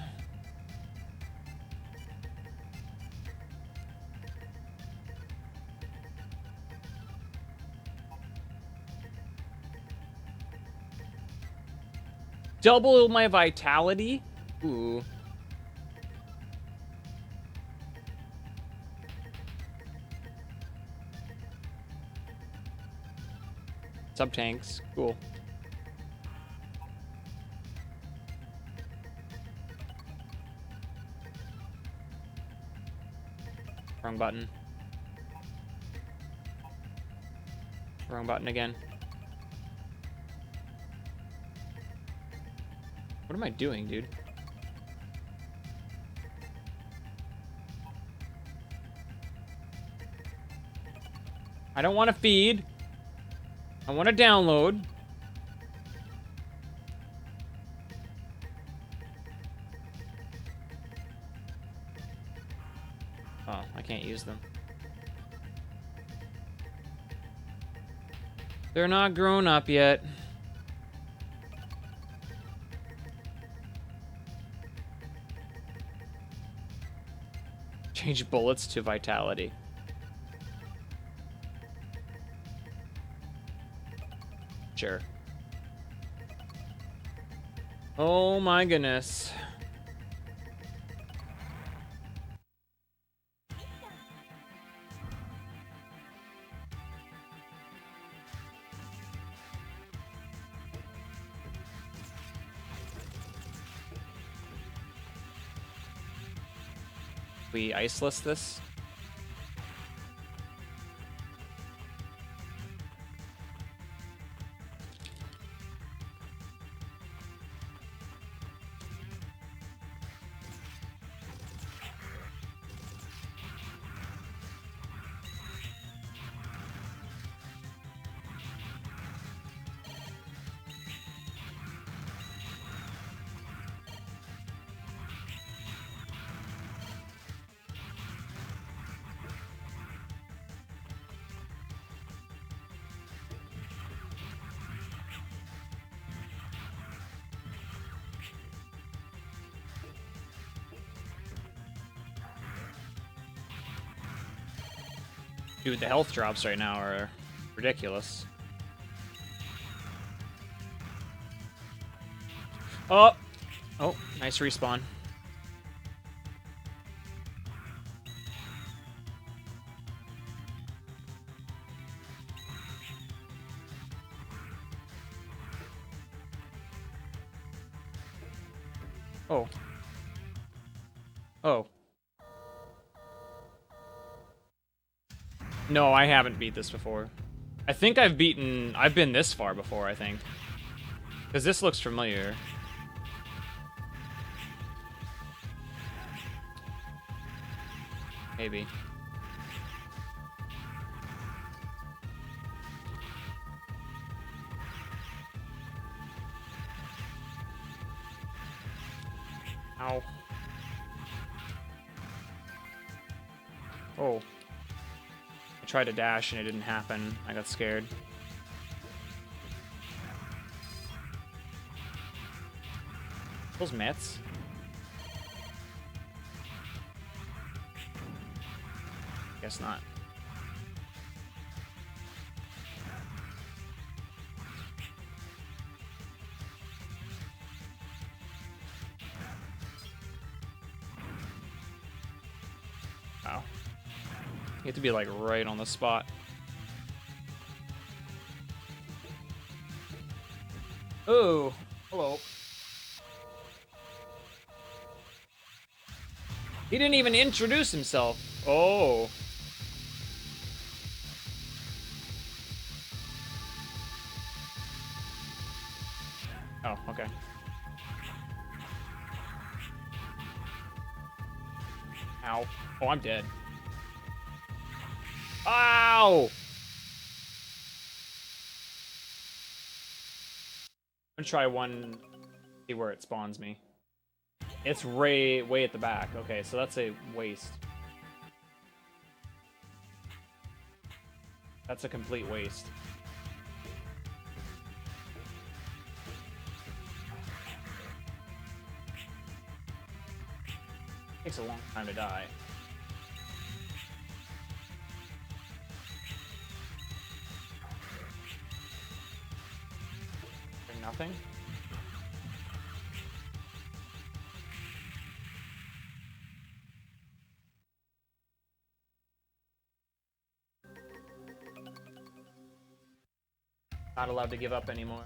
Double my vitality? Ooh. Sub tanks, cool. Wrong button. Wrong button again. What am I doing, dude? I don't want to feed. I want to download. Oh, I can't use them. They're not grown up yet. Change bullets to vitality. Sure. Oh my goodness. We iceless this? Dude, the health drops right now are ridiculous. Oh! Oh, nice respawn. Oh. Oh. No, I haven't beat this before. I think I've been this far before, I think. Because this looks familiar. Maybe. Ow. Oh. I tried to dash and it didn't happen. I got scared. Those Mets? Guess not. Wow. You have to be like right on the spot. Oh, hello. He didn't even introduce himself. Oh. Oh, okay. Ow. Oh, I'm dead. Ow! I'm gonna try one, see where it spawns me. It's way at the back. Okay, so that's a waste. That's a complete waste. Takes a long time to die. Nothing? Not allowed to give up anymore.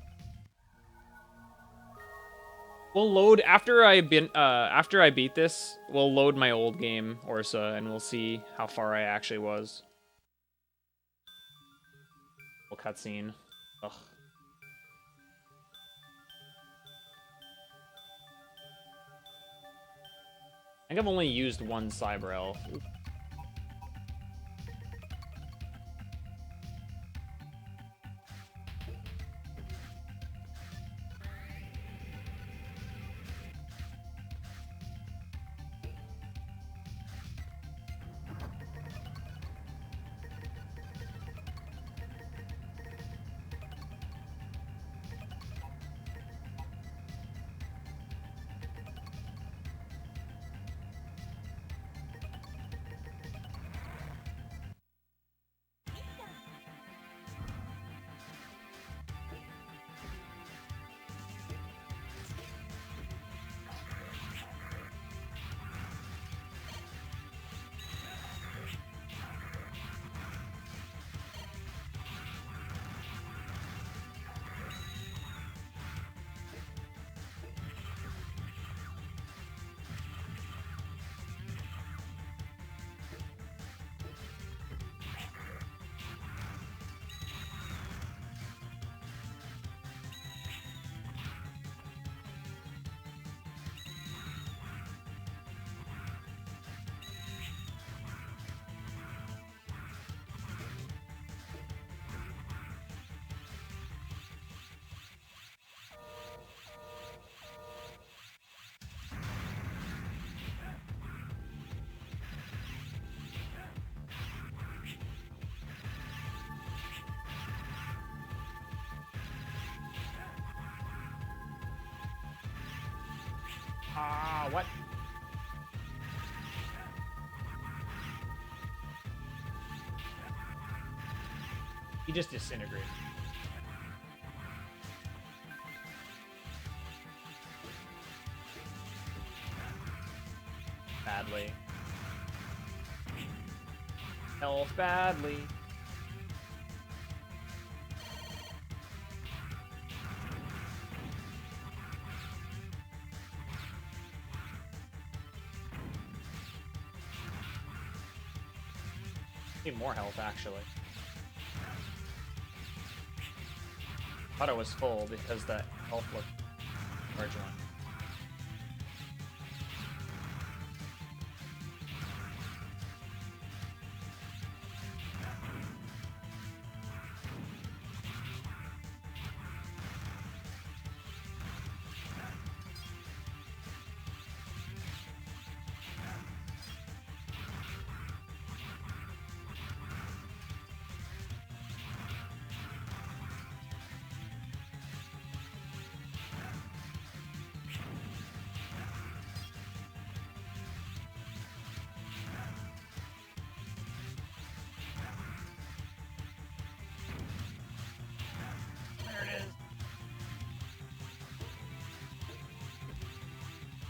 We'll load after I beat this. We'll load my old game, Orsa, and we'll see how far I actually was. We'll cutscene. Ugh. I think I've only used one Cyber Elf. Ah, what? He just disintegrated. Badly. Health badly. Need more health, actually. Thought it was full because the health looked marginal.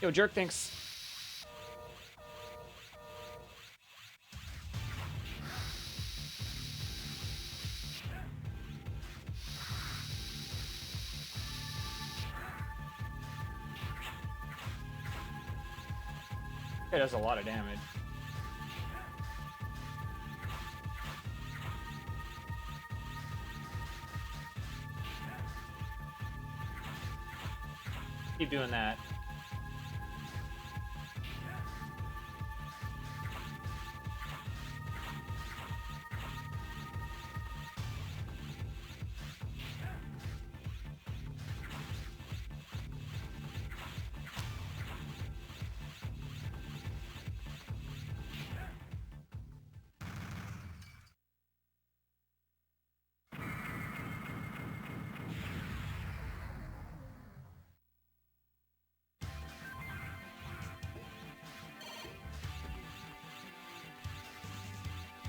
Yo, Jerk, thanks. It does a lot of damage. Keep doing that.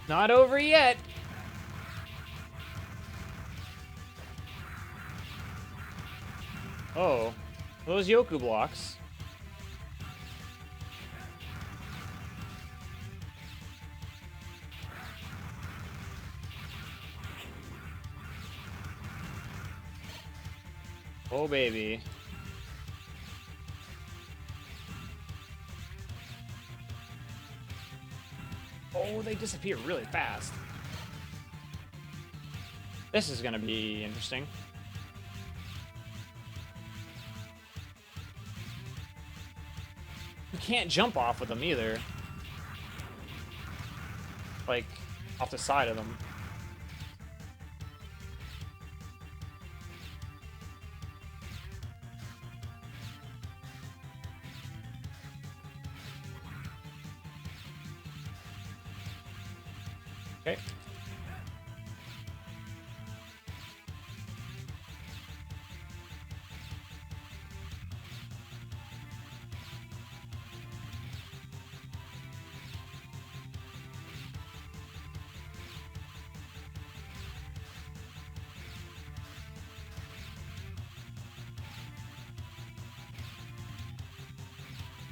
Not over yet. Oh, those Yoku blocks. Oh, baby. Oh, they disappear really fast. This is gonna be interesting. You can't jump off with them either. Like, off the side of them. Okay.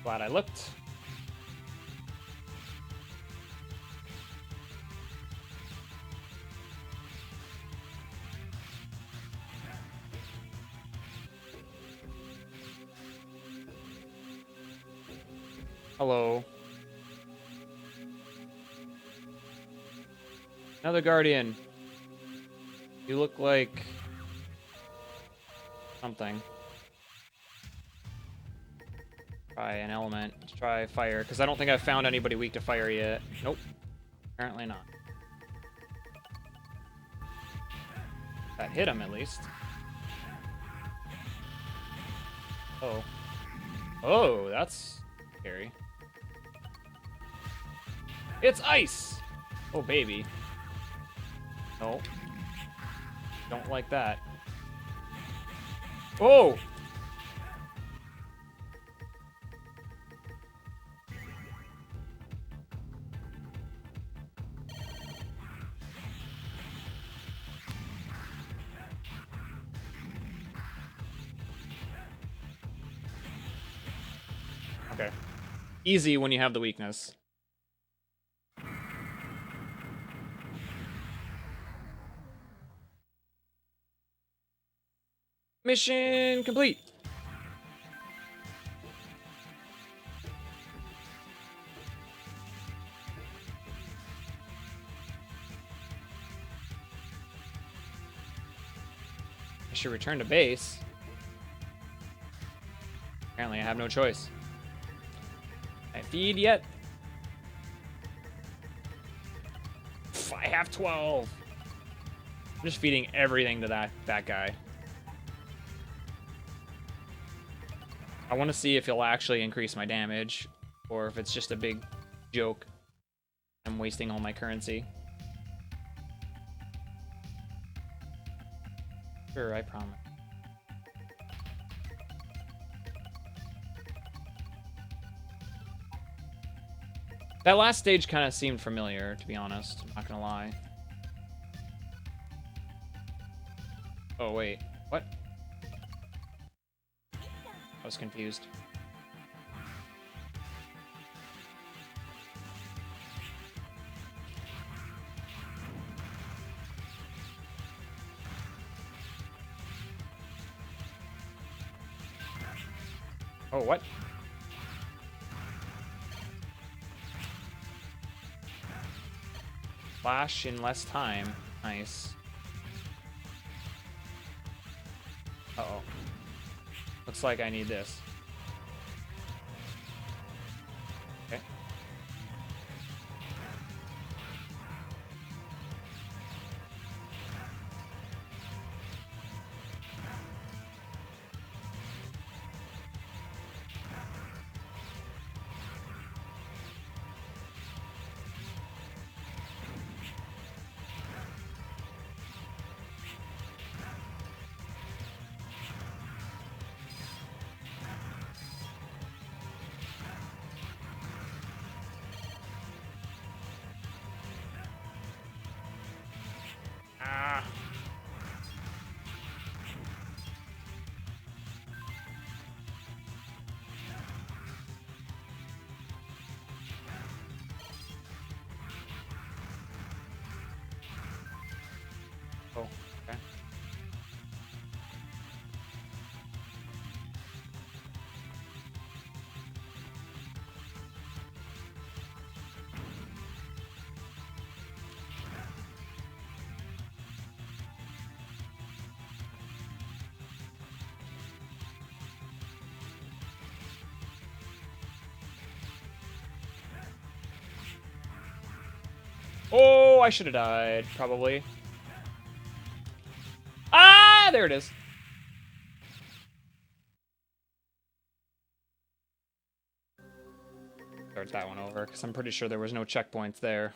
Glad I looked. Hello. Another guardian. You look like something. Try an element. Let's try fire, because I don't think I've found anybody weak to fire yet. Nope. Apparently not. That hit him at least. Oh. Oh, that's scary. It's ice! Oh, baby. No. Don't like that. Oh! Okay. Easy when you have the weakness. Mission complete. I should return to base. Apparently I have no choice. Can I feed yet? I have 12. I'm just feeding everything to that guy. I want to see if he'll actually increase my damage, or if it's just a big joke. I'm wasting all my currency. Sure, I promise. That last stage kind of seemed familiar, to be honest. I'm not gonna lie. Oh, wait. What? I was confused. Oh, what? Flash in less time. Nice. Uh-oh. Looks like I need this. Okay. Ah. Oh, okay. Oh, I should have died, probably. Ah, there it is. Start that one over, because I'm pretty sure there was no checkpoints there.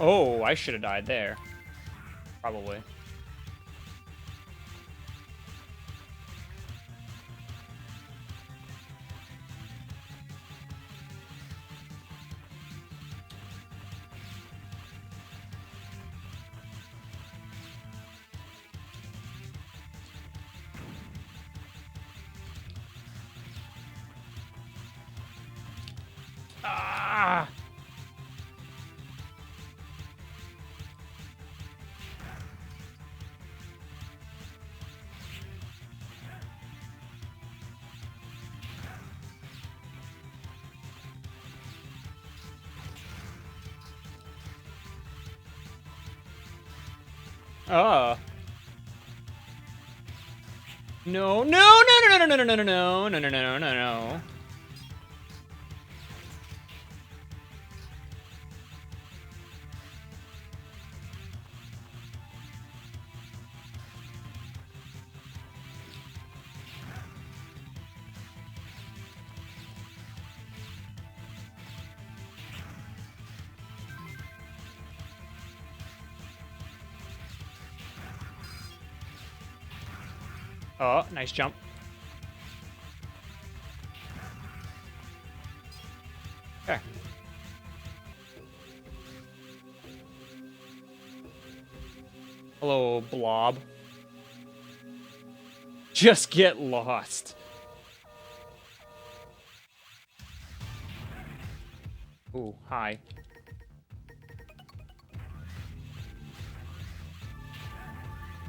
Oh, I should have died there. Probably. Ah! No, no, no, no, no, no, no, no, no, no, no, no, no, no. Oh, nice jump. Okay. Hello, blob. Just get lost. Ooh, hi.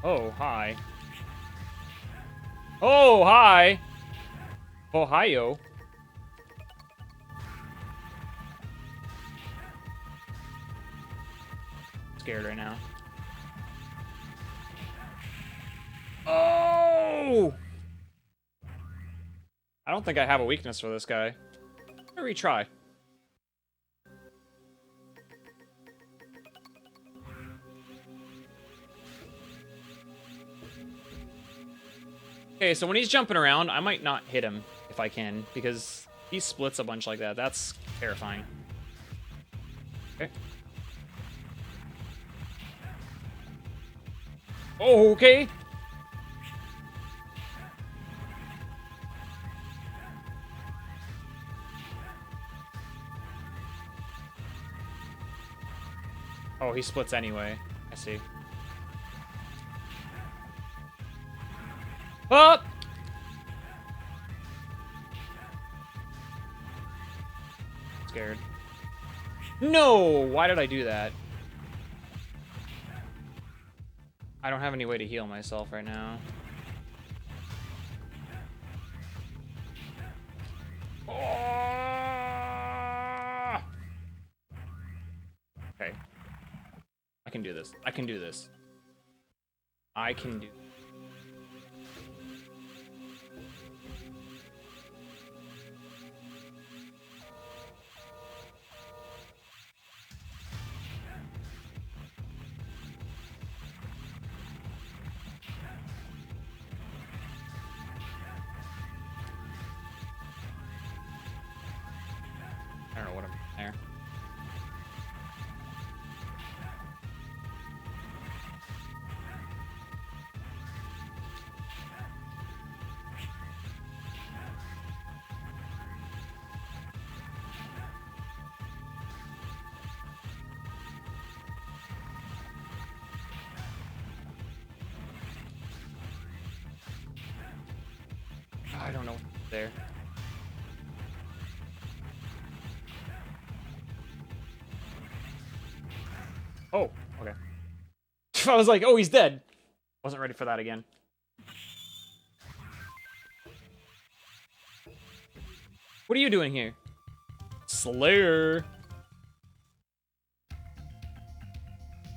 Oh, hi. Oh, hi. Ohio. Scared right now. Oh! I don't think I have a weakness for this guy. Let me retry. Okay, so when he's jumping around, I might not hit him if I can, because he splits a bunch like that. That's terrifying. Okay. Oh, okay. Oh, he splits anyway. I see. Up! Scared. No! Why did I do that? I don't have any way to heal myself right now. Oh! Okay. I can do this. I can do this. I can do. I don't know what I'm there. I don't know what's there. Oh, okay. I was like, oh, he's dead. Wasn't ready for that again. What are you doing here? Slayer.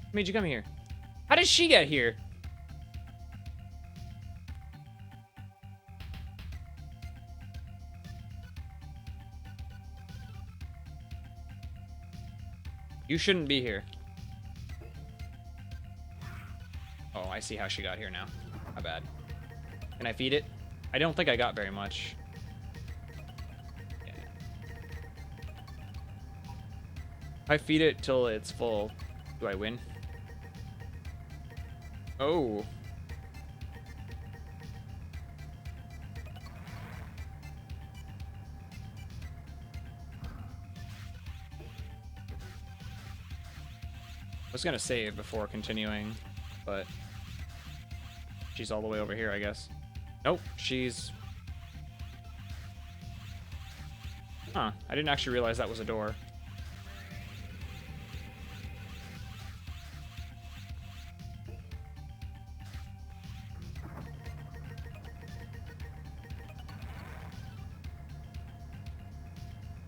What made you come here? How did she get here? You shouldn't be here. Oh, I see how she got here now. My bad. Can I feed it? I don't think I got very much. Yeah. If I feed it till it's full, do I win? Oh. I was gonna save before continuing, but she's all the way over here, I guess. Nope, she's... Huh, I didn't actually realize that was a door.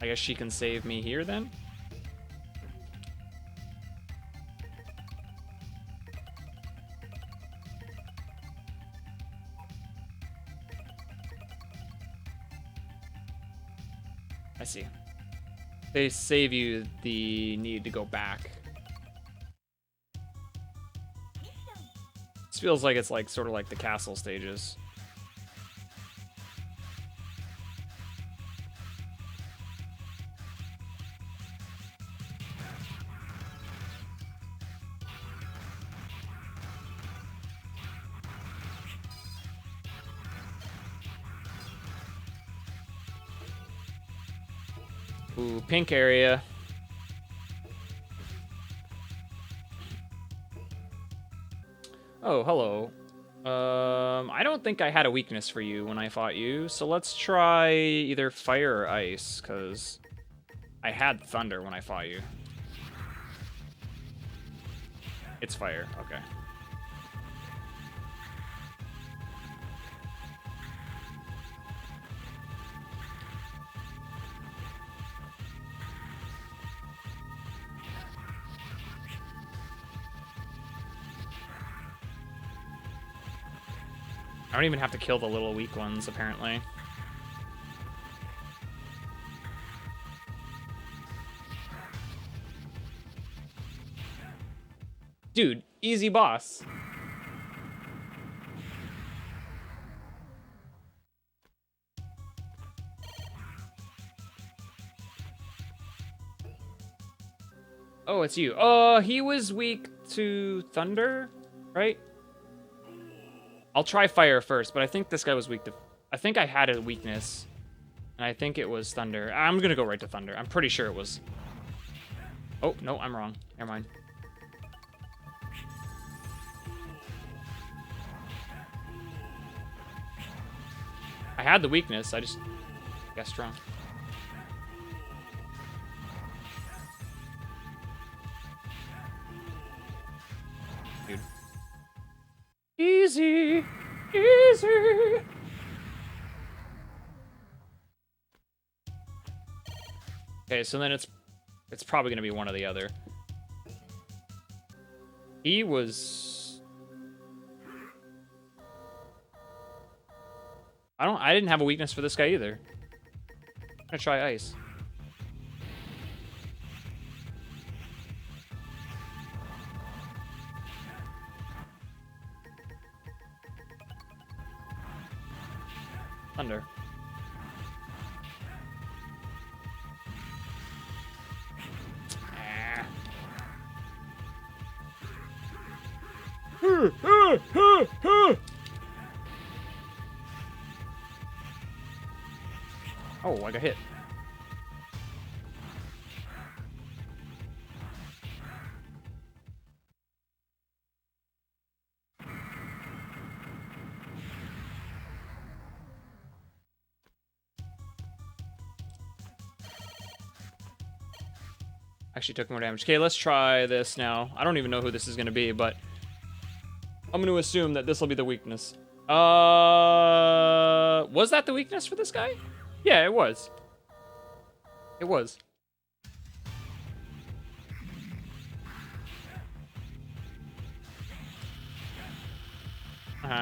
I guess she can save me here then? I see. They save you the need to go back. This feels like it's like sort of like the castle stages. Ooh, pink area. Oh, hello. I don't think I had a weakness for you when I fought you, so let's try either fire or ice, because I had thunder when I fought you. It's fire, okay. I don't even have to kill the little weak ones, apparently. Dude, easy boss. Oh, it's you. He was weak to thunder, right? I'll try fire first, but I think this guy was weak to... I think I had a weakness, and I think it was thunder. I'm gonna go right to thunder. I'm pretty sure it was... Oh, no, I'm wrong. Never mind. I had the weakness, I just guessed wrong. Dude. Easy! Easy! Okay, so then it's probably gonna be one or the other. He was... I didn't have a weakness for this guy either. I'm gonna try ice. Thunder. Oh, I got hit. Actually took more damage. Okay, let's try this now. I don't even know who this is going to be, but I'm going to assume that this will be the weakness. Was that the weakness for this guy? Yeah, it was. It was.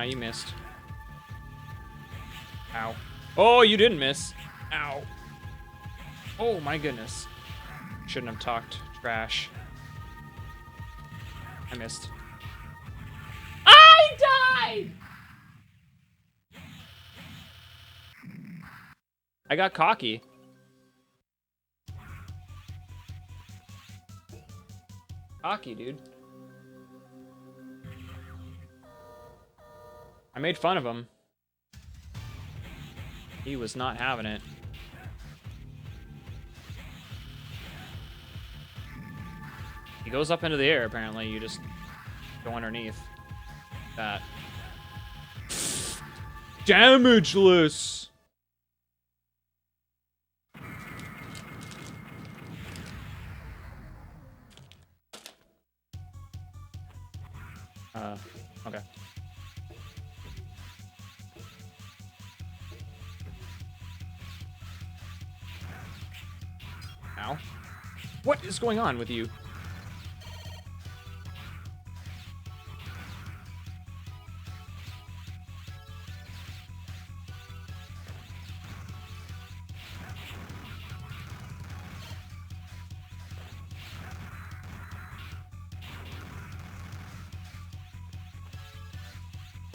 You missed. Ow. Oh, you didn't miss. Ow. Oh my goodness. Shouldn't have talked trash. I missed. I died! I got cocky. Cocky, dude. I made fun of him. He was not having it. He goes up into the air, apparently. You just go underneath that. Damageless! Okay. Ow. What is going on with you?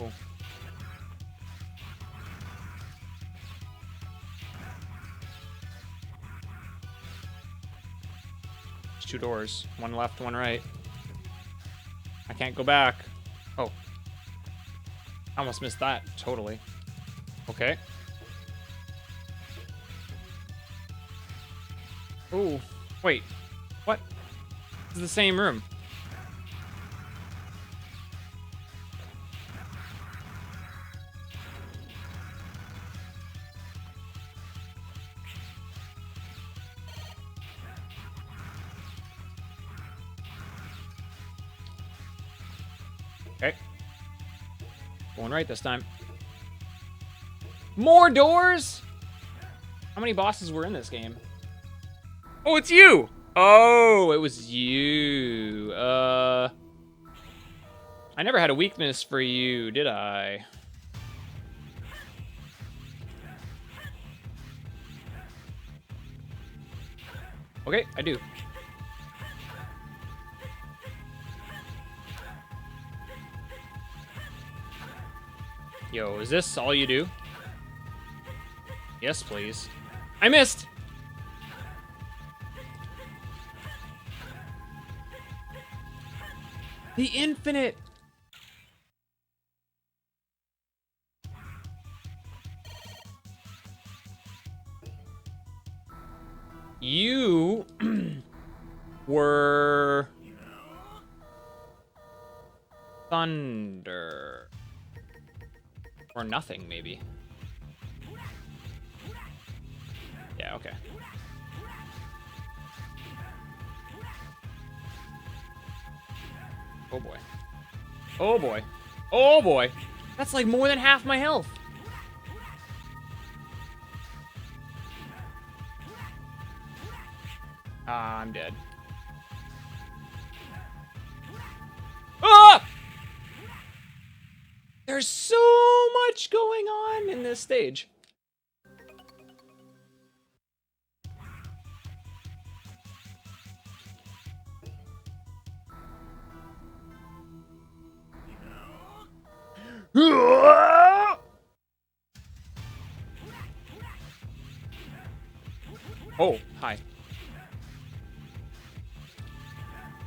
Cool. There's 2 doors. One left, one right. I can't go back. Oh. I almost missed that. Totally. Okay. Ooh. Wait. What? This is the same room. Okay. Going right this time. More doors? How many bosses were in this game? Oh, it's you! Oh, it was you. I never had a weakness for you, did I? Okay, I do. Yo, is this all you do? Yes, please. I missed! The infinite! You were thunder. Or nothing, maybe. Yeah, okay. Oh boy. Oh boy. Oh boy. That's like more than half my health. Ah, I'm dead. Ah! There's so much going on in this stage. Oh, hi.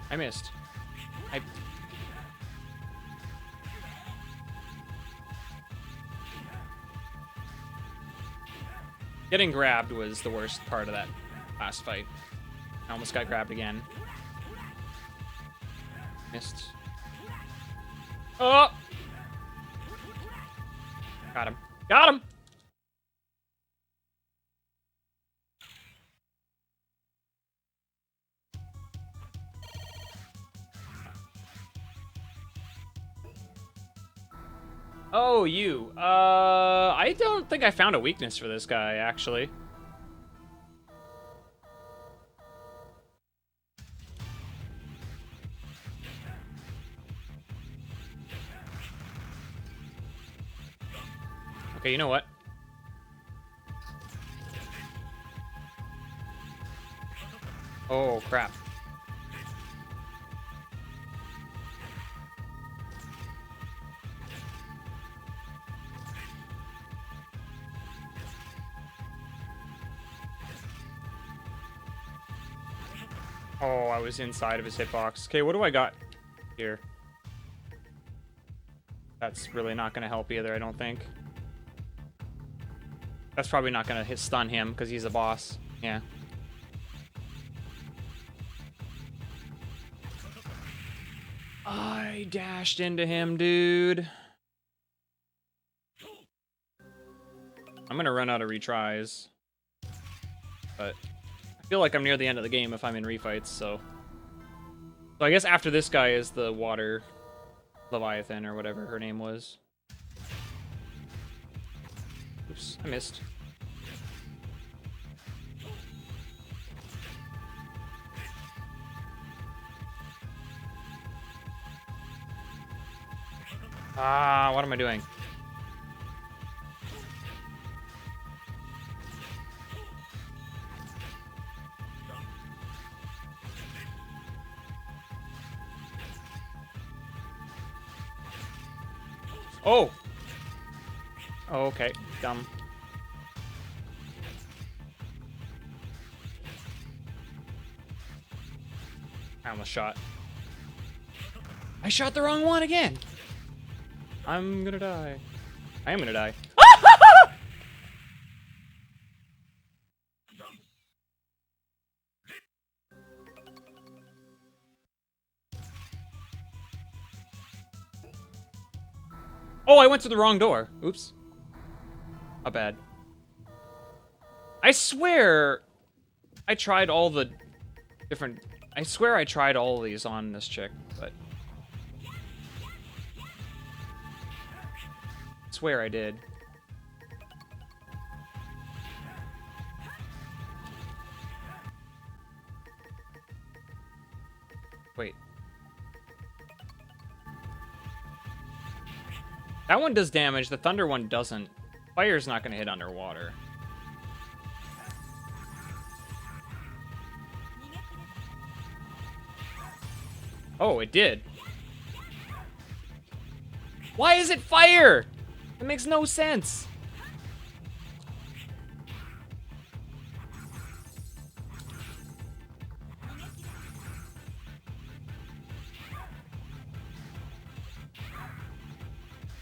I missed. Getting grabbed was the worst part of that last fight. I almost got grabbed again. Missed. Oh! Got him. Got him! Oh, you. I don't think I found a weakness for this guy, actually. Okay, you know what? Oh, crap. Oh, I was inside of his hitbox. Okay, what do I got here? That's really not going to help either, I don't think. That's probably not going to stun him because he's a boss. Yeah. I dashed into him, dude. I'm going to run out of retries. But I feel like I'm near the end of the game if I'm in refights, so... So I guess after this guy is the water Leviathan or whatever her name was. Oops, I missed. Ah, what am I doing? Oh! Oh, okay. Dumb. I almost shot. I shot the wrong one again! I'm gonna die. I am gonna die. Oh, I went to the wrong door. Oops. Not bad. I swear I tried all the different... I swear I tried all of these on this chick, but... I swear I did. Wait. That one does damage, the thunder one doesn't. Fire's not gonna hit underwater. Oh, it did. Why is it fire? It makes no sense.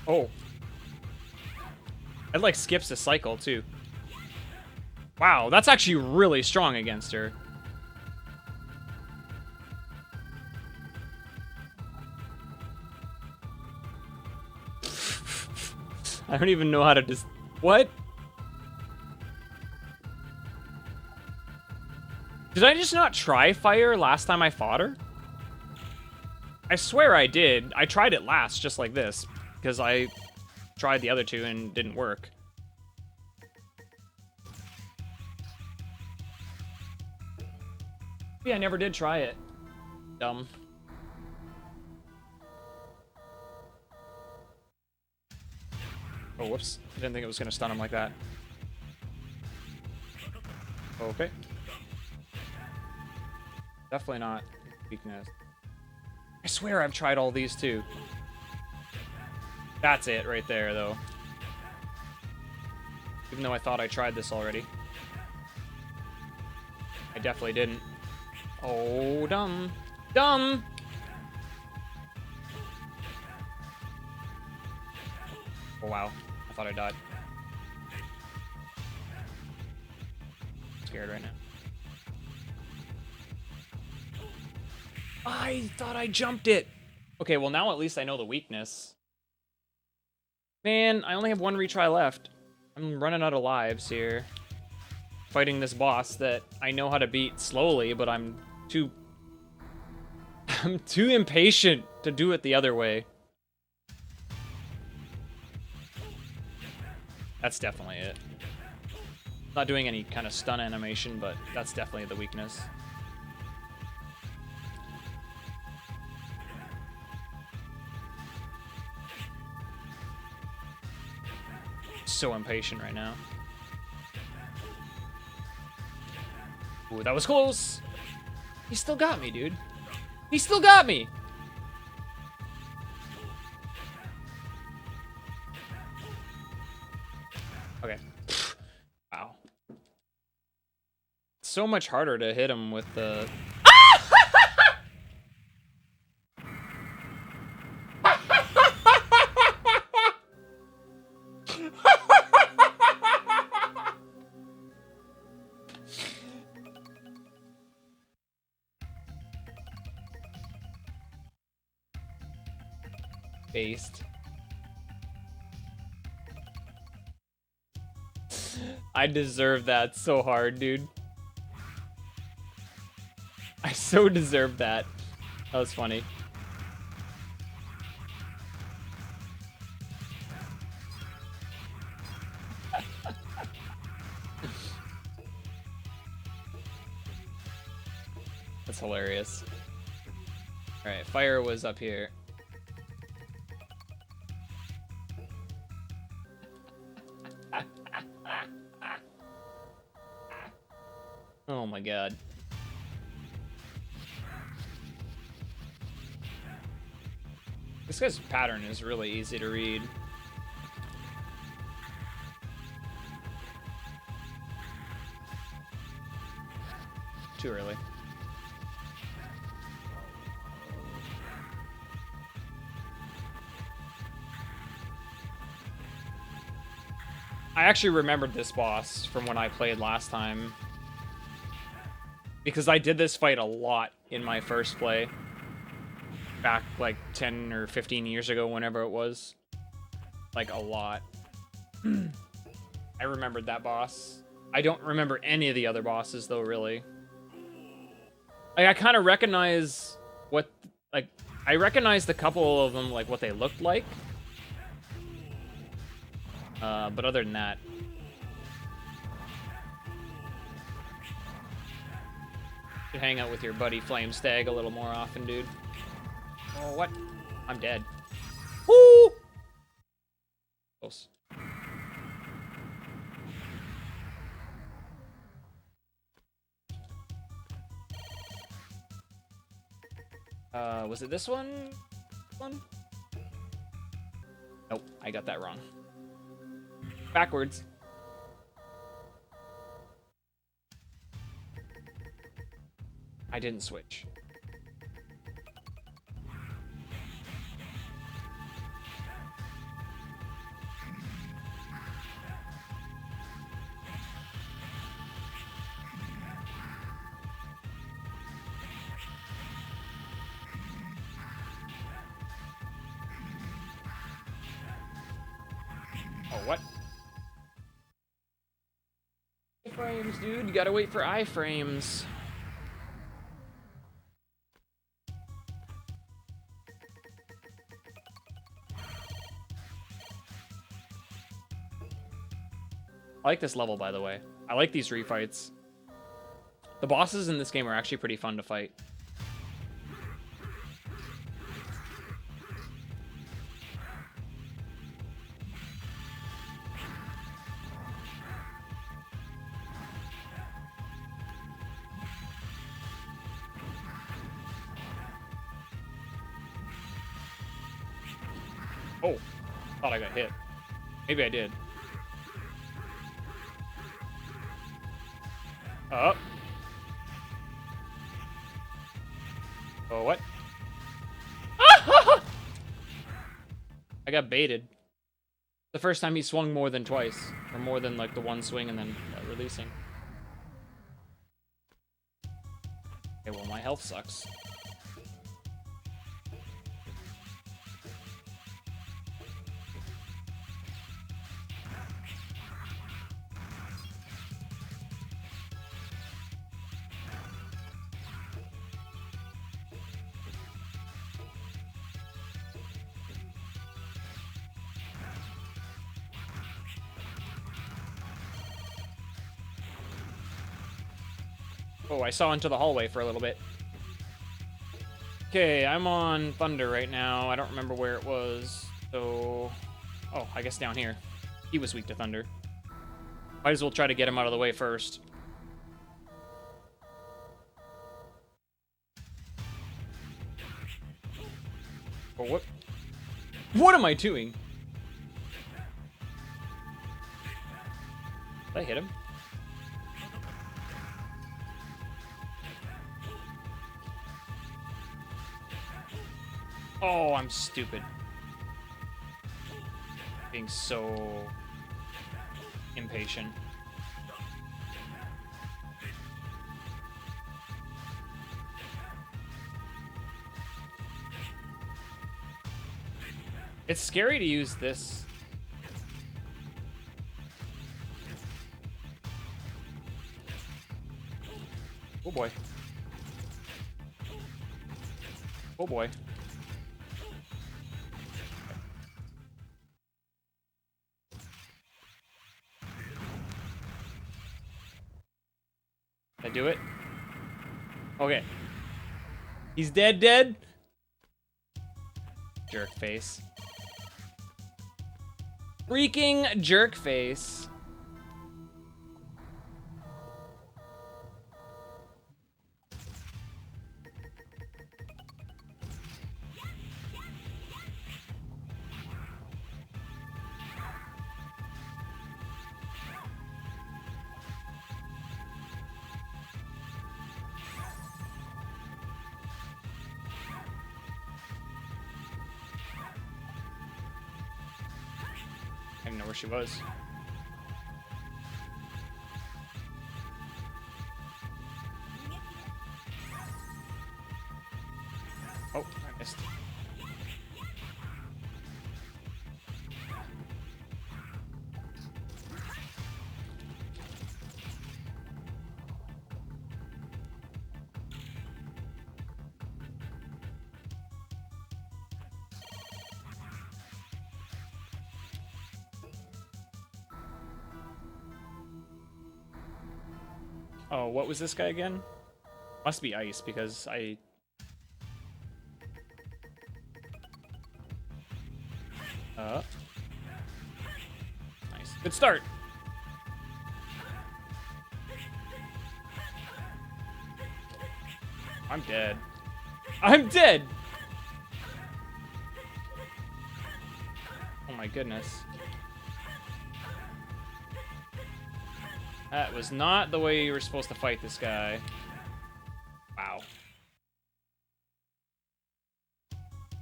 Oh. It like skips a cycle too. Wow, that's actually really strong against her. I don't even know how to just... What? Did I just not try fire last time I fought her? I swear I did. I tried it last, just like this, because I tried the other two and didn't work. Yeah, I never did try it. Dumb. Oh, whoops. I didn't think it was going to stun him like that. Okay. Definitely not weakness. I swear I've tried all these too. That's it right there, though. Even though I thought I tried this already. I definitely didn't. Oh, dumb. Dumb! Oh, wow. I thought I died. I'm scared right now. I thought I jumped it! Okay, well now at least I know the weakness. Man, I only have one retry left. I'm running out of lives here. Fighting this boss that I know how to beat slowly, but I'm too impatient to do it the other way. That's definitely it. Not doing any kind of stun animation, but that's definitely the weakness. So impatient right now. Ooh, that was close. He still got me, dude. He still got me. Okay. Wow. It's so much harder to hit him with the... Based. I deserve that so hard, dude. I so deserve that. That was funny. That's hilarious. Alright, fire was up here. Oh my god. This guy's pattern is really easy to read. too early. I actually remembered this boss from when I played last time. Because I did this fight a lot in my first play. Back like 10 or 15 years ago, whenever it was. Like a lot. I remembered that boss. I don't remember any of the other bosses though, really. Like, I kind of recognize what, like, I recognized a couple of them, like, what they looked like. But other than that... should hang out with your buddy Flamestag a little more often, dude. Oh, what? I'm dead. Woo! Close. Was it this one? Nope, I got that wrong. Backwards. I didn't switch. Oh, what? Iframes, dude. You gotta wait for iframes. I like this level, by the way. I like these refights. The bosses in this game are actually pretty fun to fight. Oh, thought I got hit. Maybe I did. Up. Oh, what? I got baited. The first time he swung more than twice. Or more than, like, the one swing and then releasing. Okay, well, my health sucks. Oh, I saw into the hallway for a little bit. Okay, I'm on Thunder right now. I don't remember where it was, so... oh, I guess down here. He was weak to Thunder. Might as well try to get him out of the way first. Oh, what? What am I doing? Did I hit him? Oh, I'm stupid. Being so impatient. It's scary to use this. Oh boy. Oh boy. Did I do it? Okay. He's dead. Jerk face. Freaking jerk face. didn't know where she was. Oh, I missed. Oh, what was this guy again? Must be ice because I... Nice. Good start. I'm dead. I'm dead! Oh my goodness. That was not the way you were supposed to fight this guy. Wow.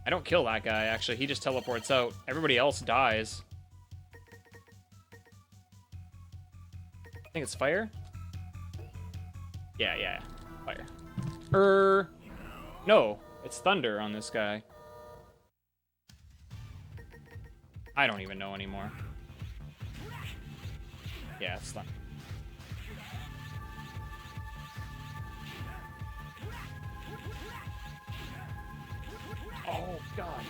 I don't kill that guy, actually. He just teleports out. Everybody else dies. I think it's fire? Yeah. Fire. No, it's thunder on this guy. I don't even know anymore. Yeah, it's thunder. Oh, God.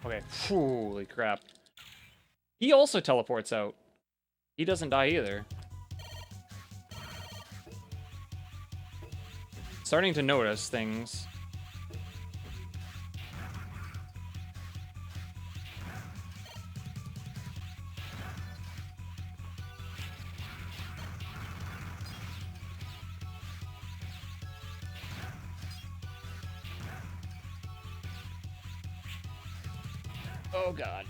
Okay, holy crap. He also teleports out. He doesn't die either. Starting to notice things. Oh, God.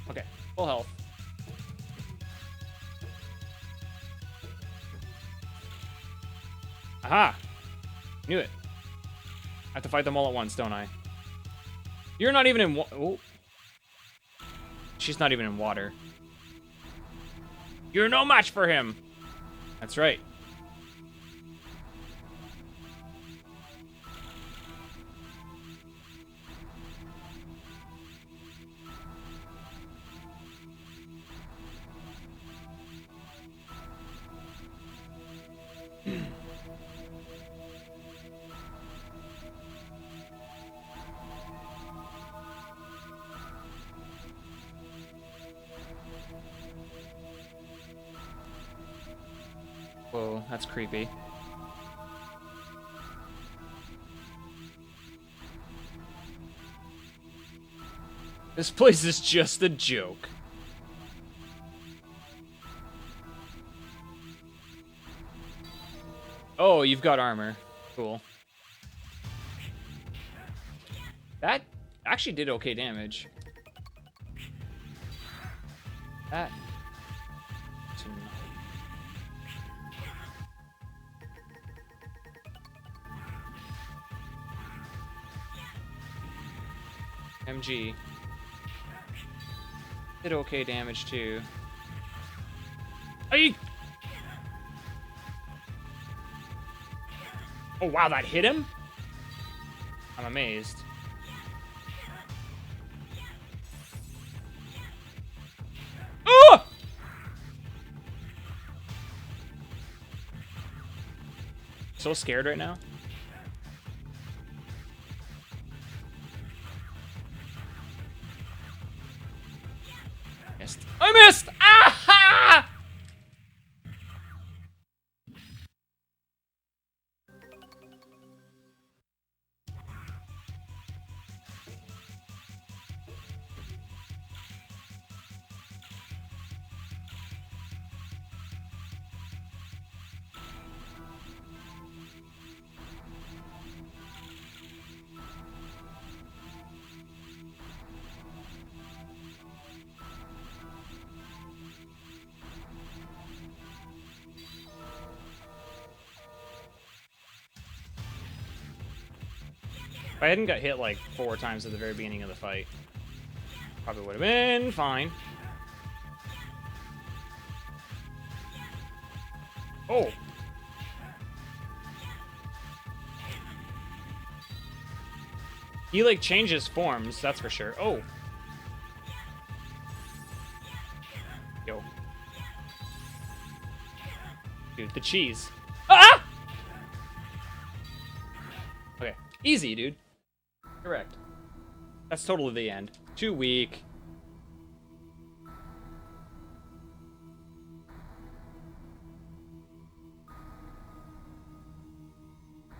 Okay, full health. Aha! Knew it. I have to fight them all at once, don't I? You're not even in oh. She's not even in water. You're no match for him! That's right. Whoa, that's creepy. This place is just a joke. Oh, you've got armor. Cool. That actually did okay damage. That... MG. Did okay damage too. Aye! Oh wow, that hit him? I'm amazed. Oh! So scared right now. Missed. I missed! Ah! If I hadn't got hit like 4 times at the very beginning of the fight, probably would have been fine. Oh! He like changes forms, that's for sure. Oh! Yo. Dude, the cheese. Ah! Okay. Easy, dude. Correct. That's totally the end. Too weak.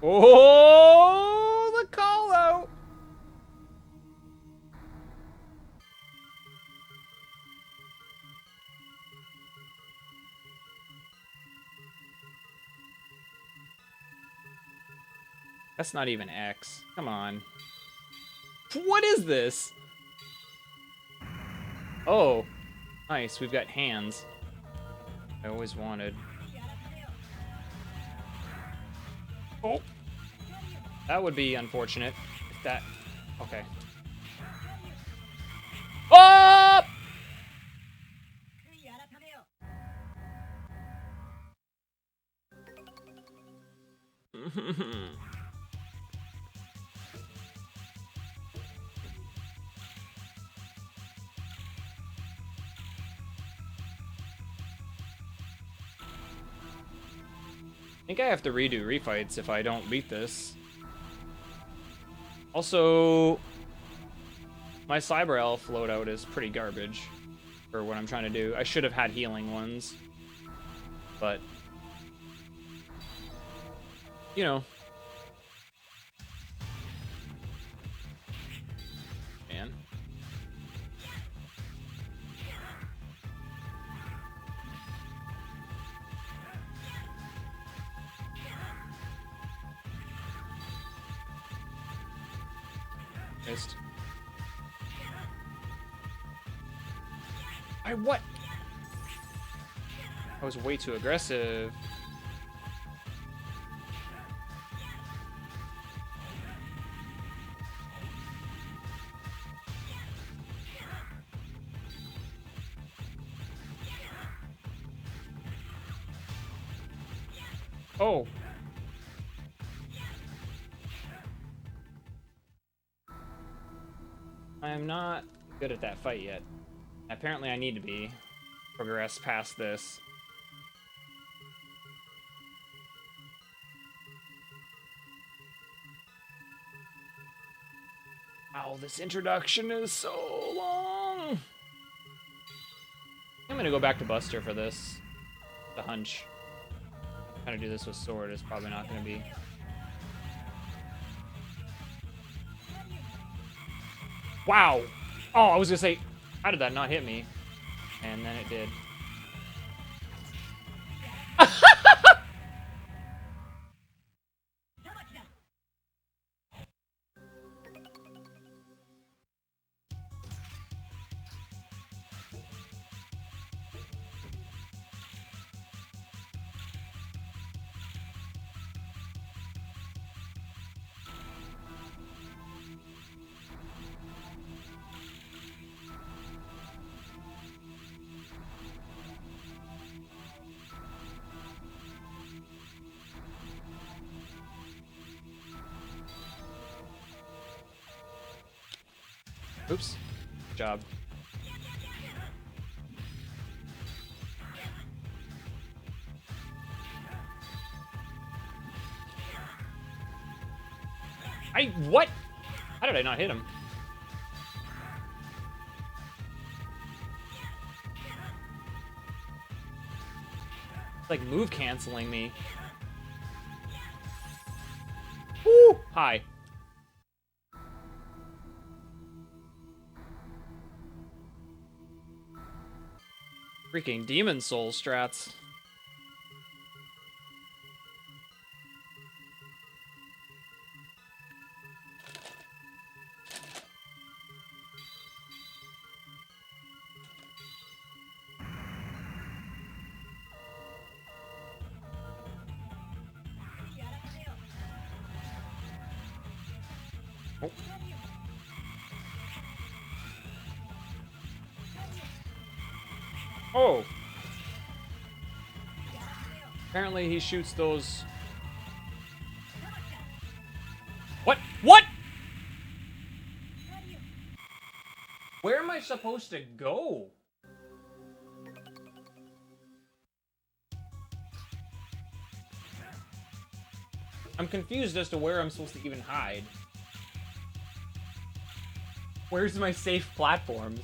Oh, the call out. That's not even X. Come on. What is this? Oh, nice. We've got hands. I always wanted. Oh. That would be unfortunate if that... Okay. Oh! I think I have to redo refights if I don't beat this. Also, my Cyber Elf loadout is pretty garbage for what I'm trying to do. I should have had healing ones, but you know. Man. Missed. What? I was way too aggressive. Oh. I am not good at that fight yet. Apparently I need to be. Progress past this. Wow, this introduction is so long. I'm gonna go back to Buster for this. The hunch. Trying to do this with sword is probably not gonna be. Wow! Oh, I was gonna say, how did that not hit me? And then it did. Oops. Good job. What? How did I not hit him? It's like move canceling me. Woo! Hi. Freaking Demon Soul strats. Oh. Oh! Apparently he shoots those... What? What? Where am I supposed to go? I'm confused as to where I'm supposed to even hide. Where's my safe platforms?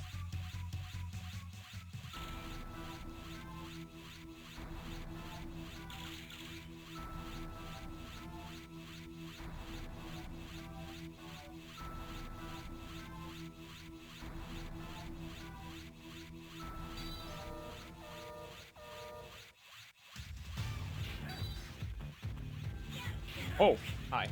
Oh, hi.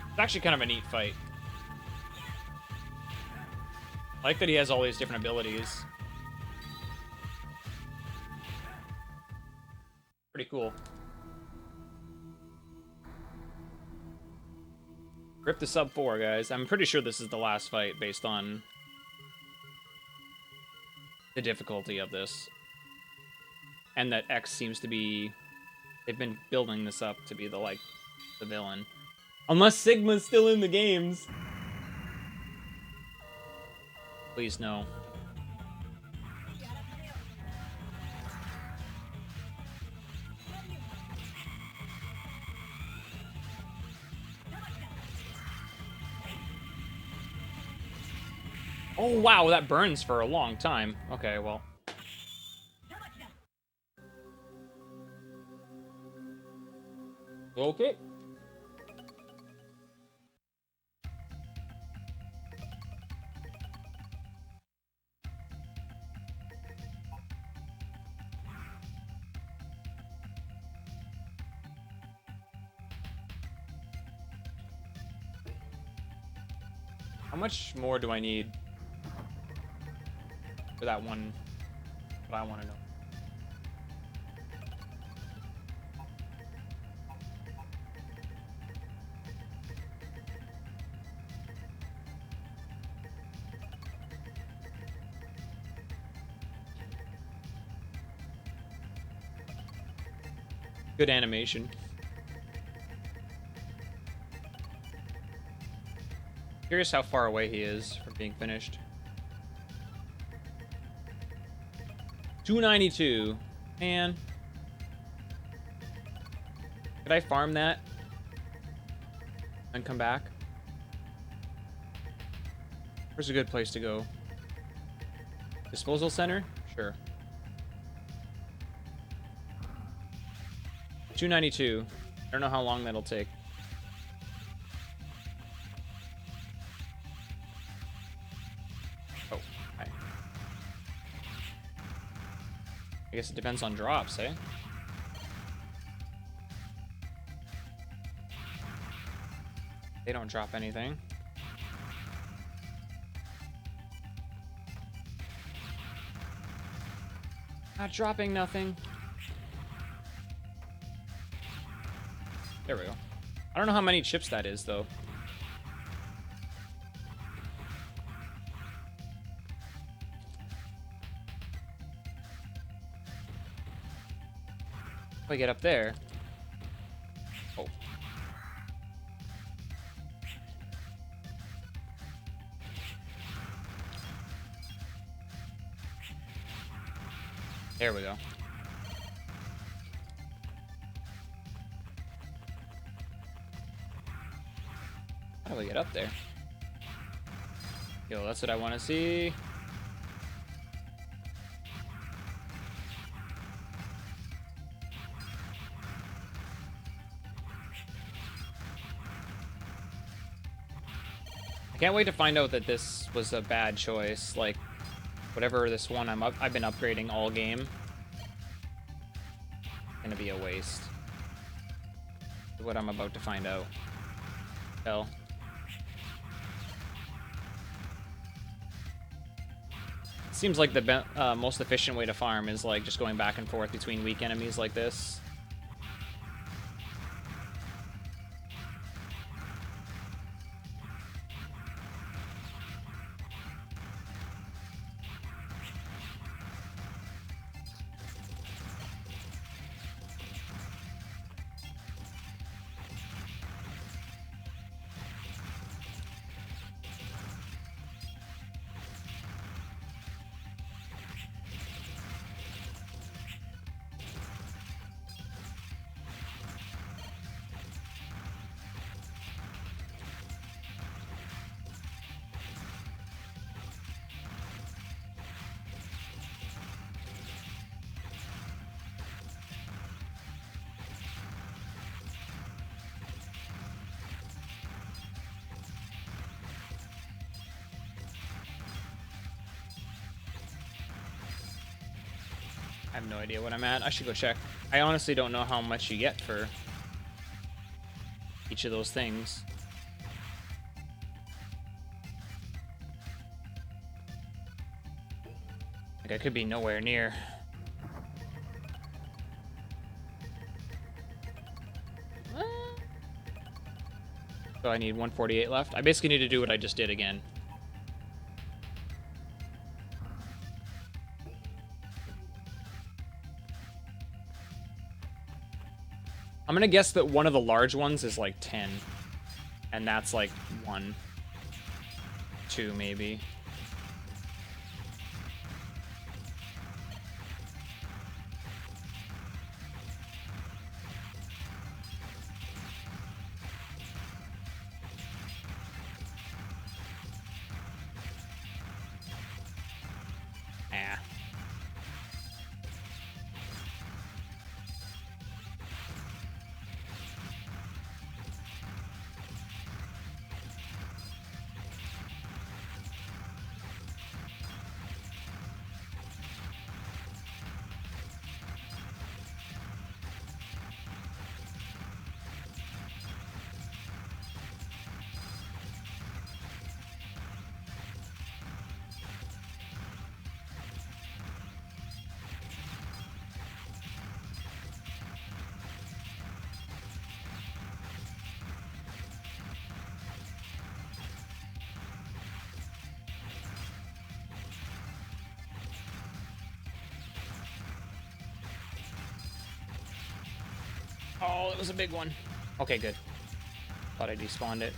It's actually kind of a neat fight. I like that he has all these different abilities. Pretty cool. Rip the sub 4, guys. I'm pretty sure this is the last fight based on the difficulty of this. And that X seems to be... They've been building this up to be the, like, the villain. Unless Sigma's still in the games. Please, no. Oh, wow, that burns for a long time. Okay, well. Okay. How much more do I need for that one? What I want to know. Good animation. Curious how far away he is from being finished. 292. Man. Could I farm that? And come back? Where's a good place to go? Disposal center? Sure. 292. I don't know how long that'll take. Oh, hi. I guess it depends on drops, eh? They don't drop anything. Not dropping nothing. There we go. I don't know how many chips that is, though. If I get up there... Oh. There we go. How do we get up there? Yo, that's what I want to see. I can't wait to find out that this was a bad choice. Like, whatever this one I've been upgrading all game. Gonna be a waste. What I'm about to find out. Hell. seems like the most efficient way to farm is like just going back and forth between weak enemies like this. I have no idea what I'm at. I should go check. I honestly don't know how much you get for each of those things. Like, I could be nowhere near. So I need 148 left. I basically need to do what I just did again. I'm gonna guess that one of the large ones is like 10. And that's like 1. 2 maybe. Ah. Oh, it was a big one. Okay, good. Thought I despawned it.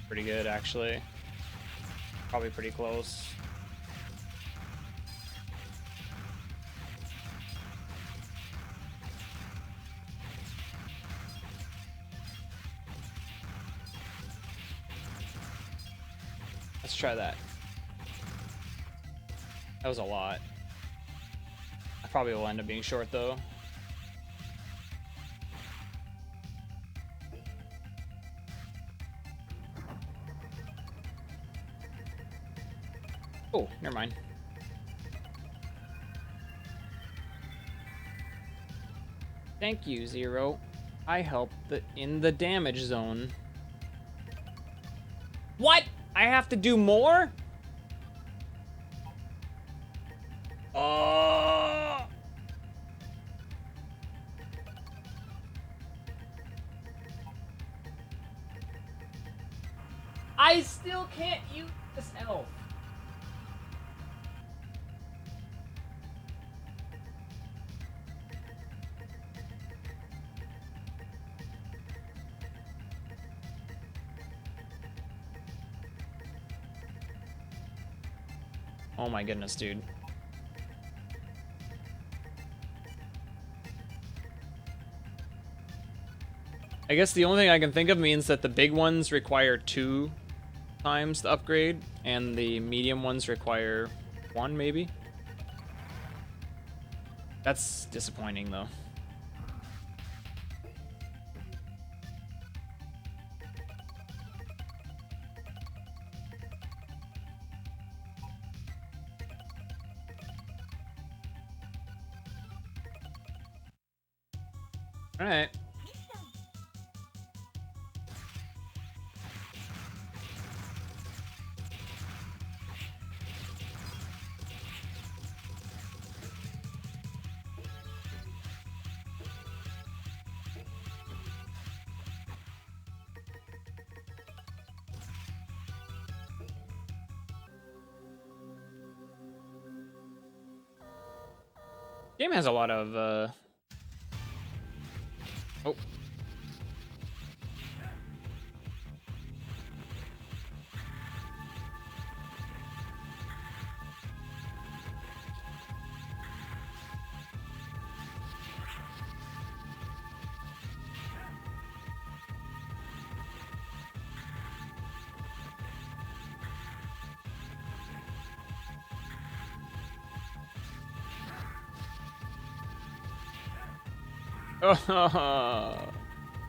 Pretty good, actually. Probably pretty close. Let's try that. That was a lot. I probably will end up being short, though. Oh, never mind. Thank you, Zero. I helped in the damage zone. What? I have to do more? Oh! I still can't use this elf. Oh my goodness, dude. I guess the only thing I can think of means that the big ones require 2 times the upgrade, and the medium ones require 1, maybe? That's disappointing, though. All right. Game has a lot of oh.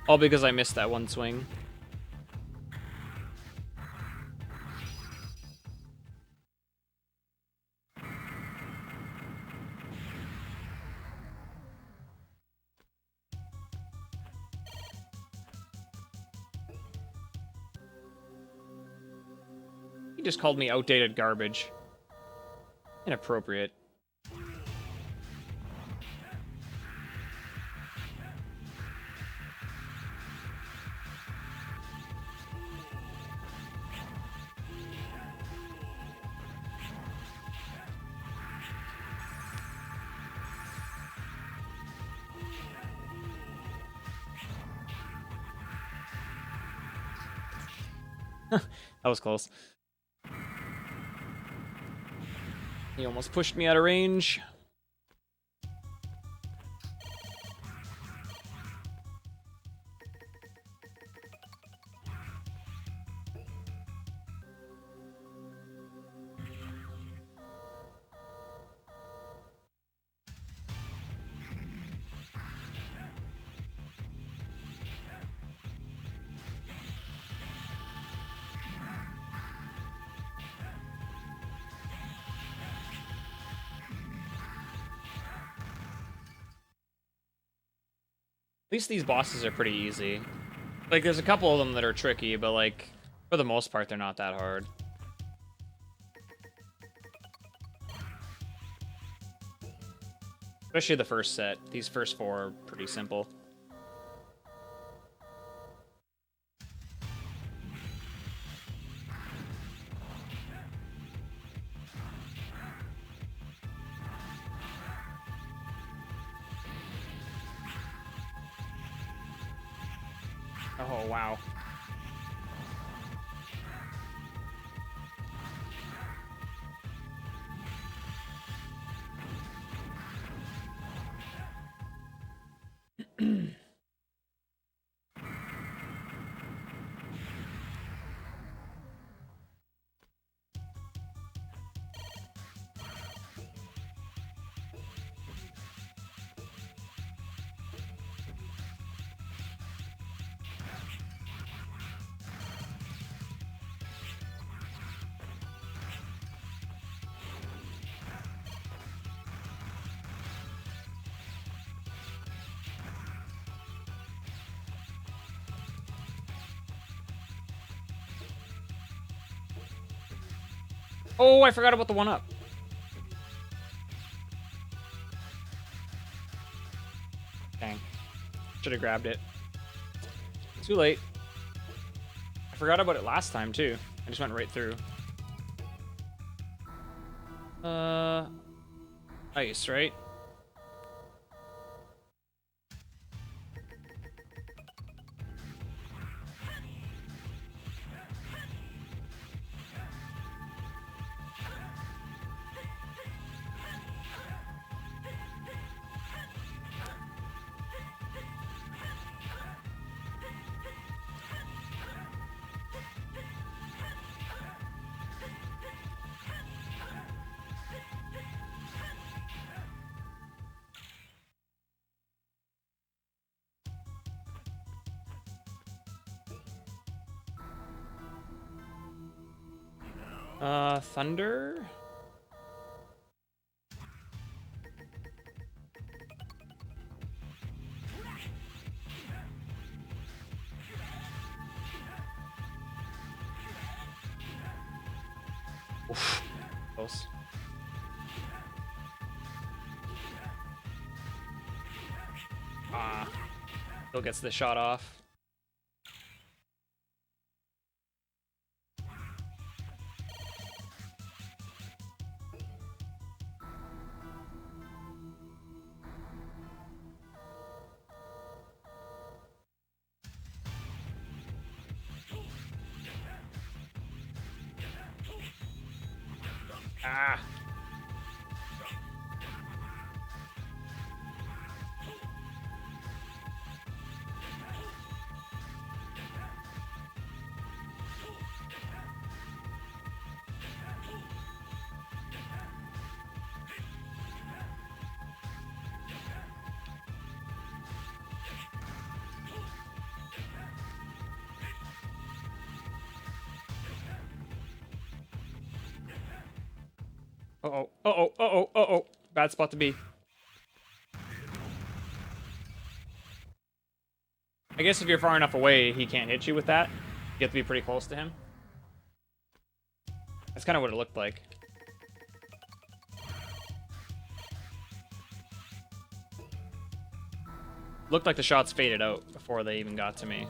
All because I missed that one swing. He just called me outdated garbage. Inappropriate. That was close. He almost pushed me out of range. At least these bosses are pretty easy. Like, there's a couple of them that are tricky, but, like, for the most part, they're not that hard. Especially the first set. These first four are pretty simple. Oh, wow. Oh, I forgot about the one up. Dang. Should have grabbed it. Too late. I forgot about it last time, too. I just went right through. Ice, right? Thunder? Ah, still gets the shot off. Ah. Uh-oh, uh-oh, uh-oh, uh-oh. Bad spot to be. I guess if you're far enough away, he can't hit you with that. You have to be pretty close to him. That's kind of what it looked like. Looked like the shots faded out before they even got to me.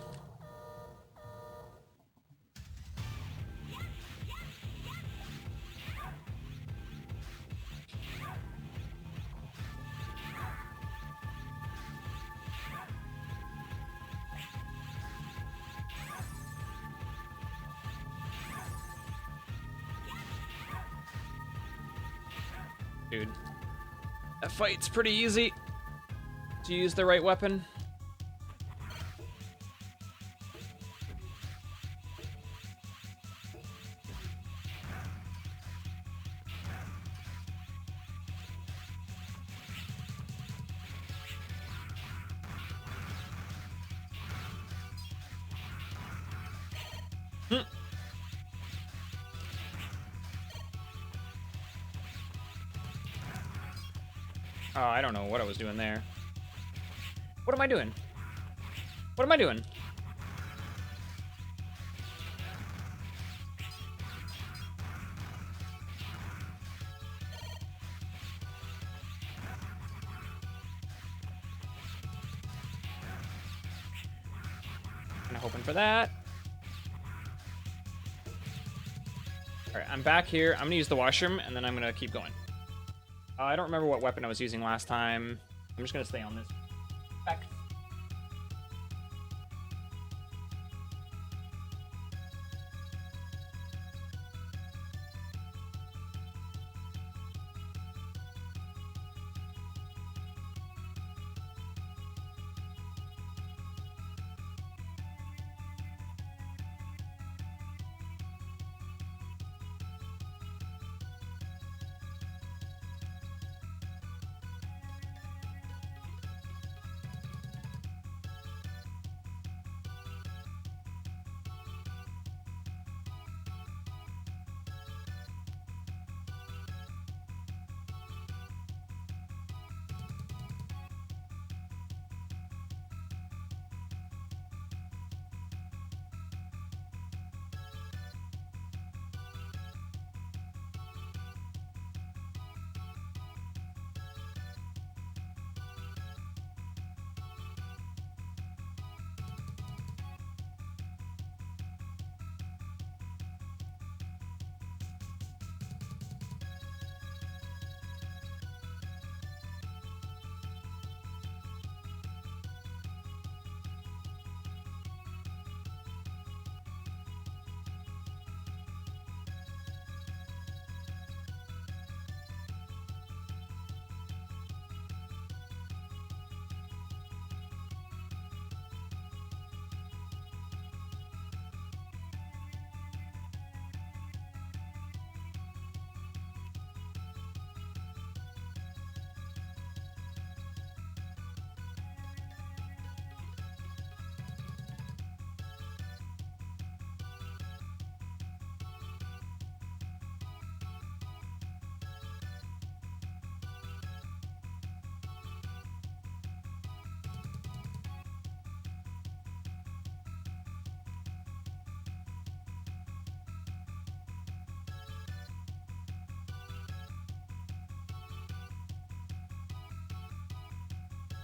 Dude, that fight's pretty easy to use the right weapon. Oh, I don't know what I was doing there. What am I doing? What am I doing? Kinda hoping for that. Alright, I'm back here. I'm gonna use the washroom, and then I'm gonna keep going. I don't remember what weapon I was using last time. I'm just gonna stay on this. Back.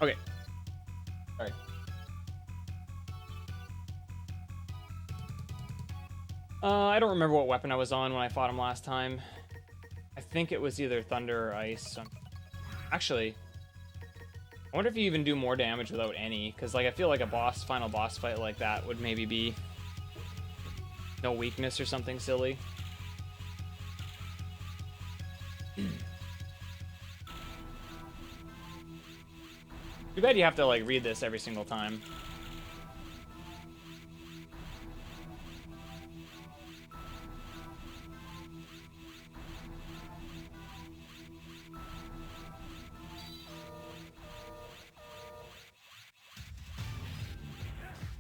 Okay. Sorry. I don't remember what weapon I was on when I fought him last time. I think it was either thunder or ice. Actually, I wonder if you even do more damage without any, because like I feel like a final boss fight like that would maybe be no weakness or something silly. Too bad you have to like read this every single time.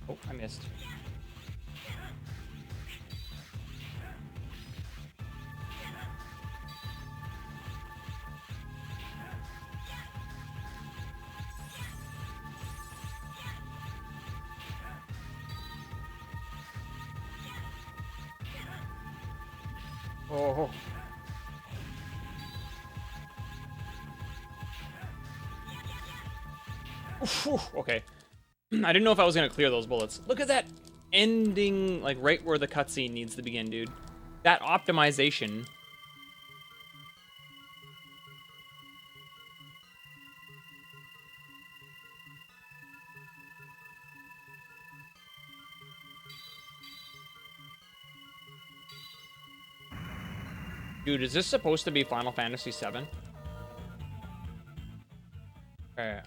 Oh, I missed. Oh. Okay. I didn't know if I was gonna clear those bullets. Look at that ending, like right where the cutscene needs to begin, dude. That optimization. Dude, is this supposed to be Final Fantasy VII? Okay,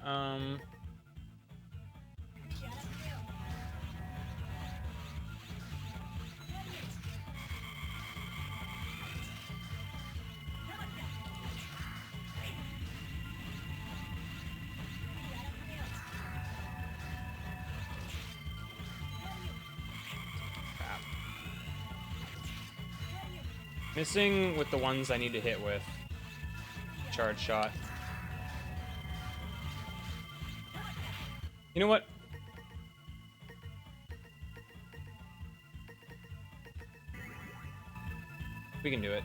crap. Missing with the ones I need to hit with. Charge shot. You know what? We can do it.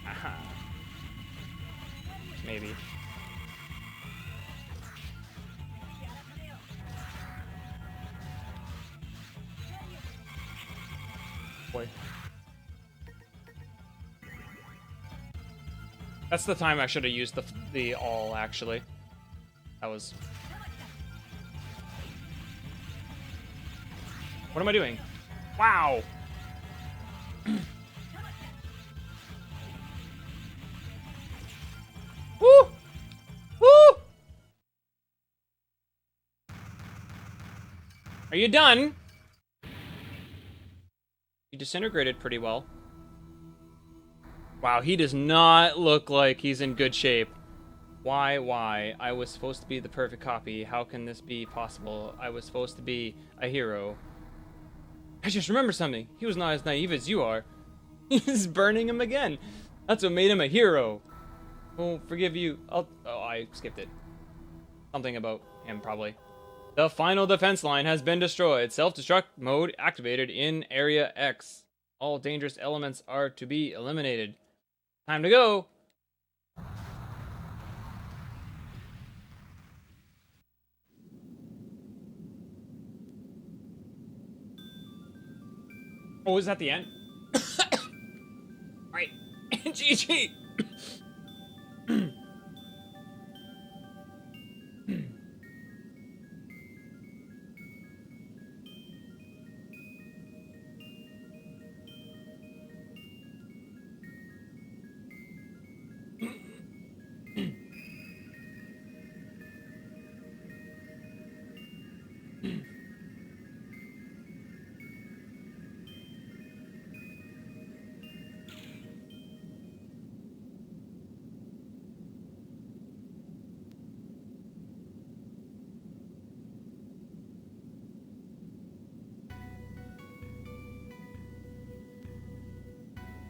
Aha. Maybe. Boy. That's the time I should have used the all, actually. That was... What am I doing? Wow! Woo! Woo! Are you done? You disintegrated pretty well. Wow, he does not look like he's in good shape. Why? I was supposed to be the perfect copy. How can this be possible? I was supposed to be a hero. I just remembered something. He was not as naive as you are. He's burning him again. That's what made him a hero. Oh, forgive you. Oh, I skipped it. Something about him, probably. The final defense line has been destroyed. Self-destruct mode activated in Area X. All dangerous elements are to be eliminated. Time to go. Oh, is that the end? Right. GG.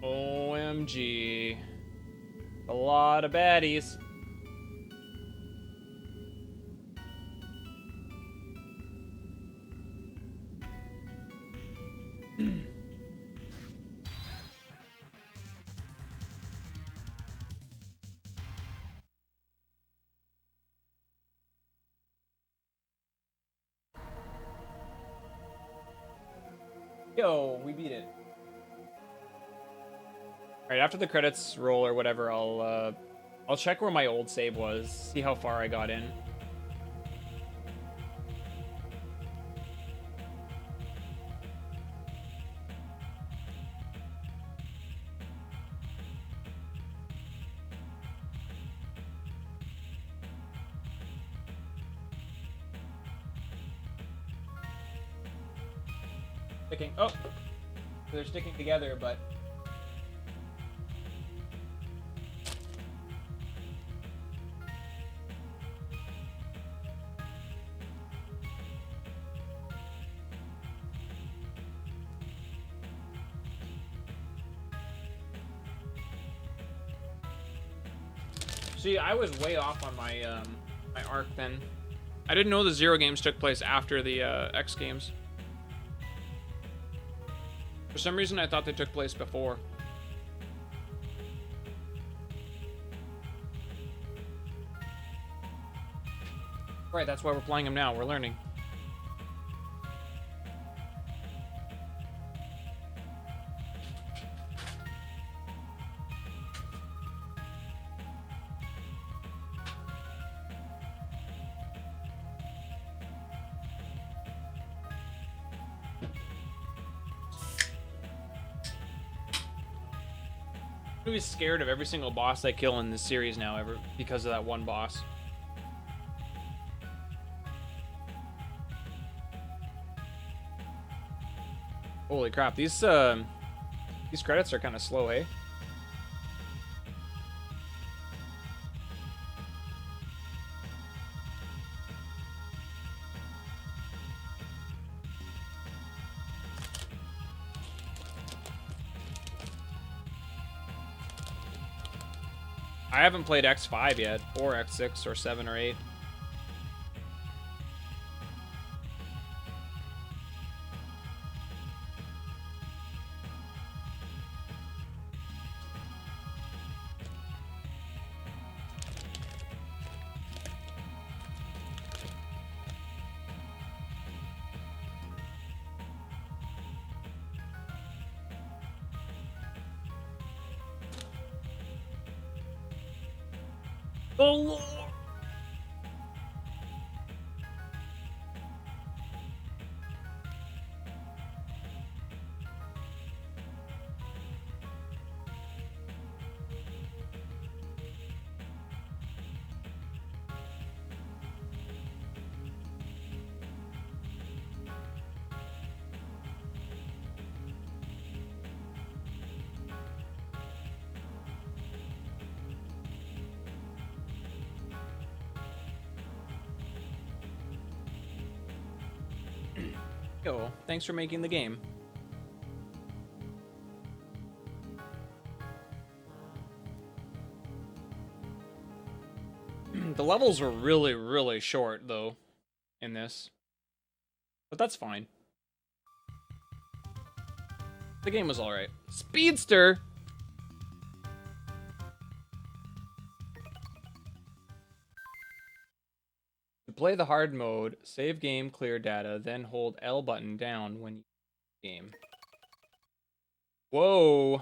OMG. A lot of baddies. Yo, we beat it. All right, after the credits roll or whatever, I'll check where my old save was, see how far I got in. Sticking. Oh, they're sticking together, but. See, I was way off on my my arc then. I didn't know the Zero games took place after the X games. For some reason, I thought they took place before. Right, that's why we're playing them now. We're learning. I'm really scared of every single boss I kill in this series now, ever because of that one boss. Holy crap, these credits are kind of slow, eh? I haven't played X5 yet, or X6, or 7, or 8. Oh Lord! Yo, thanks for making the game. The levels were really, really short, though, in this. But that's fine. The game was alright. Speedster! To play the hard mode, save game, clear data, then hold L button down when you game. Whoa!